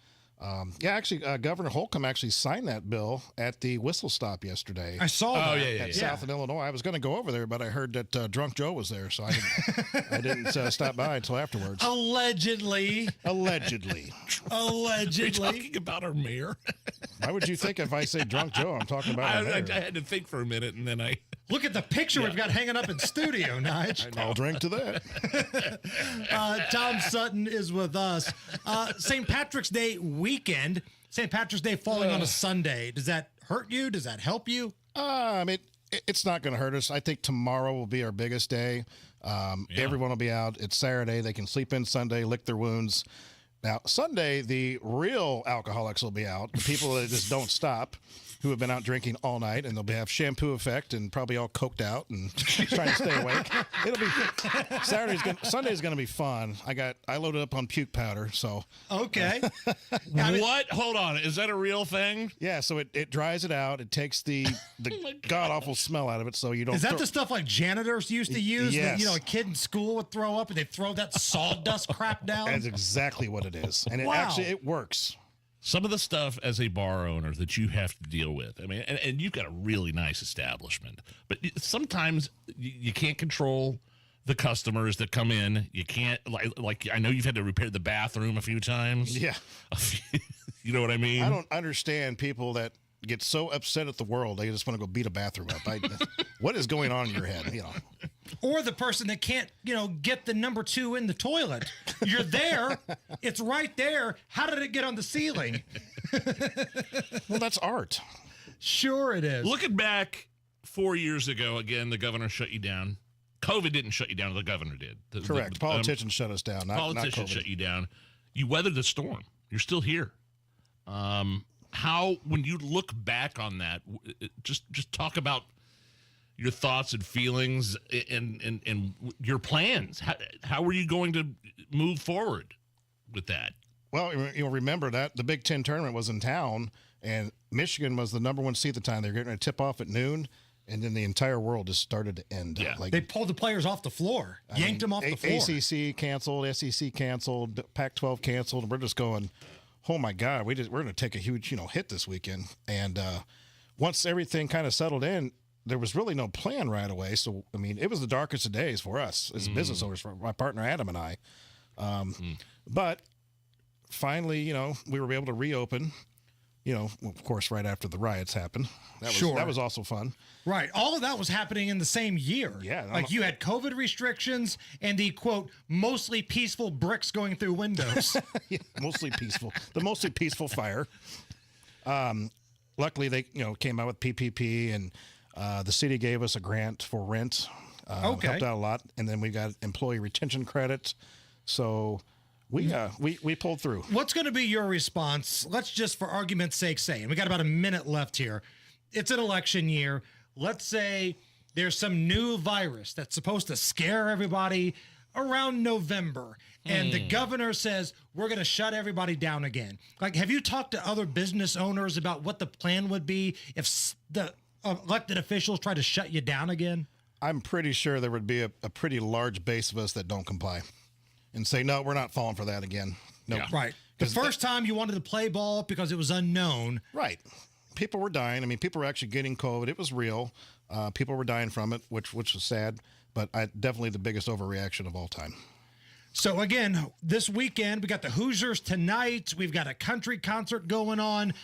actually, Governor Holcomb actually signed that bill at the Whistle Stop yesterday. I saw that. At South in Illinois. I was going to go over there, but I heard that Drunk Joe was there, so I didn't stop by until afterwards. Allegedly. Allegedly. Are you talking about our mayor? Why would you think if I say Drunk Joe, I'm talking about I had to think for a minute, and then I... Look at the picture we've got hanging up in studio, Nige. I'll drink to that. Tom Sutton is with us. St. Patrick's Day weekend. St. Patrick's Day falling on a Sunday. Does that hurt you? Does that help you? It's not going to hurt us. I think tomorrow will be our biggest day. Everyone will be out. It's Saturday. They can sleep in Sunday, lick their wounds. Now, Sunday, the real alcoholics will be out. The people that just don't stop, who have been out drinking all night, and they'll have shampoo effect and probably all coked out and trying to stay awake. It'll be Sunday's going to be fun. I loaded up on puke powder, so okay. What? Hold on, is that a real thing? Yeah, so it dries it out. It takes the god awful smell out of it, so you don't. Is that the stuff like janitors used to use? Yes. That, a kid in school would throw up, and they throw that sawdust crap down. That's exactly what it is, and it works. Some of the stuff as a bar owner that you have to deal with. I mean, and you've got a really nice establishment, but sometimes you can't control the customers that come in. You can't, like I know you've had to repair the bathroom a few times. Yeah. You know what I mean? I don't understand people that get so upset at the world they just want to go beat a bathroom up. What is going on in your head? Or the person that can't, get the number 2 in the toilet. You're there. It's right there. How did it get on the ceiling? Well, that's art. Sure it is. Looking back 4 years ago, again, the governor shut you down. COVID didn't shut you down. The governor did. Correct. Politicians shut us down. Politicians shut you down. You weathered the storm. You're still here. How, when you look back on that, just talk about your thoughts and feelings and your plans. How are you going to move forward with that? Well, you'll remember that the Big Ten tournament was in town, and Michigan was the number 1 seed at the time. They were getting to tip off at noon, and then the entire world just started to end. Yeah. They pulled the players off the floor, yanked them off the floor. ACC canceled, SEC canceled, Pac-12 canceled, and we're just going, oh my God, we're going to take a huge hit this weekend. And once everything kind of settled in, there was really no plan right away. So, I mean, it was the darkest of days for us as business owners, for my partner Adam and I. But finally, we were able to reopen, of course, right after the riots happened. That was also fun. Right. All of that was happening in the same year. Yeah. Like you had COVID restrictions and the, quote, mostly peaceful bricks going through windows. Yeah, mostly peaceful. The mostly peaceful fire. Luckily, they, came out with PPP, and the city gave us a grant for rent Helped out a lot. And then we got employee retention credits. So we pulled through. What's going to be your response? Let's just, for argument's sake, say, and we got about a minute left here. It's an election year. Let's say there's some new virus that's supposed to scare everybody around November. And the governor says, we're going to shut everybody down again. Like, have you talked to other business owners about what the plan would be if the elected officials try to shut you down again? I'm pretty sure there would be a pretty large base of us that don't comply and say, no, we're not falling for that again. No. Yeah. Right. The first time you wanted to play ball because it was unknown. Right. People were dying. I mean, people were actually getting COVID. It was real. People were dying from it, which was sad, but definitely the biggest overreaction of all time. So, again, this weekend, we got the Hoosiers tonight. We've got a country concert going on.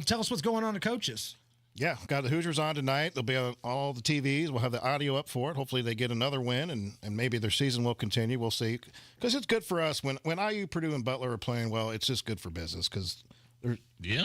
Tell us what's going on at Coaches. Yeah, got the Hoosiers on tonight. They'll be on all the TVs. We'll have the audio up for it. Hopefully they get another win, and maybe their season will continue. We'll see. Because it's good for us. When IU, Purdue, and Butler are playing well, it's just good for business because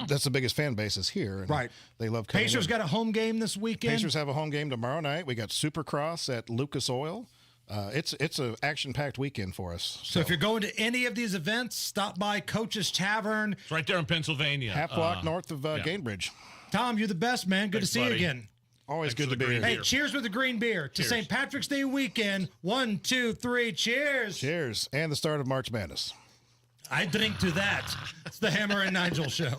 that's the biggest fan bases here. And right. They love coming Pacers got a home game this weekend. Pacers have a home game tomorrow night. We got Supercross at Lucas Oil. It's an action-packed weekend for us. So if you're going to any of these events, stop by Coach's Tavern. It's right there in Pennsylvania. Half block north of Gainbridge. Tom, you're the best, man. Good to see you again. Always good to be here. Hey, cheers with the green beer to St. Patrick's Day weekend. 1, 2, 3, cheers. Cheers. And the start of March Madness. I drink to that. It's the Hammer and Nigel show.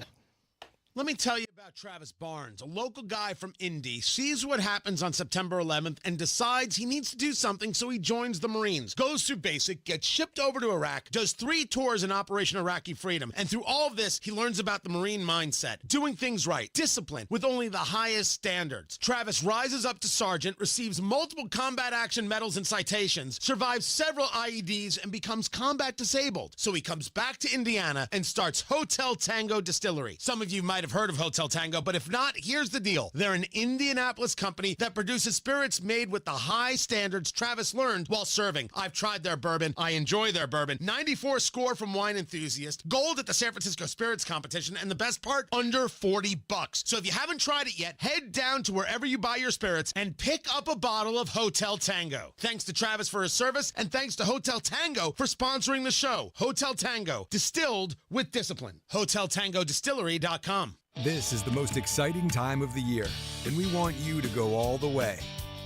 Let me tell you about Travis Barnes, a local guy from Indy, sees what happens on September 11th and decides he needs to do something, so he joins the Marines, goes through basic, gets shipped over to Iraq, does 3 tours in Operation Iraqi Freedom, and through all of this, he learns about the Marine mindset, doing things right, discipline, with only the highest standards. Travis rises up to sergeant, receives multiple combat action medals and citations, survives several IEDs, and becomes combat disabled. So he comes back to Indiana and starts Hotel Tango Distillery. Some of you might have heard of Hotel Tango, but if not, here's the deal. They're an Indianapolis company that produces spirits made with the high standards Travis learned while serving. I've tried their bourbon. I enjoy their bourbon. 94 score from Wine Enthusiast, gold at the San Francisco Spirits Competition, and the best part, under $40. So if you haven't tried it yet, head down to wherever you buy your spirits and pick up a bottle of Hotel Tango. Thanks to Travis for his service, and thanks to Hotel Tango for sponsoring the show. Hotel Tango, distilled with discipline. HotelTangoDistillery.com. This is the most exciting time of the year, and we want you to go all the way,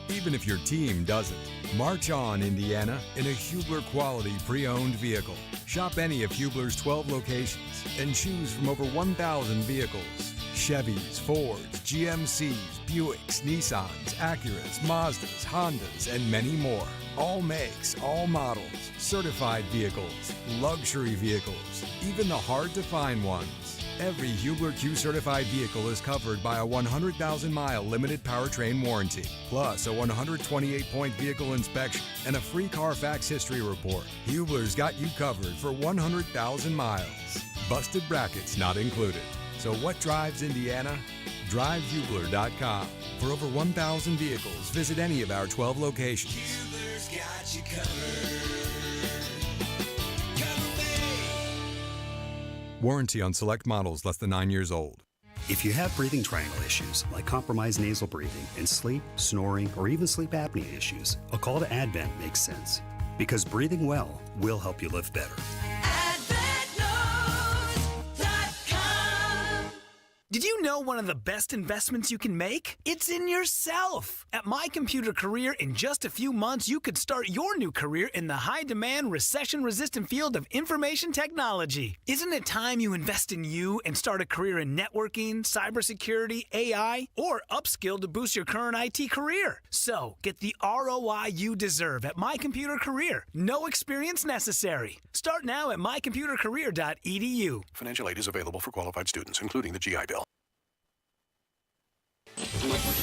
even if your team doesn't. March on, Indiana, in a Hubler quality pre-owned vehicle. Shop any of Hubler's 12 locations and choose from over 1,000 vehicles. Chevys, Fords, GMCs, Buicks, Nissans, Acuras, Mazdas, Hondas, and many more. All makes, all models, certified vehicles, luxury vehicles, even the hard-to-find ones. Every Hubler Q-certified vehicle is covered by a 100,000-mile limited powertrain warranty, plus a 128-point vehicle inspection and a free Carfax history report. Hubler's got you covered for 100,000 miles. Busted brackets not included. So what drives Indiana? DriveHubler.com. For over 1,000 vehicles, visit any of our 12 locations. Hubler's got you covered. Warranty on select models less than 9 years old. If you have breathing triangle issues like compromised nasal breathing and sleep, snoring, or even sleep apnea issues, a call to Advent makes sense. Because breathing well will help you live better. Did you know one of the best investments you can make? It's in yourself. At My Computer Career, in just a few months, you could start your new career in the high-demand, recession-resistant field of information technology. Isn't it time you invest in you and start a career in networking, cybersecurity, AI, or upskill to boost your current IT career? So, get the ROI you deserve at My Computer Career. No experience necessary. Start now at mycomputercareer.edu. Financial aid is available for qualified students, including the GI Bill.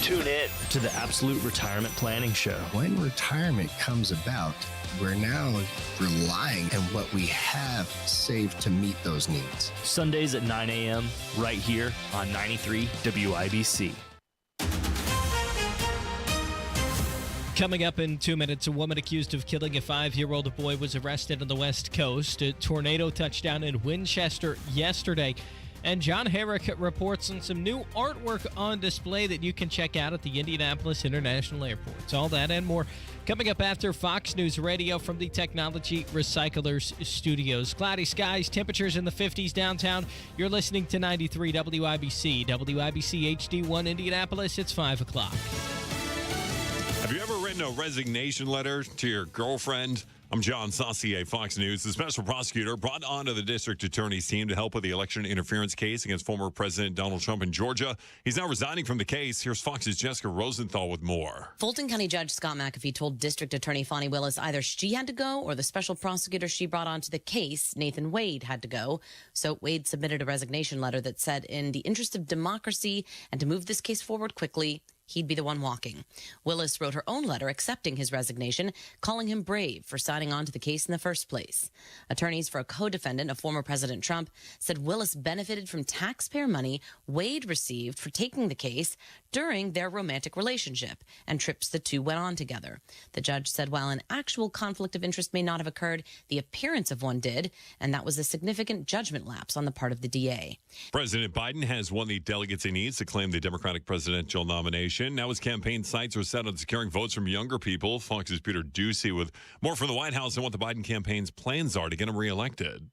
Tune in to the Absolute Retirement Planning Show. When retirement comes about, we're now relying on what we have saved to meet those needs. Sundays at 9 a.m. right here on 93 WIBC. Coming up in 2 minutes, a woman accused of killing a 5-year-old boy was arrested on the West Coast. A tornado touched down in Winchester yesterday. And John Herrick reports on some new artwork on display that you can check out at the Indianapolis International Airport. It's all that and more coming up after Fox News Radio from the Technology Recyclers Studios. Cloudy skies, temperatures in the 50s downtown. You're listening to 93 WIBC, WIBC HD1 Indianapolis. It's 5 o'clock. Have you ever written a resignation letter to your girlfriend? I'm John Saucier, Fox News. The special prosecutor brought onto the district attorney's team to help with the election interference case against former President Donald Trump in Georgia. He's now resigning from the case. Here's Fox's Jessica Rosenthal with more. Fulton County Judge Scott McAfee told District Attorney Fani Willis either she had to go or the special prosecutor she brought onto the case, Nathan Wade, had to go. So Wade submitted a resignation letter that said, in the interest of democracy and to move this case forward quickly, he'd be the one walking. Willis wrote her own letter accepting his resignation, calling him brave for signing on to the case in the first place. Attorneys for a co-defendant of former President Trump said Willis benefited from taxpayer money Wade received for taking the case during their romantic relationship and trips the two went on together. The judge said while an actual conflict of interest may not have occurred, the appearance of one did, and that was a significant judgment lapse on the part of the DA. President Biden has won the delegates he needs to claim the Democratic presidential nomination. Now his campaign sights are set on securing votes from younger people. Fox's Peter Ducey with more from the White House and what the Biden campaign's plans are to get him reelected.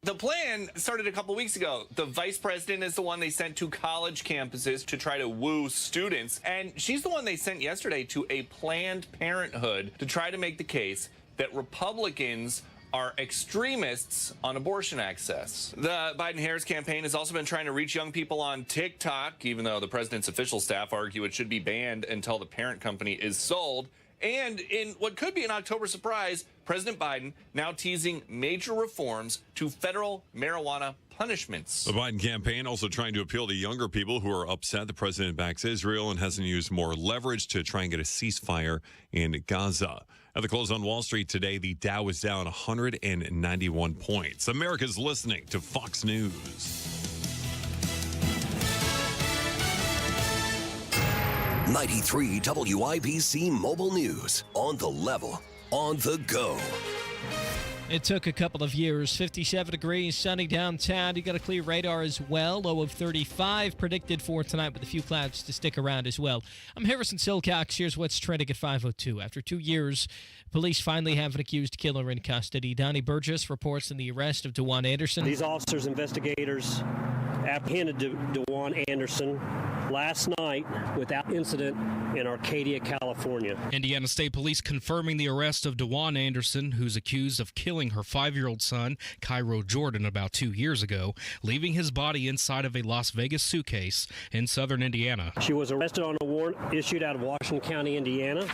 The plan started a couple weeks ago. The vice president is the one they sent to college campuses to try to woo students. And she's the one they sent yesterday to a Planned Parenthood to try to make the case that Republicans are extremists on abortion access. The Biden-Harris campaign has also been trying to reach young people on TikTok, even though the president's official staff argue it should be banned until the parent company is sold. And in what could be an October surprise, President Biden now teasing major reforms to federal marijuana punishments. The Biden campaign also trying to appeal to younger people who are upset the president backs Israel and hasn't used more leverage to try and get a ceasefire in Gaza. At the close on Wall Street today, the Dow is down 191 points. America's listening to Fox News. 93 WIBC Mobile News. On the level, on the go. It took a couple of years. 57 degrees, sunny downtown. You got a clear radar as well. Low of 35 predicted for tonight with a few clouds to stick around as well. I'm Harrison Silcox. Here's what's trending at 5:02. After 2 years, police finally have an accused killer in custody. Donnie Burgess reports on the arrest of DeJuan Anderson. These officers, investigators, apprehended DeJuan Anderson last night without incident in Arcadia, California. Indiana State Police confirming the arrest of DeJuan Anderson, who's accused of killing her 5-year-old son, Cairo Jordan, about 2 years ago, leaving his body inside of a Las Vegas suitcase in southern Indiana. She was arrested on a warrant issued out of Washington County, Indiana,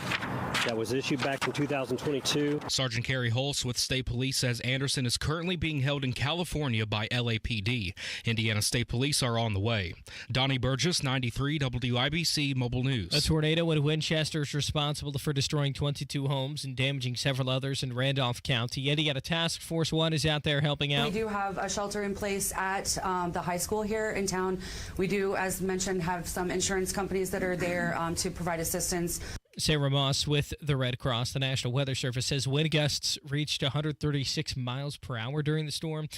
that was issued back in 2022. Sergeant Kerry Holtz with State Police says Anderson is currently being held in California by LAPD. Indiana State Police are on the way. Donnie Burgess, 93 WIBC Mobile News. A tornado in Winchester is responsible for destroying 22 homes and damaging several others in Randolph County. Indiana Task Force 1 is out there helping out. We do have a shelter in place at the high school here in town. We do, as mentioned, have some insurance companies that are there to provide assistance. Sarah Moss with the Red Cross. The National Weather Service says wind gusts reached 136 miles per hour during the storm.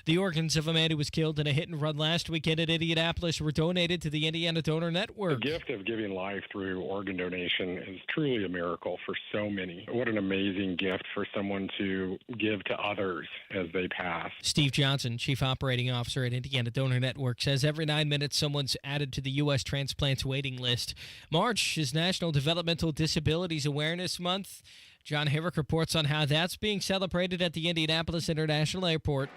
The organs of a man who was killed in a hit-and-run last weekend in Indianapolis were donated to the Indiana Donor Network. The gift of giving life through organ donation is truly a miracle for so many. What an amazing gift for someone to give to others as they pass. Steve Johnson, Chief Operating Officer at Indiana Donor Network, says every 9 minutes someone's added to the U.S. transplants waiting list. March is National Developmental Disabilities Awareness Month. John Herrick reports on how that's being celebrated at the Indianapolis International Airport.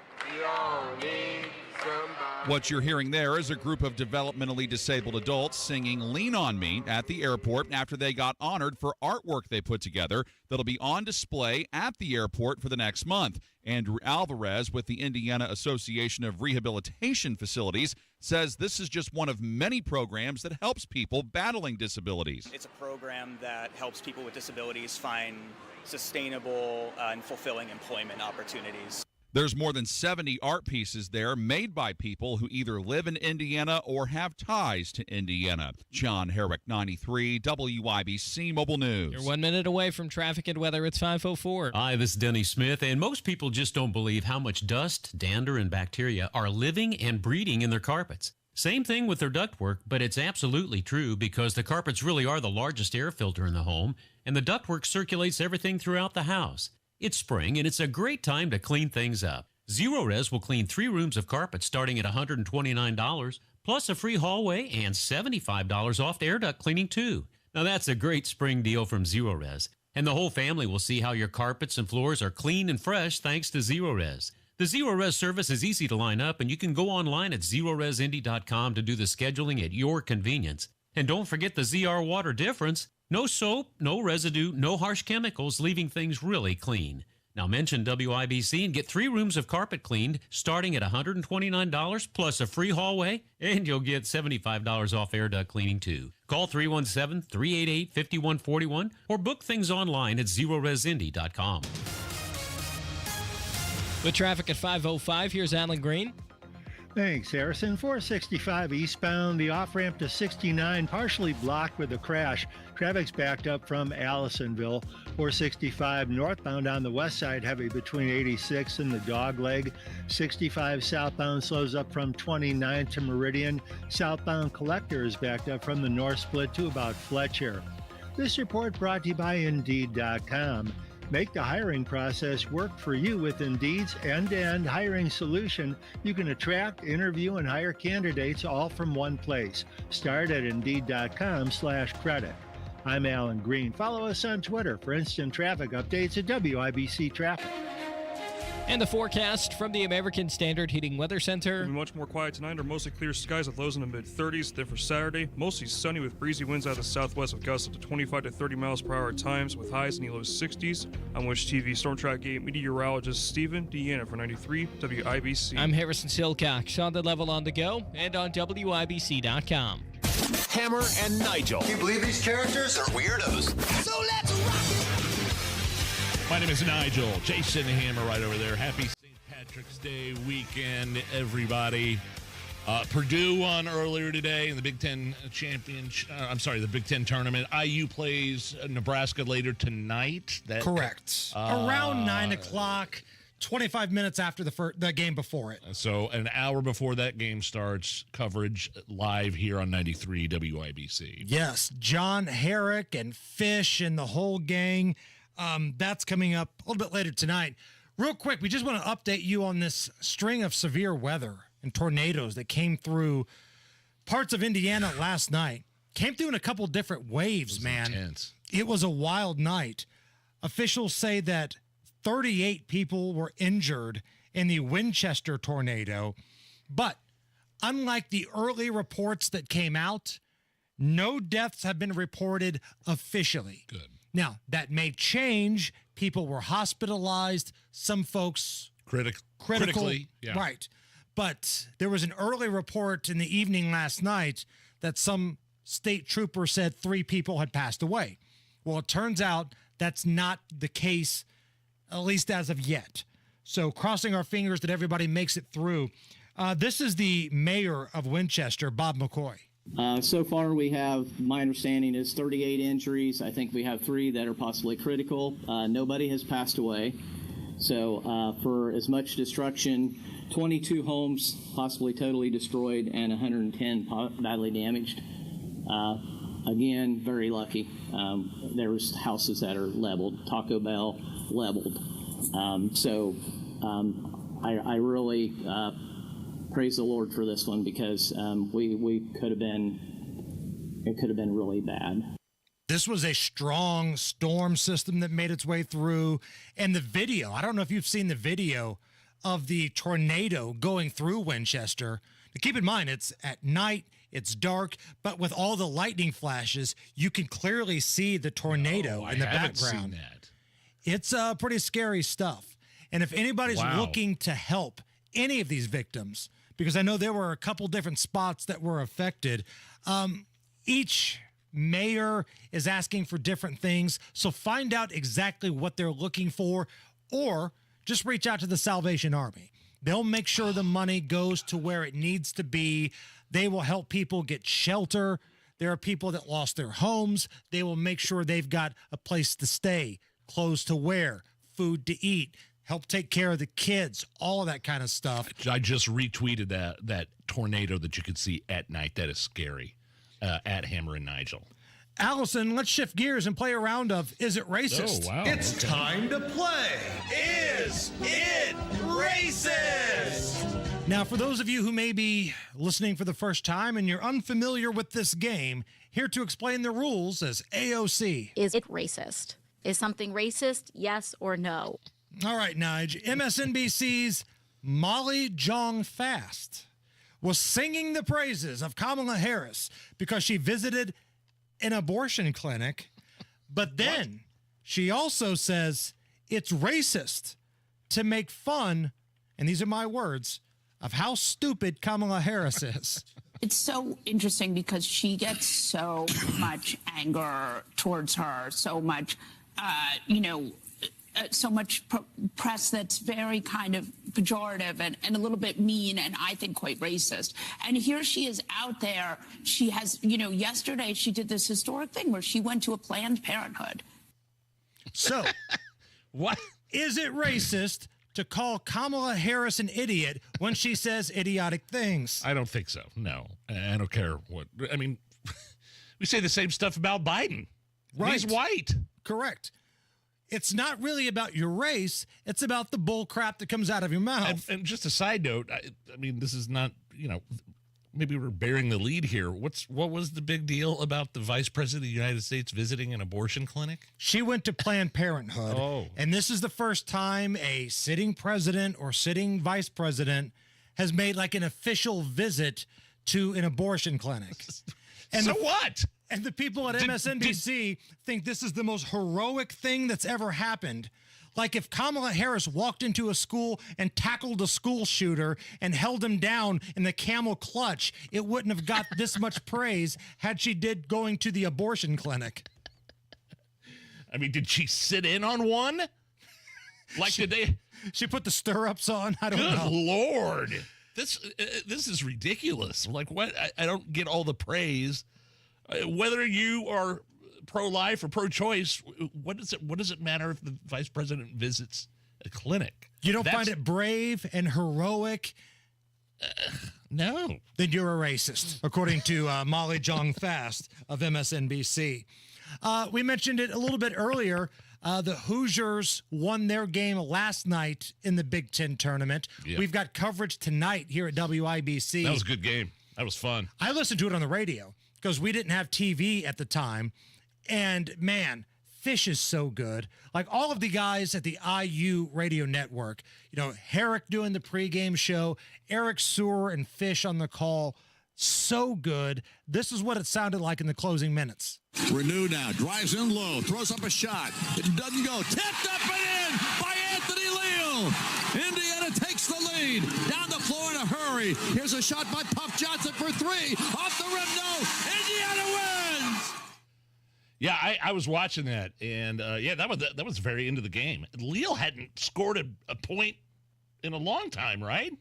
What you're hearing there is a group of developmentally disabled adults singing Lean On Me at the airport after they got honored for artwork they put together that'll be on display at the airport for the next month. Andrew Alvarez with the Indiana Association of Rehabilitation Facilities says this is just one of many programs that helps people battling disabilities. It's a program that helps people with disabilities find sustainable and fulfilling employment opportunities. There's more than 70 art pieces there made by people who either live in Indiana or have ties to Indiana. John Herrick, 93 WIBC Mobile News. You're 1 minute away from traffic and weather. It's 5:04. Hi, this is Denny Smith, and most people just don't believe how much dust, dander, and bacteria are living and breeding in their carpets. Same thing with their ductwork, but it's absolutely true because the carpets really are the largest air filter in the home, and the ductwork circulates everything throughout the house. It's spring, and it's a great time to clean things up. Zero Res will clean 3 rooms of carpet starting at $129, plus a free hallway and $75 off air duct cleaning, too. Now, that's a great spring deal from Zero Res, and the whole family will see how your carpets and floors are clean and fresh thanks to Zero Res. The Zero Res service is easy to line up, and you can go online at ZeroResIndy.com to do the scheduling at your convenience. And don't forget the ZR water difference. No soap, no residue, no harsh chemicals, leaving things really clean. Now mention WIBC and get 3 rooms of carpet cleaned starting at $129 plus a free hallway, and you'll get $75 off air duct cleaning too. Call 317-388-5141 or book things online at ZeroResIndy.com. With traffic at 5:05, here's Alan Green. Thanks, Harrison. 465 eastbound, the off-ramp to 69 partially blocked with a crash. Traffic's backed up from Allisonville. 465 northbound on the west side, heavy between 86 and the Dogleg. 65 southbound slows up from 29 to Meridian. Southbound Collector is backed up from the north split to about Fletcher. This report brought to you by Indeed.com. Make the hiring process work for you with Indeed's end-to-end hiring solution. You can attract, interview, and hire candidates all from one place. Start at Indeed.com/credit. I'm Alan Green. Follow us on Twitter for instant traffic updates at WIBC Traffic. And the forecast from the American Standard Heating Weather Center. It'll be much more quiet tonight under mostly clear skies with lows in the mid-30s. Then for Saturday, mostly sunny with breezy winds out of the southwest with gusts up to 25 to 30 miles per hour at times with highs in the low 60s. I'm Wish TV Storm Track Gate meteorologist Stephen Deanna for 93 WIBC. I'm Harrison Silcox on the level on the go and on WIBC.com. Hammer and Nigel. Can you believe these characters are weirdos? So let's rock it! My name is Nigel. Jason Hammer right over there. Happy St. Patrick's Day weekend, everybody. Purdue won earlier today in the Big Ten the Big Ten tournament. IU plays Nebraska later tonight. Correct. Around 9 o'clock, 25 minutes after the game before it. So an hour before that game starts, coverage live here on 93 WIBC. Yes, John Herrick and Fish and the whole gang. That's coming up a little bit later tonight. Real quick, we just want to update you on this string of severe weather and tornadoes that came through parts of Indiana last night. Came through in a couple different waves, man. Intense. It was a wild night. Officials say that 38 people were injured in the Winchester tornado, but unlike the early reports that came out, no deaths have been reported officially. Good. Now, that may change. People were hospitalized. Some folks critically. Yeah. Right. But there was an early report in the evening last night that some state trooper said 3 people had passed away. Well, it turns out that's not the case, at least as of yet. So crossing our fingers that everybody makes it through. This is the mayor of Winchester, Bob McCoy. So far, we have, my understanding is 38 injuries. I think we have 3 that are possibly critical. Nobody has passed away. So for as much destruction, 22 homes possibly totally destroyed and 110 badly damaged. Again, very lucky. There's houses that are leveled, Taco Bell leveled. I really praise the Lord for this one because it could have been really bad. This was a strong storm system that made its way through. And the video, I don't know if you've seen the video of the tornado going through Winchester. Now, keep in mind, it's at night, it's dark, but with all the lightning flashes, you can clearly see the tornado in the background. Seen that. It's pretty scary stuff. And if anybody's looking to help any of these victims, because I know there were a couple different spots that were affected, each mayor is asking for different things. So find out exactly what they're looking for, or just reach out to the Salvation Army. They'll make sure the money goes to where it needs to be. They will help people get shelter. There are people that lost their homes. They will make sure they've got a place to stay, clothes to wear, food to eat, help take care of the kids, all of that kind of stuff. I just retweeted that tornado that you could see at night. That is scary. At Hammer and Nigel. Allison, let's shift gears and play a round of Is It Racist? Oh, wow. It's time to play. Is it racist? Now, for those of you who may be listening for the first time and you're unfamiliar with this game, here to explain the rules is AOC. Is it racist? Is something racist, yes or no? All right, Nige. MSNBC's Molly Jong-Fast was singing the praises of Kamala Harris because she visited an abortion clinic, but then she also says it's racist to make fun, and these are my words, of how stupid Kamala Harris is. It's so interesting because she gets so much anger towards her, so much, so much press that's very kind of pejorative and a little bit mean and I think quite racist. And here she is out there. She has, yesterday she did this historic thing where she went to a Planned Parenthood. So, what? Is it racist to call Kamala Harris an idiot when she says idiotic things? I don't think so. No. I don't care what. I mean, we say the same stuff about Biden. Right. He's white. Correct. It's not really about your race. It's about the bull crap that comes out of your mouth. And just a side note, I mean, this is not, maybe we're bearing the lead here. What was the big deal about the vice president of the United States visiting an abortion clinic? She went to Planned Parenthood. Oh. And this is the first time a sitting president or sitting vice president has made like an official visit to an abortion clinic. And so what? And the people at MSNBC think this is the most heroic thing that's ever happened. Like if Kamala Harris walked into a school and tackled a school shooter and held him down in the camel clutch, it wouldn't have got this much praise had she did going to the abortion clinic. I mean, did she sit in on one? Like, did they? She put the stirrups on? I don't know. Good Lord. This is ridiculous. Like, what? I don't get all the praise. Whether you are pro-life or pro-choice, what does it matter if the vice president visits a clinic? You don't find it brave and heroic? No. Then you're a racist, according to Molly Jong-Fast of MSNBC. We mentioned it a little bit earlier. The Hoosiers won their game last night in the Big Ten tournament. Yep. We've got coverage tonight here at WIBC. That was a good game. That was fun. I listened to it on the radio because we didn't have TV at the time. And man, Fish is so good. Like all of the guys at the IU radio network, Herrick doing the pregame show, Eric Sewer and Fish on the call. So good. This is what it sounded like in the closing minutes. Renew now, drives in low, throws up a shot. It doesn't go. Tipped up and in by Anthony Leal. Indiana takes the lead. Down the floor in a hurry. Here's a shot by Puff Johnson for three. Off the rim, no. Indiana wins. Yeah, I was watching that, and that was very into the game. Leal hadn't scored a point in a long time, right?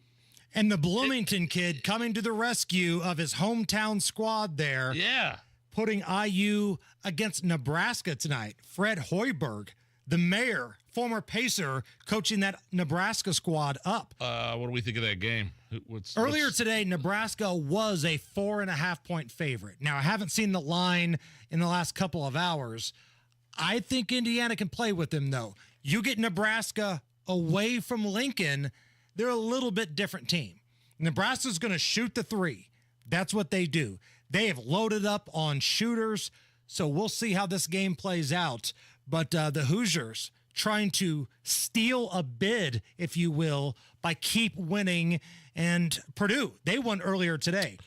And the Bloomington kid coming to the rescue of his hometown squad there. Yeah. Putting IU against Nebraska tonight. Fred Hoiberg, the mayor, former Pacer, coaching that Nebraska squad up. What do we think of that game? Earlier today, Nebraska was a 4.5-point favorite. Now, I haven't seen the line in the last couple of hours. I think Indiana can play with them, though. You get Nebraska away from Lincoln, they're a little bit different team. Nebraska's going to shoot the three. That's what they do. They have loaded up on shooters, so we'll see how this game plays out. But the Hoosiers trying to steal a bid, if you will, by keep winning. And Purdue, they won earlier today.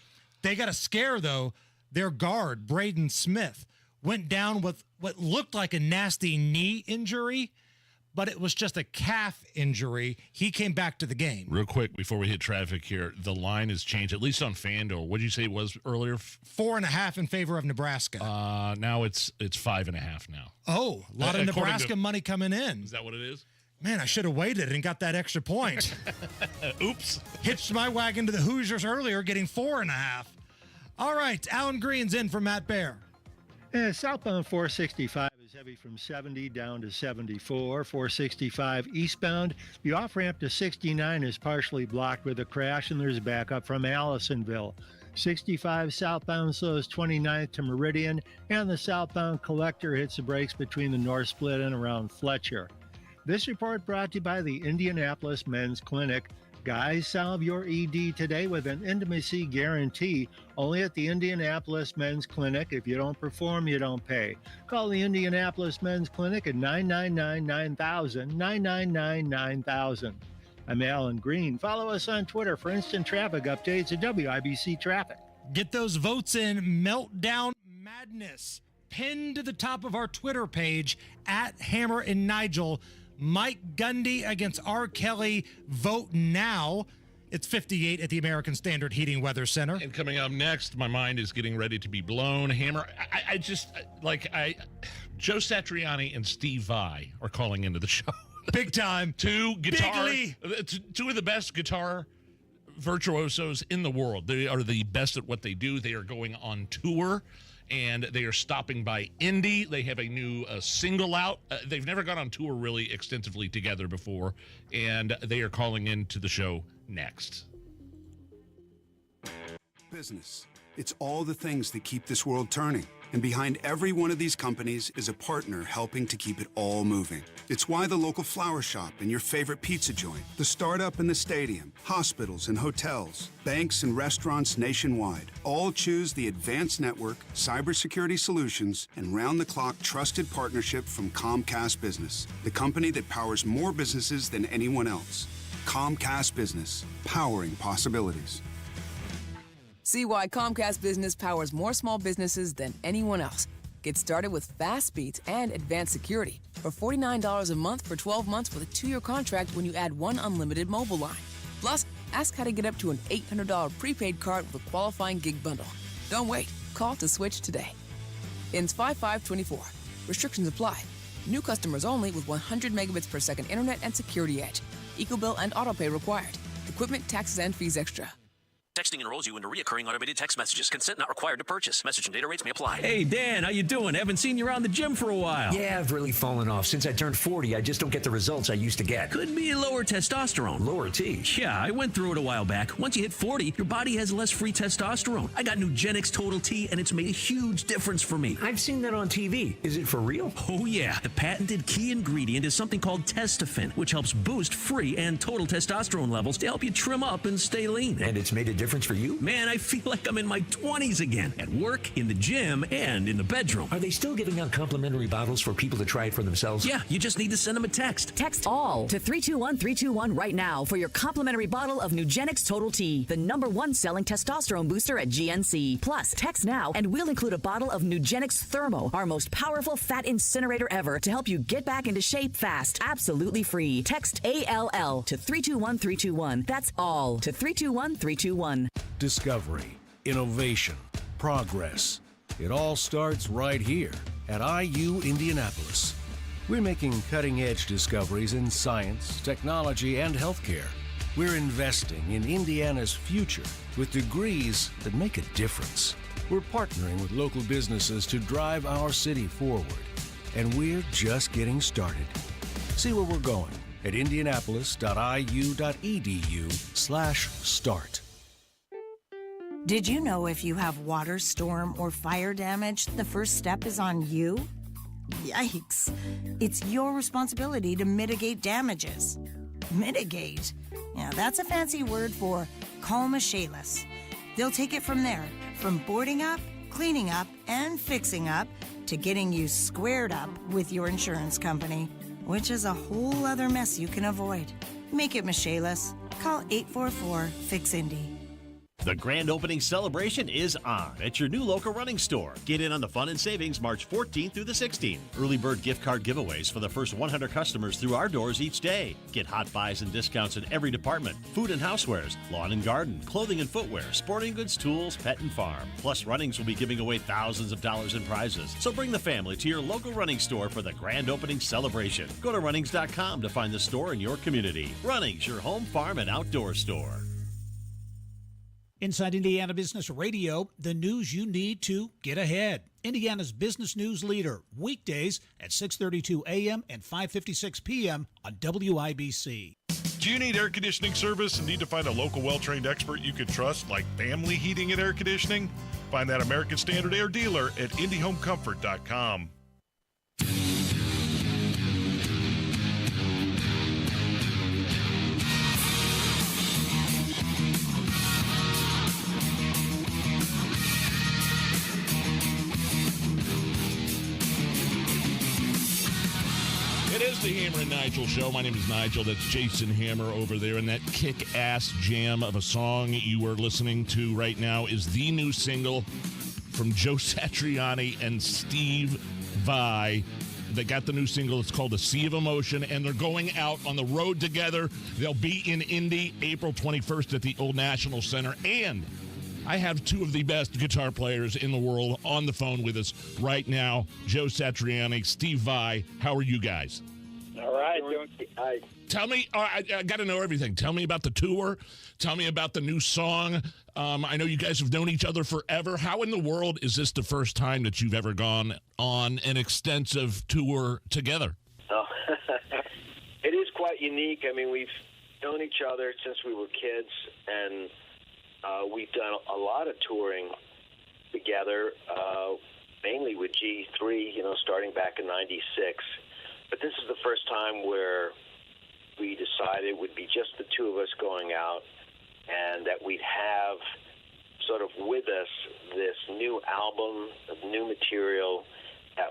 They got a scare, though. Their guard, Braden Smith, went down with what looked like a nasty knee injury, but it was just a calf injury. He came back to the game. Real quick, before we hit traffic here, the line has changed, at least on FanDuel. What did you say it was earlier? 4.5 in favor of Nebraska. Now it's 5.5 now. Oh, a lot of Nebraska money coming in. Is that what it is? Man, I should have waited and got that extra point. Oops. Hitched my wagon to the Hoosiers earlier, getting 4.5. All right, Alan Green's in for Matt Bear. Southbound 465 is heavy from 70 down to 74. 465 eastbound. The off-ramp to 69 is partially blocked with a crash, and there's backup from Allisonville. 65 southbound slows 29th to Meridian, and the southbound collector hits the brakes between the North Split and around Fletcher. This report brought to you by the Indianapolis Men's Clinic. Guys, solve your ED today with an intimacy guarantee only at the Indianapolis Men's Clinic. If you don't perform, you don't pay. Call the Indianapolis Men's Clinic at 999-9000, 999-9000. I'm Alan Green. Follow us on Twitter for instant traffic updates at WIBC Traffic. Get those votes in. Meltdown Madness. Pinned to the top of our Twitter page at Hammer and Nigel. Mike Gundy against R. Kelly. Vote now. It's 58 at the American Standard Heating Weather Center. And coming up next, my mind is getting ready to be blown. Hammer, Joe Satriani and Steve Vai are calling into the show. Big time. Two of the best guitar virtuosos in the world. They are the best at what they do. They are going on tour, and they are stopping by Indy. They have a new single out. They've never gone on tour really extensively together before, and they are calling into the show next. Business. It's all the things that keep this world turning. And behind every one of these companies is a partner helping to keep it all moving. It's why the local flower shop and your favorite pizza joint, the startup and the stadium, hospitals and hotels, banks and restaurants nationwide all choose the advanced network, cybersecurity solutions, and round-the-clock trusted partnership from Comcast Business, the company that powers more businesses than anyone else. Comcast Business, powering possibilities. See why Comcast Business powers more small businesses than anyone else. Get started with fast speeds and advanced security for $49 a month for 12 months with a 2-year contract when you add one unlimited mobile line. Plus, ask how to get up to an $800 prepaid card with a qualifying gig bundle. Don't wait. Call to switch today. Ends 5524. Restrictions apply. New customers only with 100 megabits per second internet and security edge. EcoBill and autopay required. Equipment, taxes, and fees extra. Texting enrolls you into recurring automated text messages. Consent not required to purchase. Message and data rates may apply. Hey, Dan, how you doing? Haven't seen you around the gym for a while. Yeah, I've really fallen off. Since I turned 40, I just don't get the results I used to get. Could be lower testosterone. Lower T? Yeah, I went through it a while back. Once you hit 40, your body has less free testosterone. I got Nugenix Total T, and it's made a huge difference for me. I've seen that on TV. Is it for real? Oh, yeah. The patented key ingredient is something called Testofen, which helps boost free and total testosterone levels to help you trim up and stay lean. And it's made a difference for you? Man, I feel like I'm in my 20s again, at work, in the gym, and in the bedroom. Are they still giving out complimentary bottles for people to try it for themselves? Yeah, you just need to send them a text. Text ALL to 321-321 right now for your complimentary bottle of Nugenix Total T, the #1 selling testosterone booster at GNC. Plus, text now and we'll include a bottle of Nugenix Thermo, our most powerful fat incinerator ever, to help you get back into shape fast. Absolutely free. Text ALL to 321-321. That's ALL to 321-321. Discovery, innovation, progress. It all starts right here at IU Indianapolis. We're making cutting-edge discoveries in science, technology, and healthcare. We're investing in Indiana's future with degrees that make a difference. We're partnering with local businesses to drive our city forward. And we're just getting started. See where we're going at indianapolis.iu.edu/start. Did you know if you have water, storm, or fire damage, the first step is on you? Yikes. It's your responsibility to mitigate damages. Mitigate? Yeah, that's a fancy word for call Michaelis. They'll take it from there, from boarding up, cleaning up, and fixing up, to getting you squared up with your insurance company, which is a whole other mess you can avoid. Make it Michaelis. Call 844-FIX-INDY. The grand opening celebration is on at your new local running store. Get in on the fun and savings March 14th through the 16th. Early bird gift card giveaways for the first 100 customers through our doors each day. Get hot buys and discounts in every department: food and housewares, lawn and garden, clothing and footwear, sporting goods, tools, pet and farm. Plus, Runnings will be giving away thousands of dollars in prizes. So bring the family to your local running store for the grand opening celebration. Go to Runnings.com to find the store in your community. Runnings, your home, farm, and outdoor store. Inside Indiana Business Radio, the news you need to get ahead. Indiana's business news leader, weekdays at 6:32 a.m. and 5:56 p.m. on WIBC. Do you need air conditioning service and need to find a local well-trained expert you can trust, like Family Heating and Air Conditioning? Find that American Standard Air dealer at IndyHomeComfort.com. It is the Hammer and Nigel show. My name is Nigel. That's Jason Hammer over there. And that kick-ass jam of a song you are listening to right now is the new single from Joe Satriani and Steve Vai. They got the new single. It's called A Sea of Emotion, and they're going out on the road together. They'll be in Indy April 21st at the Old National Center. And I have two of the best guitar players in the world on the phone with us right now. Joe Satriani, Steve Vai. How are you guys? All right. Tell me, I got to know everything. Tell me about the tour. Tell me about the new song. I know you guys have known each other forever. How in the world is this the first time that you've ever gone on an extensive tour together? Oh, it is quite unique. I mean, we've known each other since we were kids, and we've done a lot of touring together, mainly with G3, starting back in '96. But this is the first time where we decided it would be just the two of us going out, and that we'd have sort of with us this new album of new material that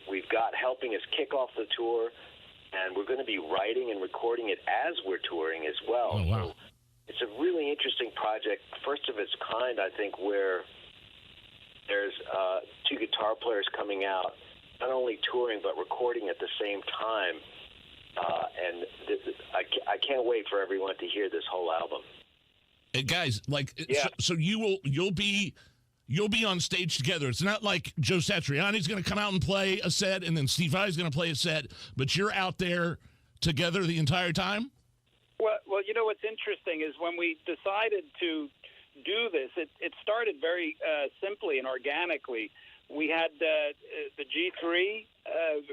we've got helping us kick off the tour. And we're going to be writing and recording it as we're touring as well. Oh, wow. So it's a really interesting project, first of its kind, I think, where there's two guitar players coming out, not only touring but recording at the same time. And I can't wait for everyone to hear this whole album. Hey guys, so you'll be on stage together. It's not like Joe Satriani's going to come out and play a set and then Steve Vai's going to play a set, but you're out there together the entire time? Well, what's interesting is when we decided to do this, it started very simply and organically. We had the G3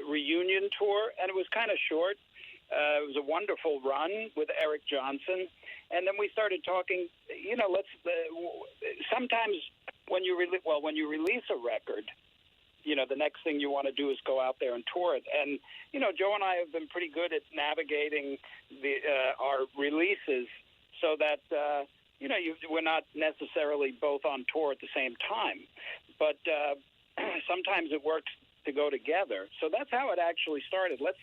reunion tour, and it was kind of short. It was a wonderful run with Eric Johnson. And then we started talking, sometimes when you release a record, the next thing you want to do is go out there and tour it. And, Joe and I have been pretty good at navigating our releases so that, we're not necessarily both on tour at the same time. But sometimes it works to go together. So that's how it actually started. Let's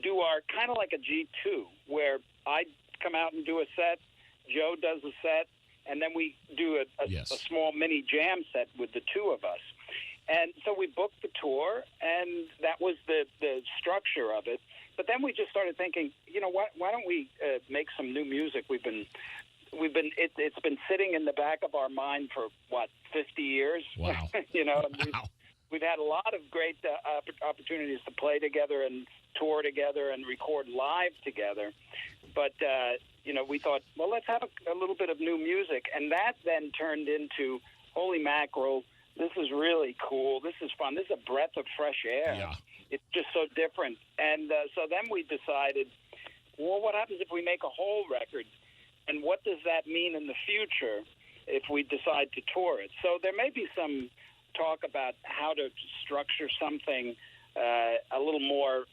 do our kind of like a G2 where I come out and do a set, Joe does a set, and then we do a small mini jam set with the two of us. And so we booked the tour, and that was the structure of it. But then we just started thinking, why don't we make some new music? It's been sitting in the back of our mind for 50 years. Wow. We've had a lot of great opportunities to play together and tour together and record live together. But, we thought, well, let's have a little bit of new music. And that then turned into, holy mackerel, this is really cool. This is fun. This is a breath of fresh air. Yeah. It's just so different. And so then we decided, well, what happens if we make a whole record? And what does that mean in the future if we decide to tour it? So there may be some talk about how to structure something a little more,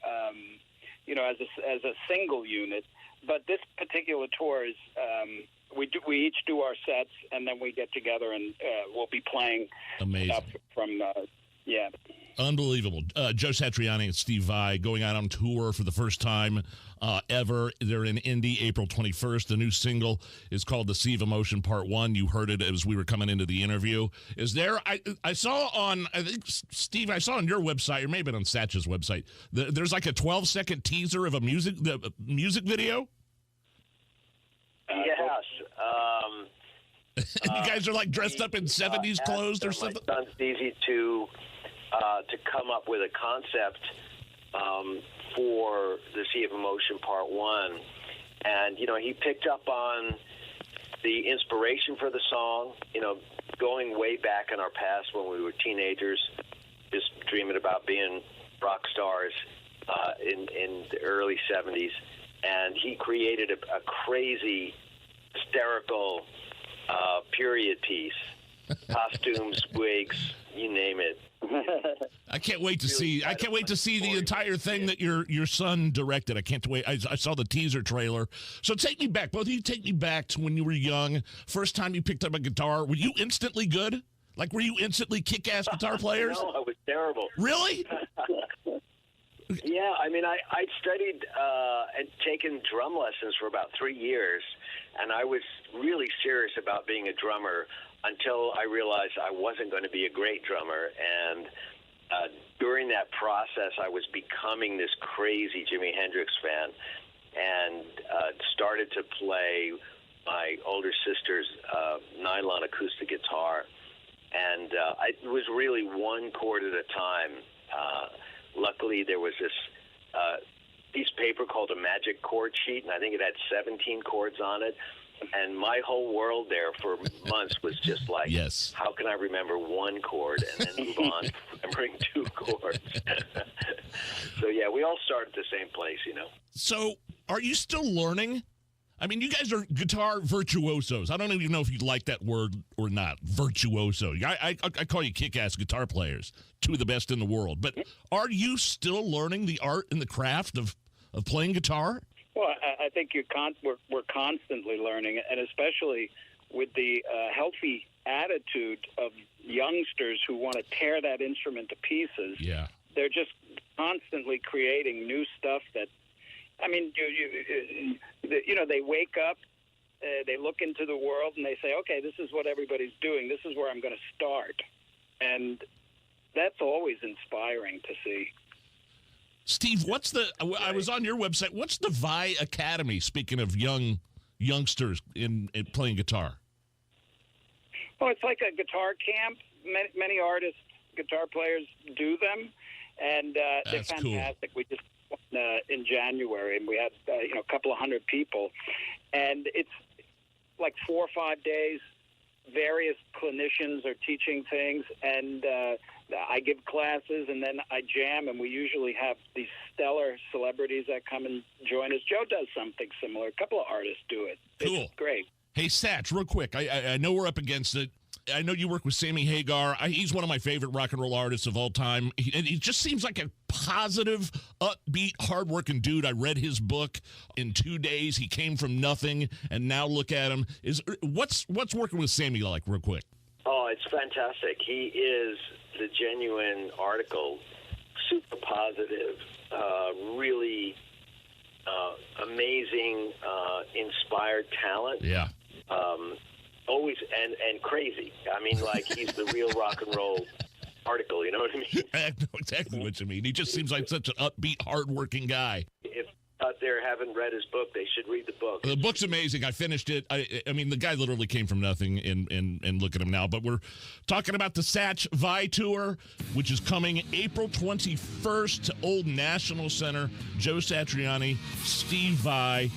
as a single unit. But this particular tour is we each do our sets, and then we get together and we'll be playing. Amazing. From Unbelievable. Joe Satriani and Steve Vai going out on tour for the first time ever. They're in Indy April 21st. The new single is called The Sea of Emotion Part 1. You heard it as we were coming into the interview. Is there, I saw on, I think, Steve, I saw on your website, or maybe on Satch's website, there's like a 12-second teaser of a music video? Yes. You guys are like dressed up in 70s clothes or something? My son's easy to come up with a concept for The Sea of Emotion Part 1. And, he picked up on the inspiration for the song, going way back in our past when we were teenagers, just dreaming about being rock stars in the early 70s. And he created a crazy, hysterical period piece. Costumes, wigs, you name it. I can't wait to see. I can't wait to see the entire thing that your son directed. I can't wait. I saw the teaser trailer. So take me back. Both of you take me back to when you were young. First time you picked up a guitar. Were you instantly good? Like, were you instantly kick-ass guitar players? No, I was terrible. Really? Yeah, I studied and taken drum lessons for about 3 years, and I was really serious about being a drummer until I realized I wasn't going to be a great drummer. And during that process, I was becoming this crazy Jimi Hendrix fan, and started to play my older sister's nylon acoustic guitar. And it was really one chord at a time. Luckily, there was this piece of paper called a magic chord sheet, and I think it had 17 chords on it. And my whole world there for months was just like, yes, how can I remember one chord and then move on to remembering 2 chords? So, yeah, we all start at the same place, So are you still learning? I mean, you guys are guitar virtuosos. I don't even know if you like that word or not, virtuoso. I call you kick-ass guitar players, 2 of the best in the world. But are you still learning the art and the craft of playing guitar? Well, I think we're constantly learning, and especially with the healthy attitude of youngsters who want to tear that instrument to pieces. Yeah. They're just constantly creating new stuff that, they wake up, they look into the world, and they say, okay, this is what everybody's doing. This is where I'm going to start. And that's always inspiring to see. Steve, I was on your website. What's the Vai Academy, speaking of youngsters in playing guitar? Well, it's like a guitar camp. Many artists, guitar players do them, and they're fantastic. Cool. We just in January, and we had a couple of hundred people, and it's like 4 or 5 days. Various clinicians are teaching things, and I give classes, and then I jam, and we usually have these stellar celebrities that come and join us. Joe does something similar. A couple of artists do it. Cool. It's great. Hey, Satch, real quick. I know we're up against it. I know you work with Sammy Hagar. He's one of my favorite rock and roll artists of all time. He just seems like a positive, upbeat, hardworking dude. I read his book in 2 days. He came from nothing, and now look at him. What's working with Sammy like, real quick? Oh, it's fantastic. He is the genuine article, super positive, really amazing, inspired talent. Yeah. Always and crazy. Like he's the real rock and roll article, you know what I mean? I know exactly what you mean. He just seems like such an upbeat, hardworking guy. If out there haven't read his book, they should read the book. The book's amazing. I finished it. I mean, the guy literally came from nothing, and look at him now. But we're talking about the Satch Vai Tour, which is coming April 21st to Old National Center. Joe Satriani, Steve Vai,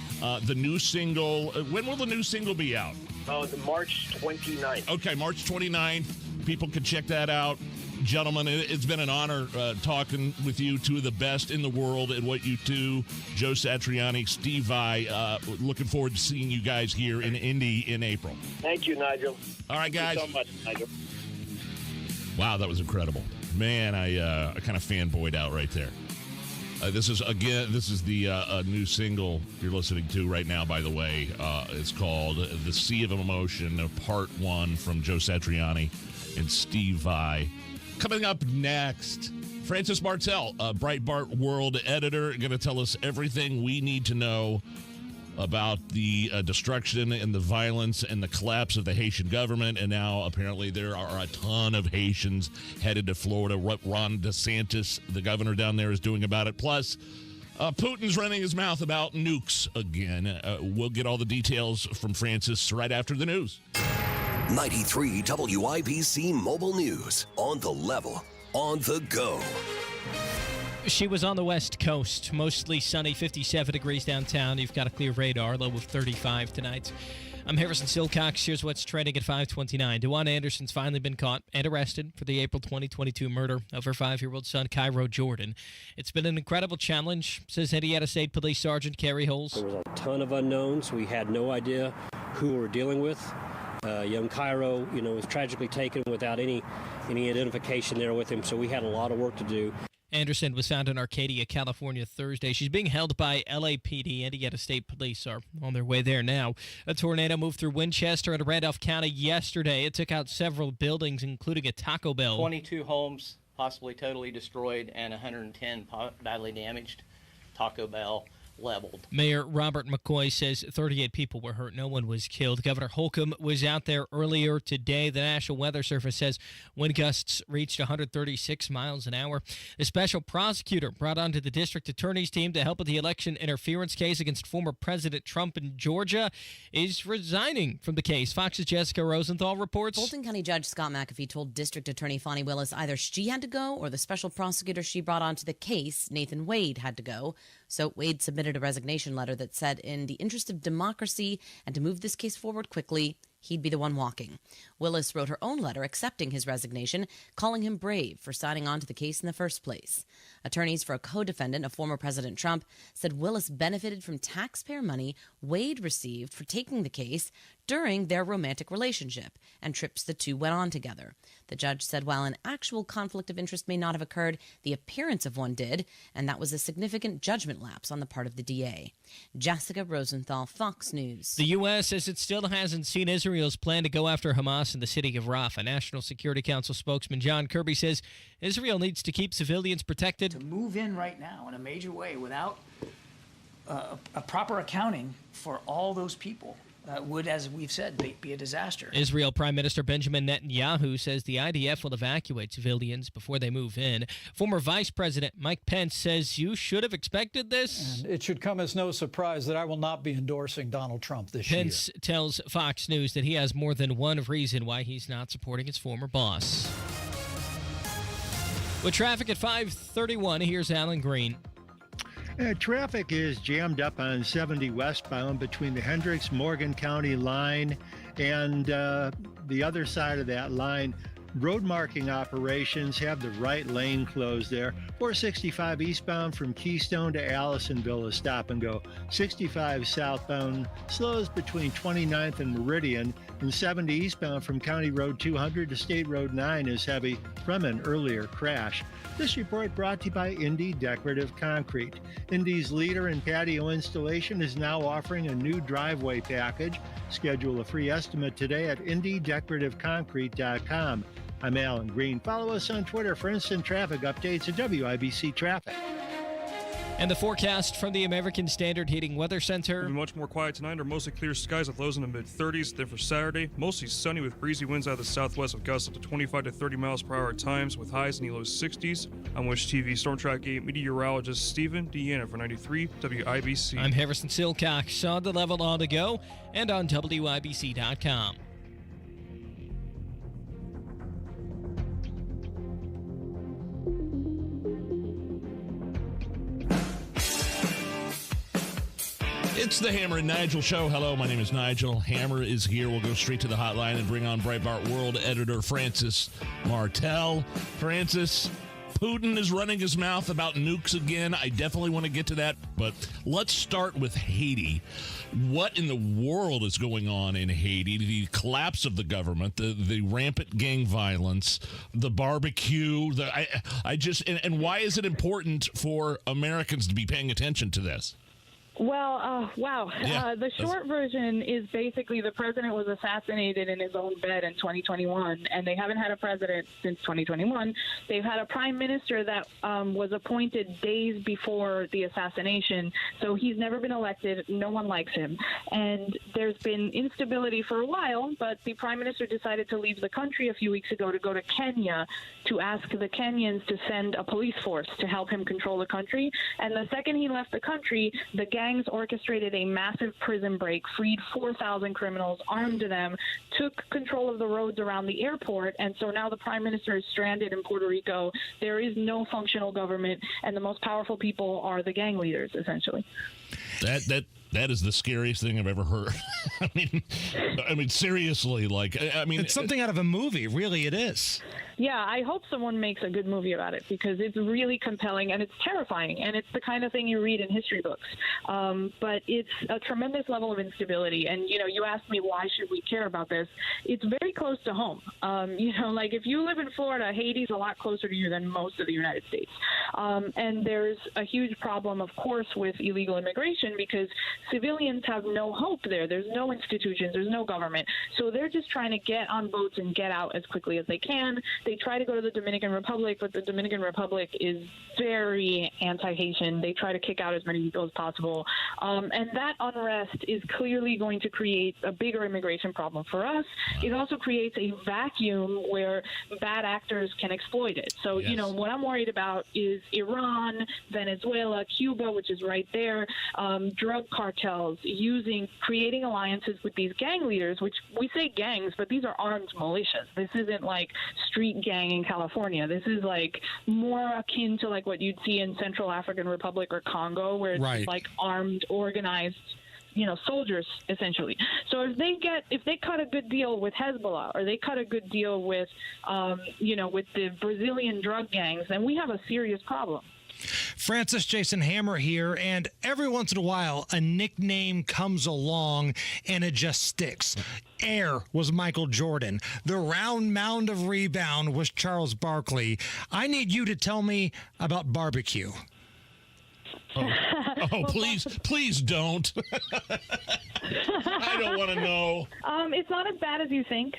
the new single. When will the new single be out? The March 29th. Okay, March 29th. People can check that out. Gentlemen, it's been an honor talking with you, 2 of the best in the world at what you do. Joe Satriani, Steve Vai. Looking forward to seeing you guys here in Indy in April. Thank you, Nigel. All right, guys. Thank you so much, Nigel. Wow, that was incredible. Man, I kind of fanboyed out right there. This is the new single you're listening to right now, by the way. It's called The Sea of Emotion, Part 1 from Joe Satriani and Steve Vai. Coming up next, Francis Martel, Breitbart World editor, going to tell us everything we need to know about the destruction and the violence and the collapse of the Haitian government. And now apparently there are a ton of Haitians headed to Florida. What Ron DeSantis, the governor down there, is doing about it. Plus, Putin's running his mouth about nukes again. We'll get all the details from Francis right after the news. 93 WIBC Mobile News. On the level. On the go. She was on the West Coast. Mostly sunny, 57 degrees downtown. You've got a clear radar, low of 35 tonight. I'm Harrison Silcox. Here's what's trending at 5:29. DeJuan Anderson's finally been caught and arrested for the April 2022 murder of her 5-year-old son, Cairo Jordan. It's been an incredible challenge, says Indiana State Police Sergeant Kerry Holes. There was a ton of unknowns. We had no idea who we were dealing with. Young Cairo, was tragically taken without any identification there with him, so we had a lot of work to do. Anderson was found in Arcadia, California, Thursday. She's being held by LAPD. Indiana State Police are on their way there now. A tornado moved through Winchester and Randolph County yesterday. It took out several buildings, including a Taco Bell. 22 homes possibly totally destroyed and 110 badly damaged. Taco Bell leveled. Mayor Robert McCoy says 38 people were hurt. No one was killed. Governor Holcomb was out there earlier today. The National Weather Service says wind gusts reached 136 miles an hour. A special prosecutor brought onto the district attorney's team to help with the election interference case against former President Trump in Georgia is resigning from the case. Fox's Jessica Rosenthal reports. Fulton County Judge Scott McAfee told District Attorney Fonnie Willis either she had to go or the special prosecutor she brought onto the case, Nathan Wade, had to go. So Wade submitted a resignation letter that said in the interest of democracy and to move this case forward quickly, he'd be the one walking. Willis wrote her own letter accepting his resignation, calling him brave for signing on to the case in the first place. Attorneys for a co-defendant of former President Trump said Willis benefited from taxpayer money Wade received for taking the case during their romantic relationship and trips the two went on together. The judge said while an actual conflict of interest may not have occurred, the appearance of one did, and that was a significant judgment lapse on the part of the DA. Jessica Rosenthal, Fox News. The U.S. says it still hasn't seen Israel's plan to go after Hamas in the city of Rafah. National Security Council spokesman John Kirby says Israel needs to keep civilians protected. To move in right now in a major way without a proper accounting for all those people would, as we've said, be a disaster. Israel Prime Minister Benjamin Netanyahu says the IDF will evacuate civilians before they move in. Former Vice President Mike Pence says you should have expected this. And it should come as no surprise that I will not be endorsing Donald Trump this year. Pence tells Fox News that he has more than one reason why he's not supporting his former boss. With traffic at 5:31, here's Alan Green. Traffic is jammed up on 70 westbound between the Hendricks-Morgan County line and the other side of that line. Road marking operations have the right lane closed there. 465 eastbound from Keystone to Allisonville is stop and go. 65 southbound slows between 29th and Meridian. And 70 eastbound from County Road 200 to State Road 9 is heavy from an earlier crash. This report brought to you by Indy Decorative Concrete. Indy's leader in patio installation is now offering a new driveway package. Schedule a free estimate today at indydecorativeconcrete.com. I'm Alan Green. Follow us on Twitter for instant traffic updates at WIBC Traffic. And the forecast from the American Standard Heating Weather Center. It'll be much more quiet tonight, or mostly clear skies with lows in the mid-30s. Then for Saturday, mostly sunny with breezy winds out of the southwest with gusts up to 25 to 30 miles per hour at times with highs in the low 60s. I'm Wish TV Storm Track 8 meteorologist Stephen Deanna for 93 WIBC. I'm Harrison Silcox on the level on the go and on WIBC.com. It's the Hammer and Nigel show. Hello, my name is Nigel. Hammer is here. We'll go straight to the hotline and bring on Breitbart World editor Francis Martel. Francis, Putin is running his mouth about nukes again. I definitely want to get to that, but let's start with Haiti. What in the world is going on in Haiti? The collapse of the government, the rampant gang violence, the barbecue. And why is it important for Americans to be paying attention to this? Well, wow. Yeah, the short version is basically the president was assassinated in his own bed in 2021, and they haven't had a president since 2021. They've had a prime minister that was appointed days before the assassination, so he's never been elected. No one likes him. And there's been instability for a while, but the prime minister decided to leave the country a few weeks ago to go to Kenya to ask the Kenyans to send a police force to help him control the country. And the second he left the country, the gangs orchestrated a massive prison break, freed 4,000 criminals, armed them, took control of the roads around the airport, and so now the prime minister is stranded in Puerto Rico. There is no functional government, and the most powerful people are the gang leaders, essentially. That is the scariest thing I've ever heard. I mean, seriously, it's something out of a movie. Really, it is. Yeah, I hope someone makes a good movie about it because it's really compelling and it's terrifying, and it's the kind of thing you read in history books. But it's a tremendous level of instability. And, you asked me why should we care about this. It's very close to home. If you live in Florida, Haiti's a lot closer to you than most of the United States. And there's a huge problem, of course, with illegal immigration because civilians have no hope there. There's no institutions. There's no government. So they're just trying to get on boats and get out as quickly as they can. They try to go to the Dominican Republic, but the Dominican Republic is very anti-Haitian. They try to kick out as many people as possible. And that unrest is clearly going to create a bigger immigration problem for us. It also creates a vacuum where bad actors can exploit it. So, Yes. What I'm worried about is Iran, Venezuela, Cuba, which is right there, drug cartels creating alliances with these gang leaders, which we say gangs, but these are armed militias. This isn't like street gang in California. This is like more akin to like what you'd see in Central African Republic or Congo, where it's Right. like armed, organized, soldiers essentially. So if they cut a good deal with Hezbollah or they cut a good deal with, with the Brazilian drug gangs, then we have a serious problem. Francis Jason Hammer here, and every once in a while a nickname comes along and it just sticks. Air was Michael Jordan. The round mound of rebound was Charles Barkley. I need you to tell me about barbecue. Please don't. I don't want to know. It's not as bad as you think.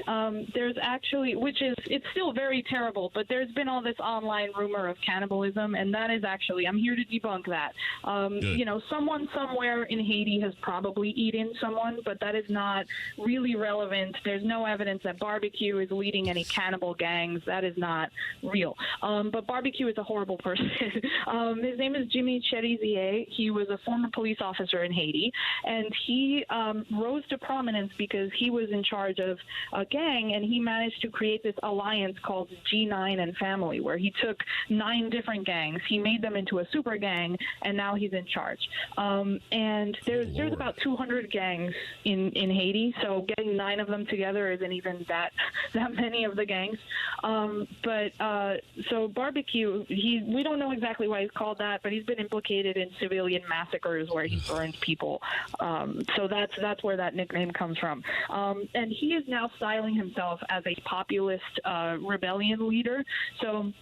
There's actually, it's still very terrible, but there's been all this online rumor of cannibalism, and that is actually, I'm here to debunk that. Someone somewhere in Haiti has probably eaten someone, but that is not really relevant. There's no evidence that barbecue is leading any cannibal gangs. That is not real. But barbecue is a horrible person. His name is Jimmy Cherizier. He was a former police officer in Haiti, and he rose to prominence because he was in charge of a gang, and he managed to create this alliance called G9 and Family, where he took 9 different gangs, he made them into a super gang, and now he's in charge. And there's about 200 gangs in Haiti, so getting 9 of them together isn't even that many of the gangs. So barbecue, we don't know exactly why he's called that, but he's been implicated in civilian massacres where he burned people. So that's where that nickname comes from. And he is now styling himself as a populist rebellion leader. So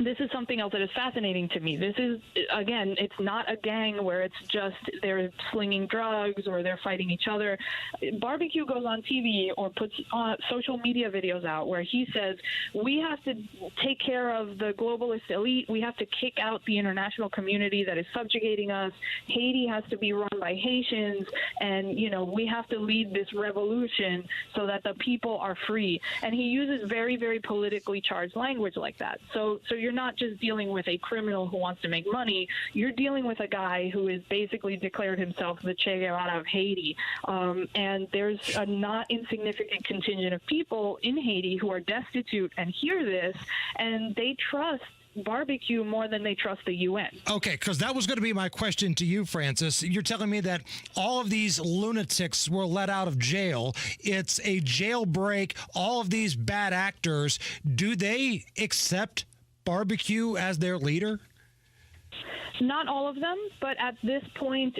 this is something else that is fascinating to me. This is, again, it's not a gang where it's just they're slinging drugs or they're fighting each other. Barbecue goes on TV or puts social media videos out where he says, we have to take care of the globalist elite. We have to kick out the international community that is subjugating us. Haiti has to be run by Haitians, and, we have to lead this revolution so that the people are free. And he uses very, very politically charged language like that. So you're not just dealing with a criminal who wants to make money. You're dealing with a guy who has basically declared himself the Che Guevara of Haiti. And there's a not insignificant contingent of people in Haiti who are destitute and hear this, and they trust barbecue more than they trust the UN. Okay, because that was going to be my question to you, Francis. You're telling me that all of these lunatics were let out of jail. It's a jailbreak. All of these bad actors, do they accept barbecue as their leader? Not all of them, but at this point,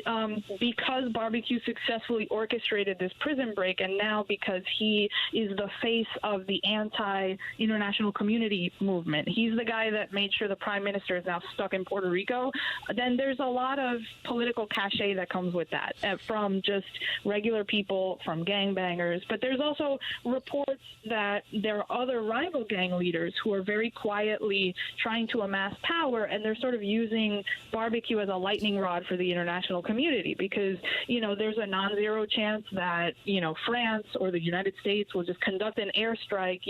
because Barbecue successfully orchestrated this prison break, and now because he is the face of the anti-international community movement, he's the guy that made sure the prime minister is now stuck in Puerto Rico, then there's a lot of political cachet that comes with that, from just regular people, from gangbangers. But there's also reports that there are other rival gang leaders who are very quietly trying to amass power, and they're sort of using Barbecue as a lightning rod for the international community, because, there's a non-zero chance that, France or the United States will just conduct an airstrike,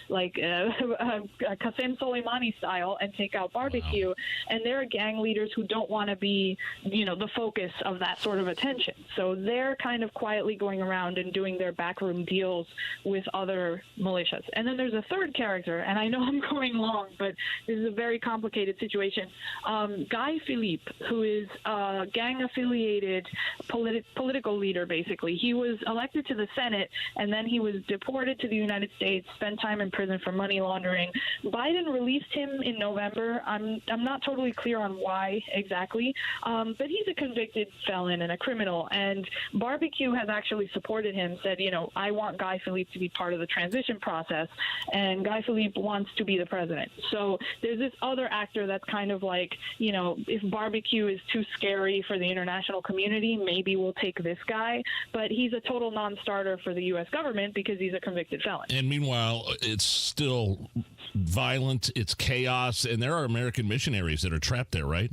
like Qasem Soleimani style, and take out Barbecue. Wow. And there are gang leaders who don't want to be, the focus of that sort of attention. So they're kind of quietly going around and doing their backroom deals with other militias. And then there's a third character, and I know I'm going long, but this is a very complicated situation. Guy Philippe, who is a gang-affiliated political leader, basically. He was elected to the Senate, and then he was deported to the United States, spent time in prison for money laundering. Biden released him in November. I'm not totally clear on why exactly, but he's a convicted felon and a criminal, and Barbecue has actually supported him, said, I want Guy Philippe to be part of the transition process, and Guy Philippe wants to be the president. So there's this other actor that's kind of like, if Barbecue is too scary for the international community, maybe we'll take this guy. But he's a total non-starter for the U.S. government because he's a convicted felon. And meanwhile, it's still violent, it's chaos, and there are American missionaries that are trapped there, right?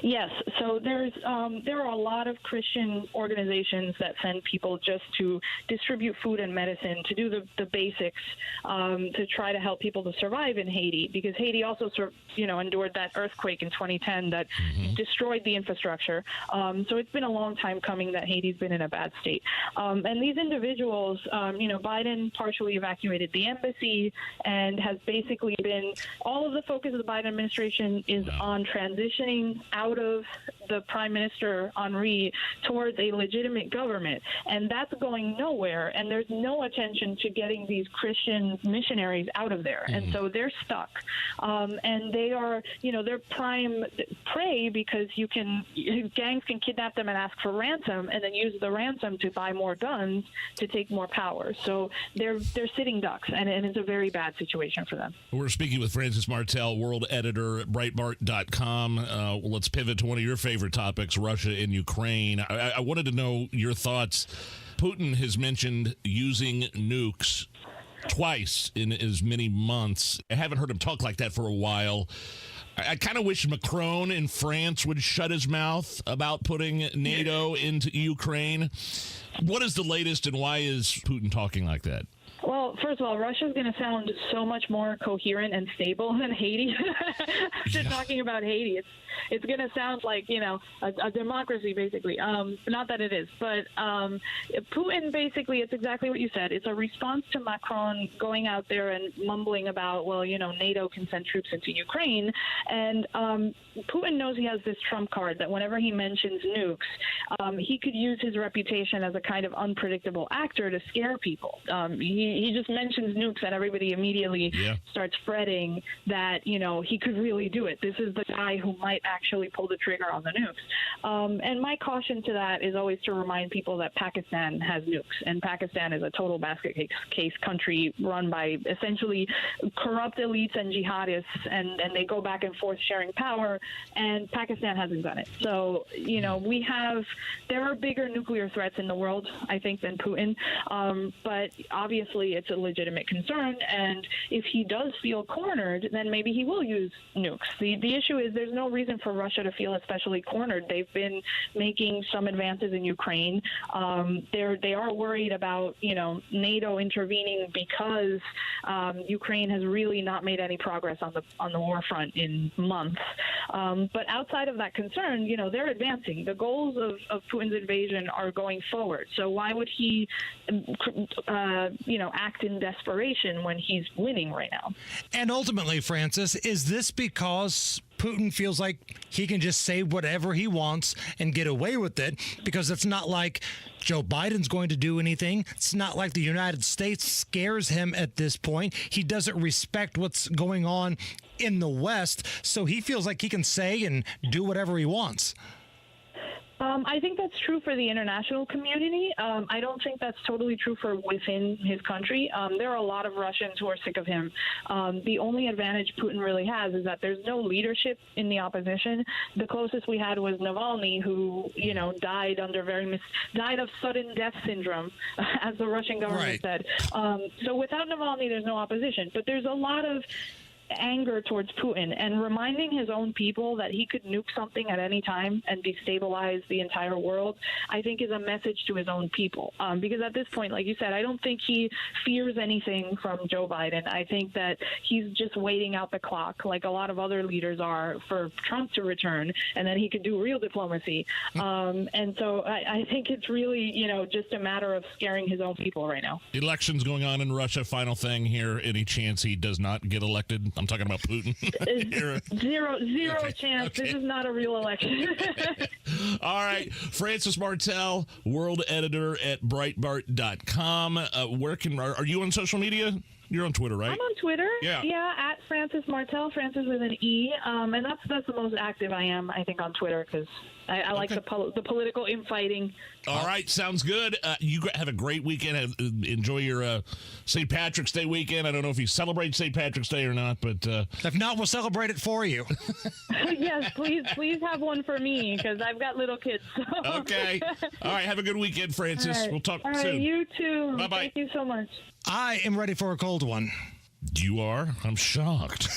Yes. So there are a lot of Christian organizations that send people just to distribute food and medicine, to do the basics, to try to help people to survive in Haiti, because Haiti also endured that earthquake in 2010 that destroyed the infrastructure. So it's been a long time coming that Haiti's been in a bad state. And these individuals, Biden partially evacuated the embassy and has basically been, all of the focus of the Biden administration is on transitioning out of the Prime Minister Henry towards a legitimate government, and that's going nowhere, and there's no attention to getting these Christian missionaries out of there, and so they're stuck, and they are, they're prime prey, because gangs can kidnap them and ask for ransom, and then use the ransom to buy more guns to take more power. So they're sitting ducks, and it's a very bad situation for them. We're speaking with Francis Martel, world editor at Breitbart.com. Let's pivot to one of your favorite topics, Russia and Ukraine. I wanted to know your thoughts. Putin has mentioned using nukes twice in as many months. I haven't heard him talk like that for a while. I kind of wish Macron in France would shut his mouth about putting NATO into Ukraine. What is the latest, and why is Putin talking like that? Well, first of all, Russia's going to sound so much more coherent and stable than Haiti. After talking about Haiti, it's going to sound like, a democracy, basically. Not that it is. But Putin, basically, it's exactly what you said. It's a response to Macron going out there and mumbling about, NATO can send troops into Ukraine. And Putin knows he has this trump card that whenever he mentions nukes, he could use his reputation as a kind of unpredictable actor to scare people. He just mentions nukes and everybody immediately starts fretting that, he could really do it. This is the guy who might actually pull the trigger on the nukes. And my caution to that is always to remind people that Pakistan has nukes, and Pakistan is a total basket case country run by essentially corrupt elites and jihadists, and they go back and forth sharing power, and Pakistan hasn't done it. So, there are bigger nuclear threats in the world, I think, than Putin, but obviously it's a legitimate concern, and if he does feel cornered, then maybe he will use nukes. The issue is there's no reason for Russia to feel especially cornered. They've been making some advances in Ukraine. They are worried about, NATO intervening because Ukraine has really not made any progress on the war front in months. But outside of that concern, they're advancing. The goals of Putin's invasion are going forward. So why would he, act in desperation when he's winning right now? And ultimately, Francis, is this because Putin feels like he can just say whatever he wants and get away with it, because it's not like Joe Biden's going to do anything? It's not like the United States scares him at this point. He doesn't respect what's going on in the West, so he feels like he can say and do whatever he wants. I think that's true for the international community. I don't think that's totally true for within his country. There are a lot of Russians who are sick of him. The only advantage Putin really has is that there's no leadership in the opposition. The closest we had was Navalny, who, died died of sudden death syndrome, as the Russian government said. So without Navalny, there's no opposition. But there's a lot of anger towards Putin, and reminding his own people that he could nuke something at any time and destabilize the entire world, I think is a message to his own people. Because at this point, like you said, I don't think he fears anything from Joe Biden. I think that he's just waiting out the clock, like a lot of other leaders are, for Trump to return, and then he could do real diplomacy. And so I think it's really, just a matter of scaring his own people right now. Elections going on in Russia. Final thing here. Any chance he does not get elected? I'm talking about Putin. Zero chance. Okay. This is not a real election. All right. Francis Martel, world editor at Breitbart.com. Are you on social media? You're on Twitter, right? I'm on Twitter. Yeah, at Francis Martel, Francis with an E. And that's the most active I am, I think, on Twitter, because I like the political infighting. All right, sounds good. You have a great weekend. Enjoy your St. Patrick's Day weekend. I don't know if you celebrate St. Patrick's Day or not, but if not, we'll celebrate it for you. Yes, please have one for me, because I've got little kids. So. Okay. All right, have a good weekend, Francis. Right. We'll talk soon. All right, you too. Bye-bye. Thank you so much. I am ready for a cold one. You are? I'm shocked.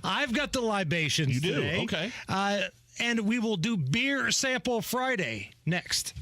I've got the libations You do? today. Okay. And we will do Beer Sample Friday next.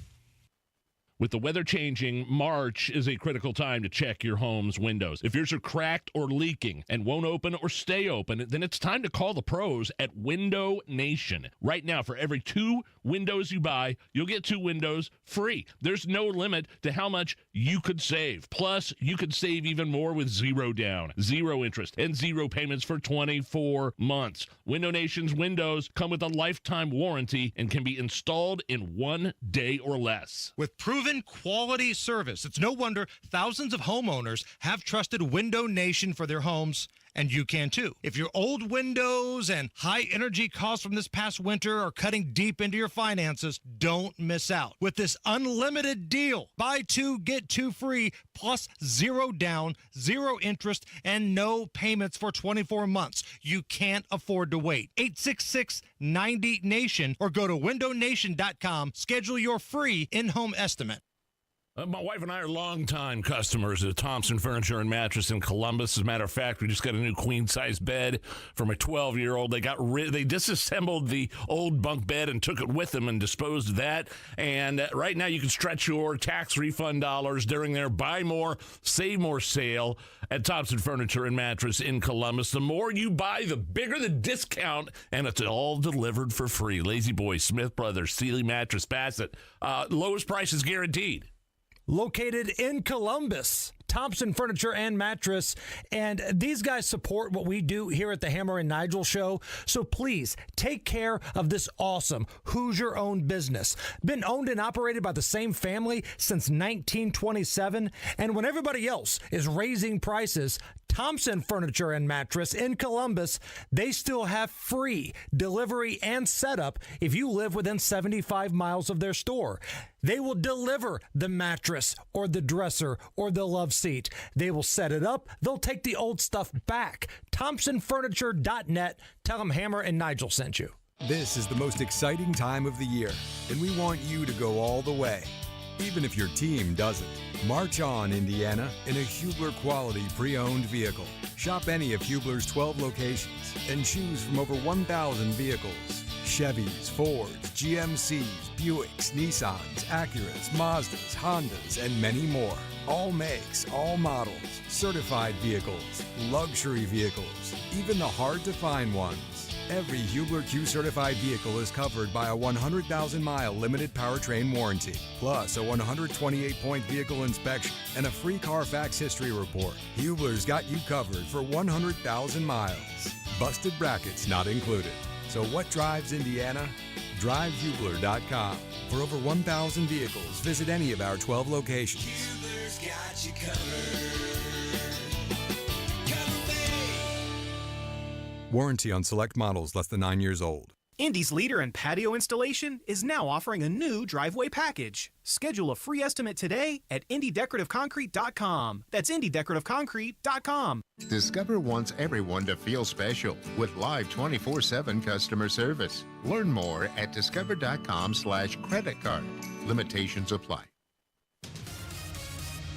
With the weather changing, March is a critical time to check your home's windows. If yours are cracked or leaking and won't open or stay open, then it's time to call the pros at Window Nation. Right now, for every 2 windows you buy, you'll get 2 windows free. There's no limit to how much you could save. Plus, you could save even more with 0 down, 0 interest, and 0 payments for 24 months. Window Nation's windows come with a lifetime warranty and can be installed in 1 day or less. With proven quality service, it's no wonder thousands of homeowners have trusted Window Nation for their homes, and you can too. If your old windows and high energy costs from this past winter are cutting deep into your finances, don't miss out. With this unlimited deal, buy 2, get 2 free, plus 0 down, 0 interest, and no payments for 24 months. You can't afford to wait. 866-90-NATION or go to windownation.com. Schedule your free in-home estimate. My wife and I are longtime customers at Thompson Furniture and Mattress in Columbus. As a matter of fact, we just got a new queen-size bed for my 12-year-old. They disassembled the old bunk bed and took it with them and disposed of that. And right now you can stretch your tax refund dollars during their Buy More, Save More sale at Thompson Furniture and Mattress in Columbus. The more you buy, the bigger the discount, and it's all delivered for free. Lazy Boy, Smith Brothers, Sealy Mattress, Bassett. Lowest price is guaranteed. Located in Columbus, Thompson Furniture and Mattress, and these guys support what we do here at the Hammer and Nigel Show, so please take care of this awesome Hoosier-owned business. Been owned and operated by the same family since 1927, and when everybody else is raising prices, Thompson Furniture and Mattress in Columbus, they still have free delivery and setup if you live within 75 miles of their store. They will deliver the mattress or the dresser or the love seat. They will set it up. They'll take the old stuff back. ThompsonFurniture.net. Tell them Hammer and Nigel sent you. This is the most exciting time of the year, and we want you to go all the way, even if your team doesn't. March on, Indiana, in a Hubler quality pre-owned vehicle. Shop any of Hubler's 12 locations and choose from over 1,000 vehicles. Chevys, Fords, GMCs, Buicks, Nissans, Acuras, Mazdas, Hondas, and many more. All makes, all models, certified vehicles, luxury vehicles, even the hard-to-find ones. Every Hubler Q-certified vehicle is covered by a 100,000-mile limited powertrain warranty, plus a 128-point vehicle inspection and a free Carfax history report. Hubler's got you covered for 100,000 miles. Busted brackets not included. So what drives Indiana? DriveHubler.com. For over 1,000 vehicles, visit any of our 12 locations. Hubler's got you covered. Warranty on select models less than 9 years old. Indy's leader in patio installation is now offering a new driveway package. Schedule a free estimate today at IndyDecorativeConcrete.com. That's IndyDecorativeConcrete.com. Discover wants everyone to feel special with live 24/7 customer service. Learn more at discover.com/credit card. Limitations apply.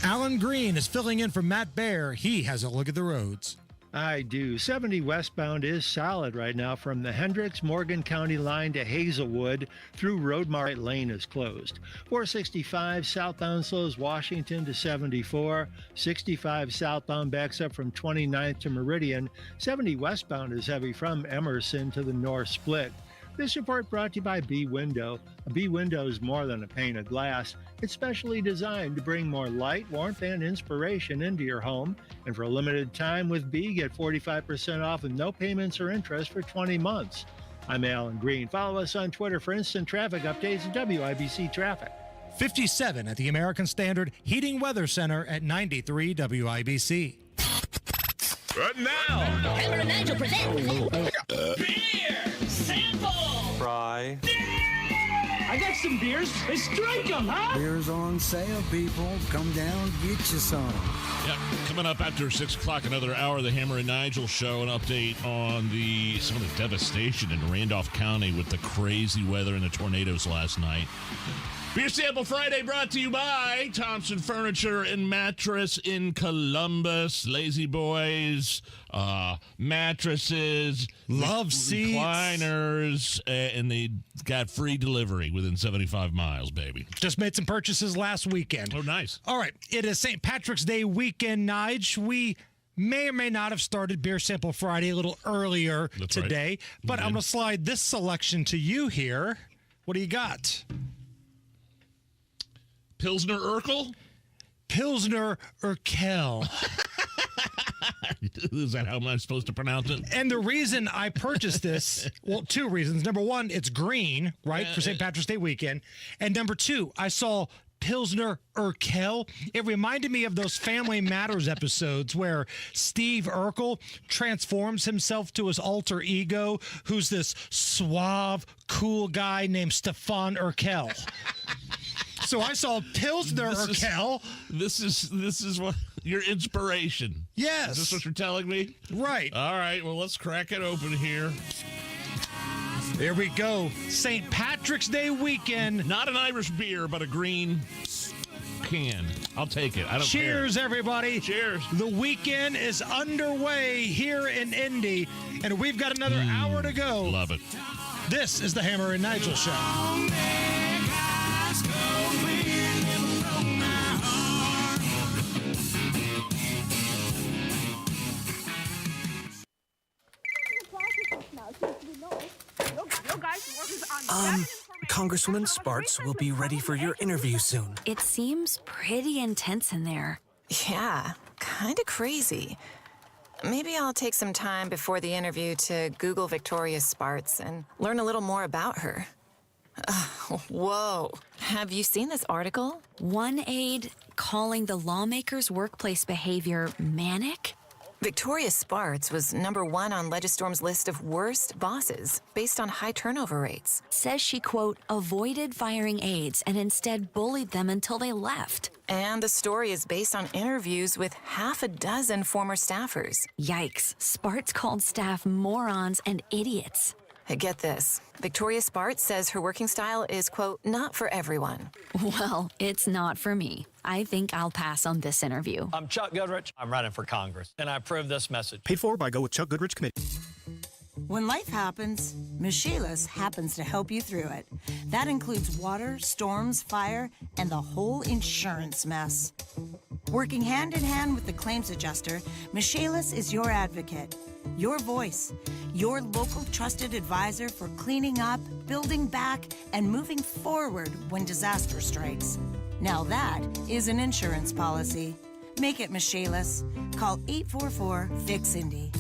Alan Green is filling in for Matt Baer. He has a look at the roads. I do. 70 westbound is solid right now from the Hendricks-Morgan County line to Hazelwood through Roadmart Lane is closed. 465 southbound slows Washington to 74. 65 southbound backs up from 29th to Meridian. 70 westbound is heavy from Emerson to the North Split. This report brought to you by B Window. A B Window is more than a pane of glass. It's specially designed to bring more light, warmth, and inspiration into your home. And for a limited time with B, get 45% off with no payments or interest for 20 months. I'm Alan Green. Follow us on Twitter for instant traffic updates at WIBC Traffic. 57 at the American Standard Heating Weather Center at 93 WIBC. Right now, Hammer and Nigel present Beer Sample. Fry. I got some beers. Let's drink them, huh? Beers on sale, people. Come down, get you some. Yeah, coming up after 6 o'clock, another hour of the Hammer and Nigel show. An update on some of the devastation in Randolph County with the crazy weather and the tornadoes last night. Beer Sample Friday brought to you by Thompson Furniture and Mattress in Columbus. Lazy Boys, mattresses, love seats, recliners, and they got free delivery within 75 miles, baby. Just made some purchases last weekend. Oh, nice. All right, it is St. Patrick's Day weekend, Nige. We may or may not have started Beer Sample Friday a little earlier today, right. But I'm going to slide this selection to you here. What do you got? Pilsner Urkel? Pilsner Urkel. Is that how I'm supposed to pronounce it? And the reason I purchased this, well, two reasons. Number one, it's green, right, for St. Patrick's Day weekend. And number two, I saw Pilsner Urkel. It reminded me of those Family Matters episodes where Steve Urkel transforms himself to his alter ego, who's this suave, cool guy named Stefan Urkel. So I saw Pilsner Urkel. This is what your inspiration. Yes. Is this what you're telling me? Right. All right. Well, let's crack it open here. There we go. St. Patrick's Day weekend. Not an Irish beer, but a green can. I'll take it. I don't care. Cheers, everybody. Cheers. The weekend is underway here in Indy, and we've got another hour to go. Love it. This is the Hammer and Nigel Show. Congresswoman Spartz will be ready for your interview soon. It seems pretty intense in there. Yeah, kind of crazy. Maybe I'll take some time before the interview to Google Victoria Spartz and learn a little more about her. Whoa. Have you seen this article? One aide calling the lawmakers' workplace behavior manic? Victoria Spartz was #1 on Legistorm's list of worst bosses based on high turnover rates. Says she, quote, avoided firing aides and instead bullied them until they left. And the story is based on interviews with half a dozen former staffers. Yikes. Spartz called staff morons and idiots. Get this. Victoria Spartz says her working style is, quote, not for everyone. Well, it's not for me. I think I'll pass on this interview. I'm Chuck Goodrich. I'm running for Congress, and I approve this message. Paid for by Go With Chuck Goodrich Committee. When life happens, Michelis happens to help you through it. That includes water, storms, fire, and the whole insurance mess. Working hand in hand with the claims adjuster, Michelis is your advocate, your voice, your local trusted advisor for cleaning up, building back, and moving forward when disaster strikes. Now that is an insurance policy. Make it Michelis. Call 844-FIX-INDY.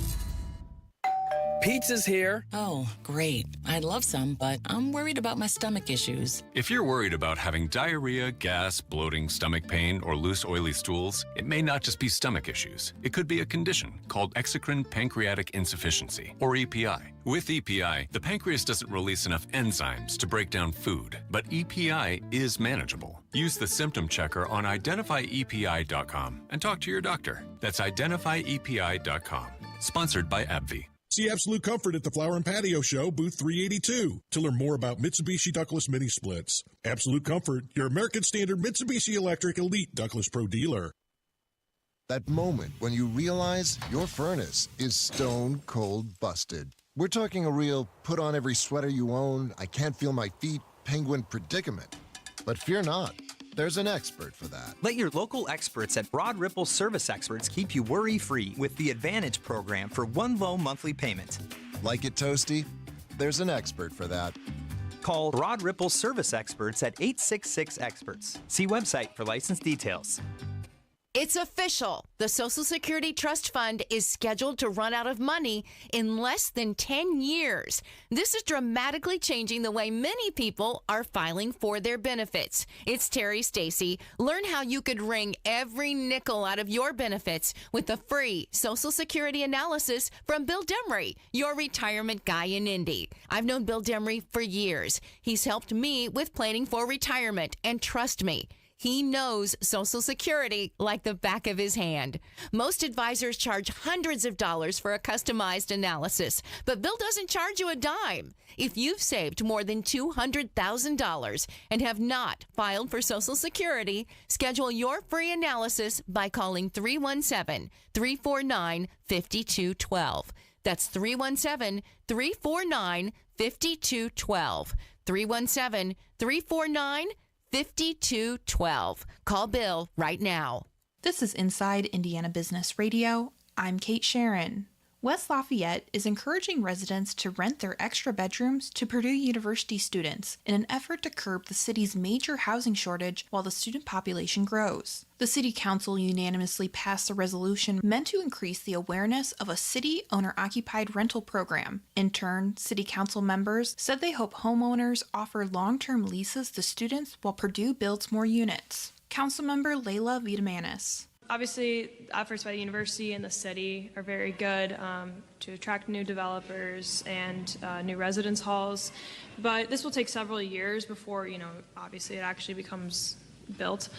Pizza's here. Oh, great. I'd love some, but I'm worried about my stomach issues. If you're worried about having diarrhea, gas, bloating, stomach pain, or loose, oily stools, it may not just be stomach issues. It could be a condition called exocrine pancreatic insufficiency, or EPI. With EPI, the pancreas doesn't release enough enzymes to break down food, but EPI is manageable. Use the symptom checker on identifyepi.com and talk to your doctor. That's identifyepi.com. Sponsored by AbbVie. See Absolute Comfort at the Flower and Patio Show, booth 382, to learn more about Mitsubishi Douglas Mini Splits. Absolute Comfort, your American Standard Mitsubishi Electric Elite Douglas Pro dealer. That moment when you realize your furnace is stone cold busted. We're talking a real put on every sweater you own, I can't feel my feet, penguin predicament. But fear not. There's an expert for that. Let your local experts at Broad Ripple Service Experts keep you worry-free with the Advantage program for one low monthly payment. Like it toasty? There's an expert for that. Call Broad Ripple Service Experts at 866-EXPERTS. See website for license details. It's official. The Social Security Trust Fund is scheduled to run out of money in less than 10 years. This is dramatically changing the way many people are filing for their benefits. It's Terry Stacy. Learn how you could wring every nickel out of your benefits with a free Social Security analysis from Bill Demery, your retirement guy in Indy. I've known Bill Demery for years. He's helped me with planning for retirement, and trust me, he knows Social Security like the back of his hand. Most advisors charge hundreds of dollars for a customized analysis, but Bill doesn't charge you a dime. If you've saved more than $200,000 and have not filed for Social Security, schedule your free analysis by calling 317-349-5212. That's 317-349-5212. 317-349-5212. Call Bill right now. This is Inside Indiana Business Radio. I'm Kate Sharon. West Lafayette is encouraging residents to rent their extra bedrooms to Purdue University students in an effort to curb the city's major housing shortage while the student population grows. The City Council unanimously passed a resolution meant to increase the awareness of a city owner-occupied rental program. In turn, City Council members said they hope homeowners offer long-term leases to students while Purdue builds more units. Councilmember Layla Vitamanis. Obviously, efforts by the university and the city are very good to attract new developers and new residence halls, but this will take several years before, obviously it actually becomes built.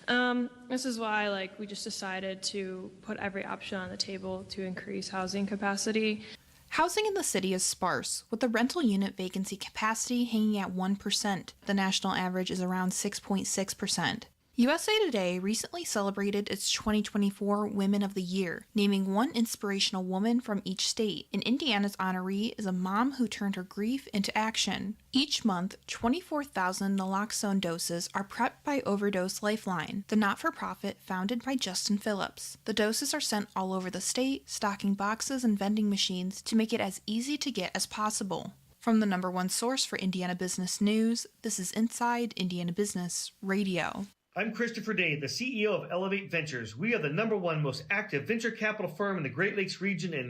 This is why, we just decided to put every option on the table to increase housing capacity. Housing in the city is sparse, with the rental unit vacancy capacity hanging at 1%. The national average is around 6.6%. USA Today recently celebrated its 2024 Women of the Year, naming one inspirational woman from each state. And Indiana's honoree is a mom who turned her grief into action. Each month, 24,000 naloxone doses are prepped by Overdose Lifeline, the not-for-profit founded by Justin Phillips. The doses are sent all over the state, stocking boxes and vending machines to make it as easy to get as possible. From the #1 source for Indiana business news, this is Inside Indiana Business Radio. I'm Christopher Day, the CEO of Elevate Ventures. We are the #1 most active venture capital firm in the Great Lakes region and